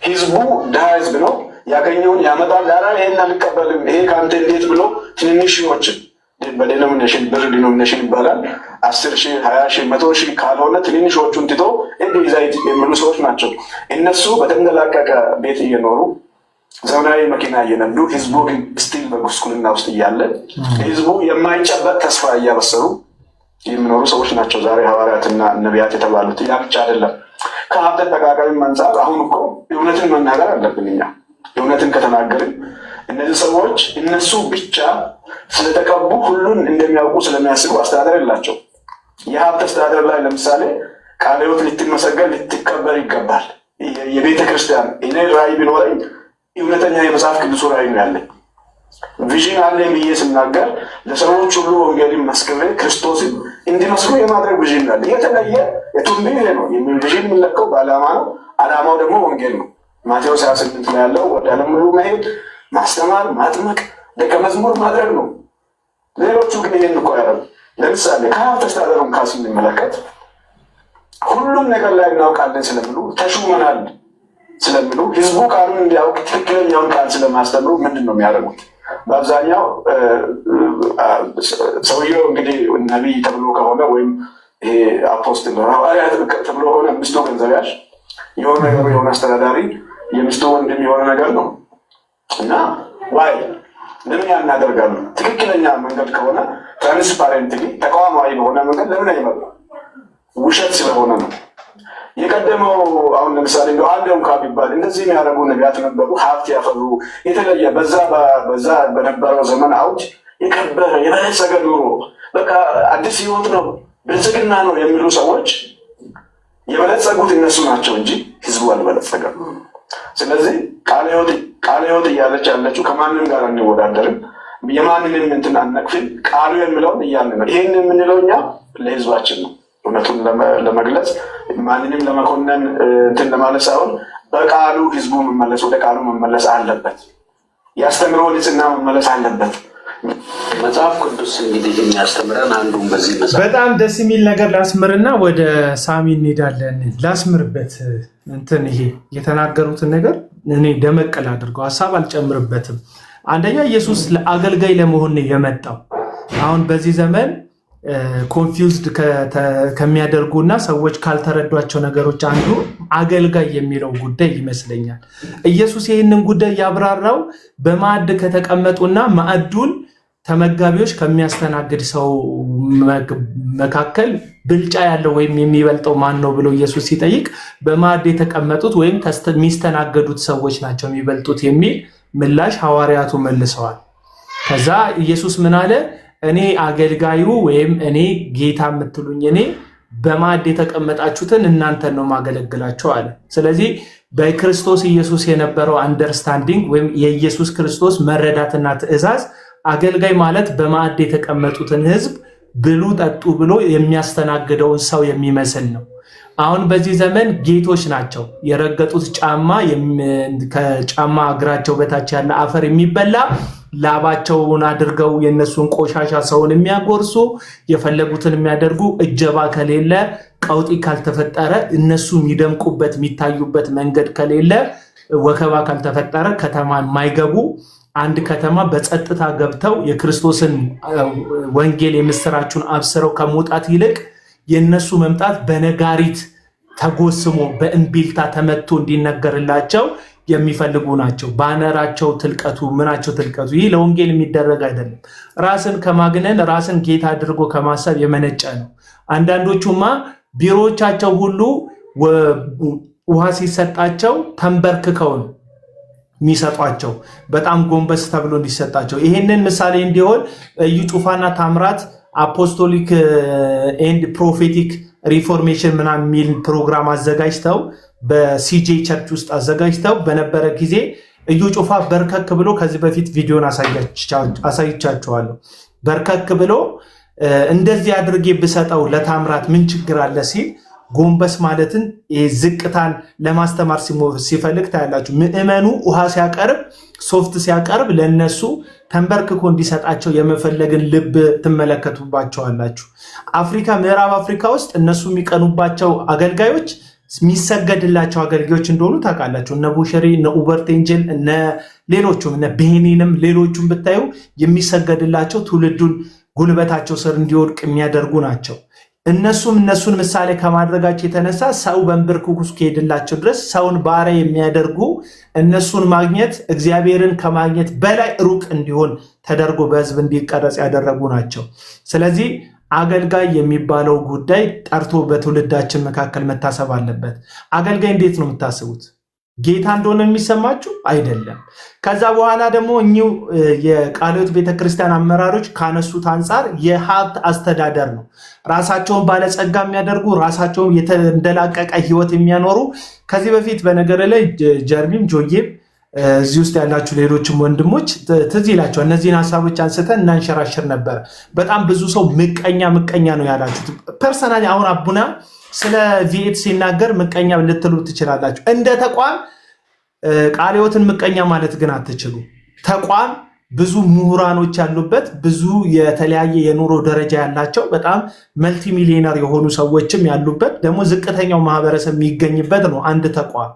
ህዝቡ ድሃ ህዝብ ነው፣ ያገኘውን ያመጣል። ዛሬ ይሄን አልቀበልም ይሄ ከአንተ እንዴት ብሎ ትንንሽ ሺዎችን በዴኖሚኔሽን ብር ዲኖሚኔሽን ይባላል 10,000 20,000 100,000 ካልሆነ ትንንሾቹን ትቶ እንዲህ ዘይት የሚሉ ሰዎች ናቸው። እነሱ በተንደላቀቀ ቤት እየኖሩ ዘመናዊ መኪና እየነዱ ህዝቡ ግን ስቲል በጉስቁልና ውስጥ እያለ ህዝቡ የማይጨበጥ ተስፋ እያበሰሩ የሚኖሩ ሰዎች ናቸው ዛሬ ሐዋርያትና ነቢያት የተባሉት። ያ ብቻ አይደለም። ከሀብት አጠቃቀም አንጻር አሁን እኮ እውነትን መናገር አለብን። እኛ እውነትን ከተናገርን እነዚህ ሰዎች እነሱ ብቻ ስለተቀቡ ሁሉን እንደሚያውቁ ስለሚያስቡ አስተዳደር የላቸው። የሀብት አስተዳደር ላይ ለምሳሌ ቃለ ሕይወት ልትመሰገን ልትከበር ይገባል። የቤተ ክርስቲያን እኔ ራዕይ ቢኖረኝ እውነተኛ የመጽሐፍ ቅዱስ ራዕይ ነው ያለኝ። ቪዥን አለኝ ብዬ ስናገር ለሰዎች ሁሉ ወንጌልን መስክሬ ክርስቶስን እንዲመስሉ የማድረግ ቪዥን አለ። የተለየ የቱንቢ ነው የሚል ቪዥን የሚለቀው በዓላማ ነው። ዓላማው ደግሞ ወንጌል ነው። ማቴዎስ 28 ላይ ያለው ወደ ዓለም ሁሉ መሄድ፣ ማስተማር፣ ማጥመቅ፣ ደቀ መዝሙር ማድረግ ነው። ሌሎቹ ግን ይህን እኮ ያደረጉ። ለምሳሌ ከሀብት አስተዳደሩን ካስ እንመለከት ሁሉም ነገር ላይ እናውቃለን ስለሚሉ ተሹመናል ስለሚሉ ህዝቡ ቃሉን እንዲያውቅ ትክክለኛውን ቃል ስለማስተምሩ ምንድን ነው የሚያደርጉት? በአብዛኛው ሰውየው እንግዲህ ነቢይ ተብሎ ከሆነ ወይም ይሄ አፖስትል ሐዋርያ ተብሎ ከሆነ ሚስቱ ገንዘብ ያዥ የሆነ ነገር የሆነ አስተዳዳሪ የሚስቱ ወንድም የሆነ ነገር ነው እና ዋይ ለምን ያናደርጋሉ? ትክክለኛ መንገድ ከሆነ ትራንስፓረንትሊ ተቋማዊ በሆነ መንገድ ለምን አይመጡ? ውሸት ስለሆነ ነው። የቀደመው አሁን ለምሳሌ እንደው አንድ እንኳ ቢባል እንደዚህ የሚያደርጉ ነቢያት ነበሩ፣ ሀብት ያፈሩ፣ የተለየ በዛ በነበረው ዘመን አውድ የከበረ የበለጸገ ኑሮ በቃ አዲስ ህይወት ነው ብልጽግና ነው የሚሉ ሰዎች የበለጸጉት እነሱ ናቸው እንጂ ህዝቡ አልበለጸገም። ስለዚህ ቃለ ሕይወት እያለች ያለችው ከማንም ጋር አንወዳደርም፣ የማንንም እንትን አነቅፍም። ቃሉ የሚለውን እያልን ነው። ይህን የምንለው እኛ ለህዝባችን ነው። እውነቱን ለመግለጽ ማንንም ለመኮነን እንትን ለማለት ሳይሆን በቃሉ ህዝቡ መመለስ ወደ ቃሉ መመለስ አለበት። ያስተምሮ ንጽሕና መመለስ አለበት። መጽሐፍ ቅዱስ እንግዲህ የሚያስተምረን አንዱን በዚህ መጽሐፍ በጣም ደስ የሚል ነገር ላስምርና ወደ ሳሚ እንሄዳለን። ላስምርበት እንትን ይሄ የተናገሩትን ነገር እኔ ደመቀል አድርገው ሀሳብ አልጨምርበትም። አንደኛ ኢየሱስ ለአገልጋይ ለመሆን የመጣው አሁን በዚህ ዘመን ኮንፊውዝድ ከሚያደርጉና ሰዎች ካልተረዷቸው ነገሮች አንዱ አገልጋይ የሚለው ጉዳይ ይመስለኛል። ኢየሱስ ይህንን ጉዳይ ያብራራው በማዕድ ከተቀመጡና ማዕዱን ተመጋቢዎች ከሚያስተናግድ ሰው መካከል ብልጫ ያለው ወይም የሚበልጠው ማን ነው ብሎ ኢየሱስ ሲጠይቅ በማዕድ የተቀመጡት ወይም የሚስተናገዱት ሰዎች ናቸው የሚበልጡት የሚል ምላሽ ሐዋርያቱ መልሰዋል። ከዛ ኢየሱስ ምን አለ? እኔ አገልጋዩ ወይም እኔ ጌታ የምትሉኝ እኔ በማዕድ የተቀመጣችሁትን እናንተን ነው ማገለግላቸው አለ። ስለዚህ በክርስቶስ ኢየሱስ የነበረው አንደርስታንዲንግ ወይም የኢየሱስ ክርስቶስ መረዳትና ትእዛዝ አገልጋይ ማለት በማዕድ የተቀመጡትን ሕዝብ ብሉ ጠጡ ብሎ የሚያስተናግደውን ሰው የሚመስል ነው። አሁን በዚህ ዘመን ጌቶች ናቸው። የረገጡት ጫማ ከጫማ እግራቸው በታች ያለ አፈር የሚበላ ላባቸውን አድርገው የነሱን ቆሻሻ ሰውን የሚያጎርሱ የፈለጉትን የሚያደርጉ እጀባ ከሌለ ቀውጢ ካልተፈጠረ እነሱ የሚደምቁበት የሚታዩበት መንገድ ከሌለ ወከባ ካልተፈጠረ ከተማ የማይገቡ አንድ ከተማ በጸጥታ ገብተው የክርስቶስን ወንጌል የምስራቹን አብስረው ከመውጣት ይልቅ የነሱ መምጣት በነጋሪት ተጎስሞ በእንቢልታ ተመቶ እንዲነገርላቸው የሚፈልጉ ናቸው። ባነራቸው ትልቀቱ ምናቸው ትልቀቱ። ይህ ለወንጌል የሚደረግ አይደለም። ራስን ከማግነን ራስን ጌታ አድርጎ ከማሰብ የመነጨ ነው። አንዳንዶቹማ ቢሮዎቻቸው ሁሉ ውሃ ሲሰጣቸው ተንበርክከው ነው የሚሰጧቸው፣ በጣም ጎንበስ ተብሎ እንዲሰጣቸው። ይህንን ምሳሌ እንዲሆን እዩ ጩፋና ታምራት አፖስቶሊክ ኤንድ ፕሮፌቲክ ሪፎርሜሽን ምናምን የሚል ፕሮግራም አዘጋጅተው በሲጄ ቸርች ውስጥ አዘጋጅተው በነበረ ጊዜ እዩ ጩፋ በርከክ ብሎ ከዚህ በፊት ቪዲዮን አሳይቻቸዋለሁ። በርከክ ብሎ እንደዚህ አድርጌ ብሰጠው ለታምራት ምን ችግር አለ ሲል ጎንበስ ማለትን ዝቅታን ለማስተማር ሲፈልግ ታያላችሁ። ምዕመኑ ውሃ ሲያቀርብ ሶፍት ሲያቀርብ ለነሱ ተንበርክኮ እንዲሰጣቸው የመፈለግን ልብ ትመለከቱባቸዋላችሁ። አፍሪካ ምዕራብ አፍሪካ ውስጥ እነሱ የሚቀኑባቸው አገልጋዮች የሚሰገድላቸው አገልጋዮች እንደሆኑ ታውቃላችሁ። እነ ቡሸሪ፣ እነ ኡበርት ኤንጀል፣ እነ ሌሎቹም እነ ቤኒንም ሌሎቹም ብታዩ የሚሰገድላቸው ትውልዱን ጉልበታቸው ስር እንዲወድቅ የሚያደርጉ ናቸው። እነሱን ምሳሌ ከማድረጋቸው የተነሳ ሰው በንብርክኩ እስኪሄድላቸው ድረስ ሰውን ባሪያ የሚያደርጉ እነሱን ማግኘት እግዚአብሔርን ከማግኘት በላይ ሩቅ እንዲሆን ተደርጎ በሕዝብ እንዲቀረጽ ያደረጉ ናቸው። ስለዚህ አገልጋይ የሚባለው ጉዳይ ጠርቶ በትውልዳችን መካከል መታሰብ አለበት። አገልጋይ እንዴት ነው የምታስቡት? ጌታ እንደሆነ የሚሰማችሁ አይደለም። ከዛ በኋላ ደግሞ እኚሁ የቃለ ሕይወት ቤተክርስቲያን አመራሮች ካነሱት አንጻር የሀብት አስተዳደር ነው። ራሳቸውን ባለጸጋ የሚያደርጉ ራሳቸውን የተንደላቀቀ ህይወት የሚያኖሩ ከዚህ በፊት በነገር ላይ ጀርሚም ጆዬም እዚህ ውስጥ ያላችሁ ሌሎችም ወንድሞች ትዝ ይላቸዋል። እነዚህን ሀሳቦች አንስተን እናንሸራሽር ነበር። በጣም ብዙ ሰው ምቀኛ ነው ያላችሁት። ፐርሰናሊ አሁን አቡና ስለ ቪኤት ሲናገር ምቀኛ ልትሉ ትችላላችሁ። እንደ ተቋም ቃለ ሕይወትን ምቀኛ ማለት ግን አትችሉ። ተቋም ብዙ ምሁራኖች ያሉበት ብዙ የተለያየ የኑሮ ደረጃ ያላቸው በጣም መልቲ ሚሊዮነር የሆኑ ሰዎችም ያሉበት ደግሞ ዝቅተኛው ማህበረሰብ የሚገኝበት ነው አንድ ተቋም።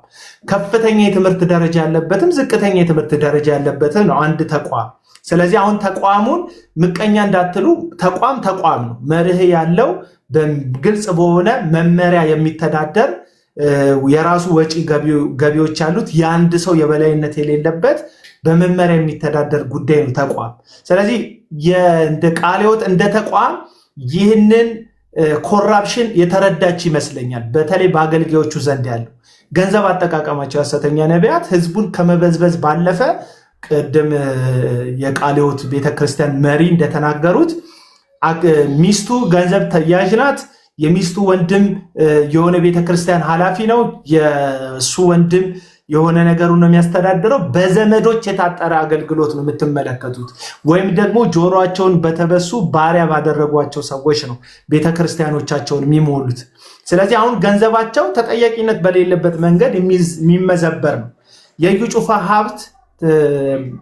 ከፍተኛ የትምህርት ደረጃ ያለበትም ዝቅተኛ የትምህርት ደረጃ ያለበት ነው አንድ ተቋም። ስለዚህ አሁን ተቋሙን ምቀኛ እንዳትሉ፣ ተቋም ነው። መርህ ያለው በግልጽ በሆነ መመሪያ የሚተዳደር የራሱ ወጪ ገቢዎች ያሉት የአንድ ሰው የበላይነት የሌለበት በመመሪያ የሚተዳደር ጉዳይ ነው ተቋም። ስለዚህ እንደ ቃለ ሕይወት እንደ ተቋም ይህንን ኮራፕሽን የተረዳች ይመስለኛል። በተለይ በአገልጋዮቹ ዘንድ ያለው ገንዘብ አጠቃቀማቸው የሐሰተኛ ነቢያት ህዝቡን ከመበዝበዝ ባለፈ ቅድም የቃለ ሕይወት ቤተክርስቲያን መሪ እንደተናገሩት ሚስቱ ገንዘብ ተያዥ ናት። የሚስቱ ወንድም የሆነ ቤተክርስቲያን ኃላፊ ነው። የእሱ ወንድም የሆነ ነገሩን ነው የሚያስተዳድረው። በዘመዶች የታጠረ አገልግሎት ነው የምትመለከቱት። ወይም ደግሞ ጆሮአቸውን በተበሱ ባሪያ ባደረጓቸው ሰዎች ነው ቤተክርስቲያኖቻቸውን የሚሞሉት። ስለዚህ አሁን ገንዘባቸው ተጠያቂነት በሌለበት መንገድ የሚመዘበር ነው። የእዩ ጩፋ ሀብት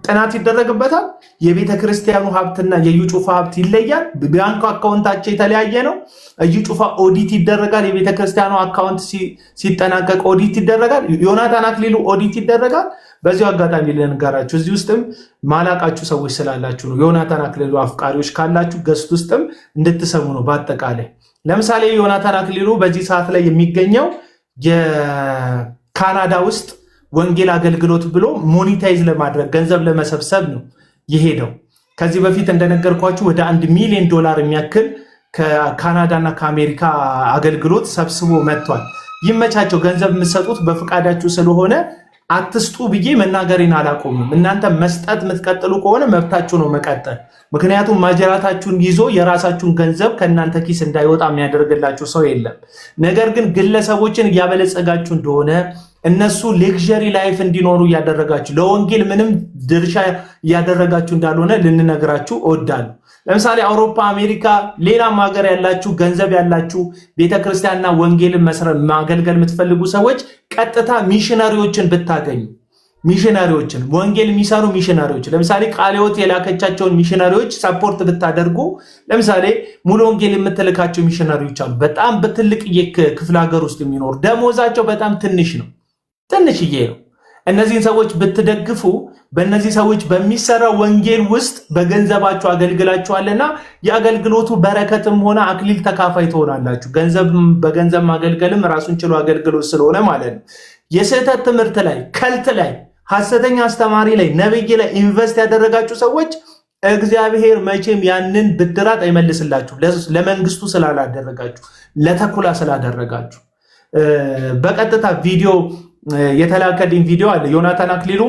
ጥናት ይደረግበታል። የቤተ ክርስቲያኑ ሀብትና የእዩ ጩፋ ሀብት ይለያል። ባንክ አካውንታቸው የተለያየ ነው። እዩ ጩፋ ኦዲት ይደረጋል። የቤተ ክርስቲያኑ አካውንት ሲጠናቀቅ ኦዲት ይደረጋል። ዮናታን አክሊሉ ኦዲት ይደረጋል። በዚሁ አጋጣሚ ልንገራችሁ፣ እዚህ ውስጥም ማላቃችሁ ሰዎች ስላላችሁ ነው። ዮናታን አክሊሉ አፍቃሪዎች ካላችሁ ገስት ውስጥም እንድትሰሙ ነው። በአጠቃላይ ለምሳሌ ዮናታን አክሊሉ በዚህ ሰዓት ላይ የሚገኘው የካናዳ ውስጥ ወንጌል አገልግሎት ብሎ ሞኒታይዝ ለማድረግ ገንዘብ ለመሰብሰብ ነው የሄደው። ከዚህ በፊት እንደነገርኳችሁ ወደ $1 ሚሊዮን የሚያክል ከካናዳና ከአሜሪካ አገልግሎት ሰብስቦ መጥቷል። ይመቻቸው። ገንዘብ የምትሰጡት በፍቃዳችሁ ስለሆነ አትስጡ ብዬ መናገሬን አላቆምም። እናንተ መስጠት የምትቀጥሉ ከሆነ መብታችሁ ነው መቀጠል። ምክንያቱም ማጀራታችሁን ይዞ የራሳችሁን ገንዘብ ከእናንተ ኪስ እንዳይወጣ የሚያደርግላችሁ ሰው የለም። ነገር ግን ግለሰቦችን እያበለጸጋችሁ እንደሆነ እነሱ ሌክዠሪ ላይፍ እንዲኖሩ እያደረጋችሁ ለወንጌል ምንም ድርሻ እያደረጋችሁ እንዳልሆነ ልንነግራችሁ እወዳለሁ። ለምሳሌ አውሮፓ፣ አሜሪካ፣ ሌላም ሀገር ያላችሁ ገንዘብ ያላችሁ ቤተክርስቲያንና ወንጌልን ማገልገል የምትፈልጉ ሰዎች ቀጥታ ሚሽነሪዎችን ብታገኙ፣ ሚሽነሪዎችን ወንጌል የሚሰሩ ሚሽነሪዎች፣ ለምሳሌ ቃለ ሕይወት የላከቻቸውን ሚሽነሪዎች ሰፖርት ብታደርጉ፣ ለምሳሌ ሙሉ ወንጌል የምትልካቸው ሚሽነሪዎች አሉ። በጣም በትልቅ ክፍለ ሀገር ውስጥ የሚኖሩ ደሞዛቸው በጣም ትንሽ ነው፣ ትንሽዬ ነው። እነዚህን ሰዎች ብትደግፉ በእነዚህ ሰዎች በሚሰራ ወንጌል ውስጥ በገንዘባችሁ አገልግላችኋልና የአገልግሎቱ በረከትም ሆነ አክሊል ተካፋይ ትሆናላችሁ። በገንዘብ ማገልገልም ራሱን ችሎ አገልግሎት ስለሆነ ማለት ነው። የስህተት ትምህርት ላይ፣ ከልት ላይ፣ ሐሰተኛ አስተማሪ ላይ፣ ነብይ ላይ ኢንቨስት ያደረጋችሁ ሰዎች እግዚአብሔር መቼም ያንን ብድራት አይመልስላችሁ። ለመንግስቱ ስላላደረጋችሁ፣ ለተኩላ ስላደረጋችሁ። በቀጥታ ቪዲዮ የተላከልኝ ቪዲዮ አለ። ዮናታን አክሊሉ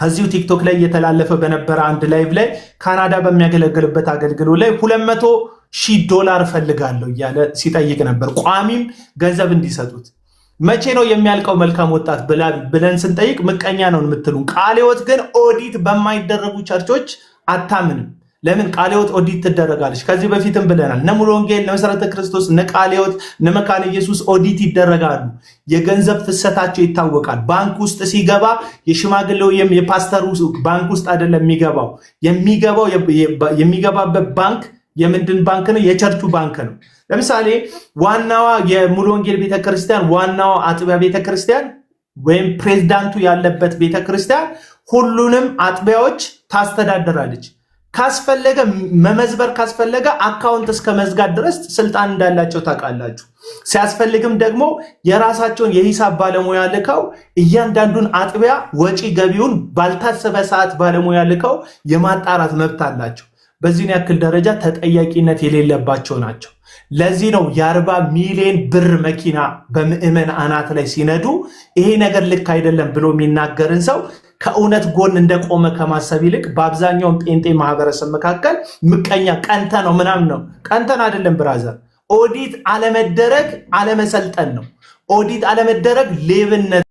እዚሁ ቲክቶክ ላይ እየተላለፈ በነበረ አንድ ላይቭ ላይ ካናዳ በሚያገለግልበት አገልግሎት ላይ $200,000 ፈልጋለሁ እያለ ሲጠይቅ ነበር። ቋሚም ገንዘብ እንዲሰጡት። መቼ ነው የሚያልቀው መልካም ወጣት ብለን ስንጠይቅ ምቀኛ ነው የምትሉን። ቃለ ሕይወት ግን ኦዲት በማይደረጉ ቸርቾች አታምንም። ለምን? ቃለ ሕይወት ኦዲት ትደረጋለች። ከዚህ በፊትም ብለናል። እነ ሙሉ ወንጌል፣ እነ መሰረተ ክርስቶስ፣ እነ ቃለ ሕይወት፣ እነ መካነ ኢየሱስ ኦዲት ይደረጋሉ። የገንዘብ ፍሰታቸው ይታወቃል። ባንክ ውስጥ ሲገባ የሽማግሌው የፓስተሩ ባንክ ውስጥ አይደለም የሚገባው። የሚገባበት ባንክ የምንድን ባንክ ነው? የቸርቹ ባንክ ነው። ለምሳሌ ዋናዋ የሙሉ ወንጌል ቤተክርስቲያን ዋናዋ አጥቢያ ቤተክርስቲያን ወይም ፕሬዝዳንቱ ያለበት ቤተክርስቲያን ሁሉንም አጥቢያዎች ታስተዳድራለች። ካስፈለገ መመዝበር ካስፈለገ አካውንት እስከ መዝጋት ድረስ ስልጣን እንዳላቸው ታውቃላችሁ። ሲያስፈልግም ደግሞ የራሳቸውን የሂሳብ ባለሙያ ልከው እያንዳንዱን አጥቢያ ወጪ ገቢውን ባልታሰበ ሰዓት ባለሙያ ልከው የማጣራት መብት አላቸው። በዚህን ያክል ደረጃ ተጠያቂነት የሌለባቸው ናቸው። ለዚህ ነው የ40 ሚሊዮን ብር መኪና በምዕመን አናት ላይ ሲነዱ ይሄ ነገር ልክ አይደለም ብሎ የሚናገርን ሰው ከእውነት ጎን እንደቆመ ከማሰብ ይልቅ በአብዛኛውን ጴንጤ ማህበረሰብ መካከል ምቀኛ ቀንተ ነው ምናምን ነው። ቀንተን አይደለም ብራዘር። ኦዲት አለመደረግ አለመሰልጠን ነው። ኦዲት አለመደረግ ሌብነት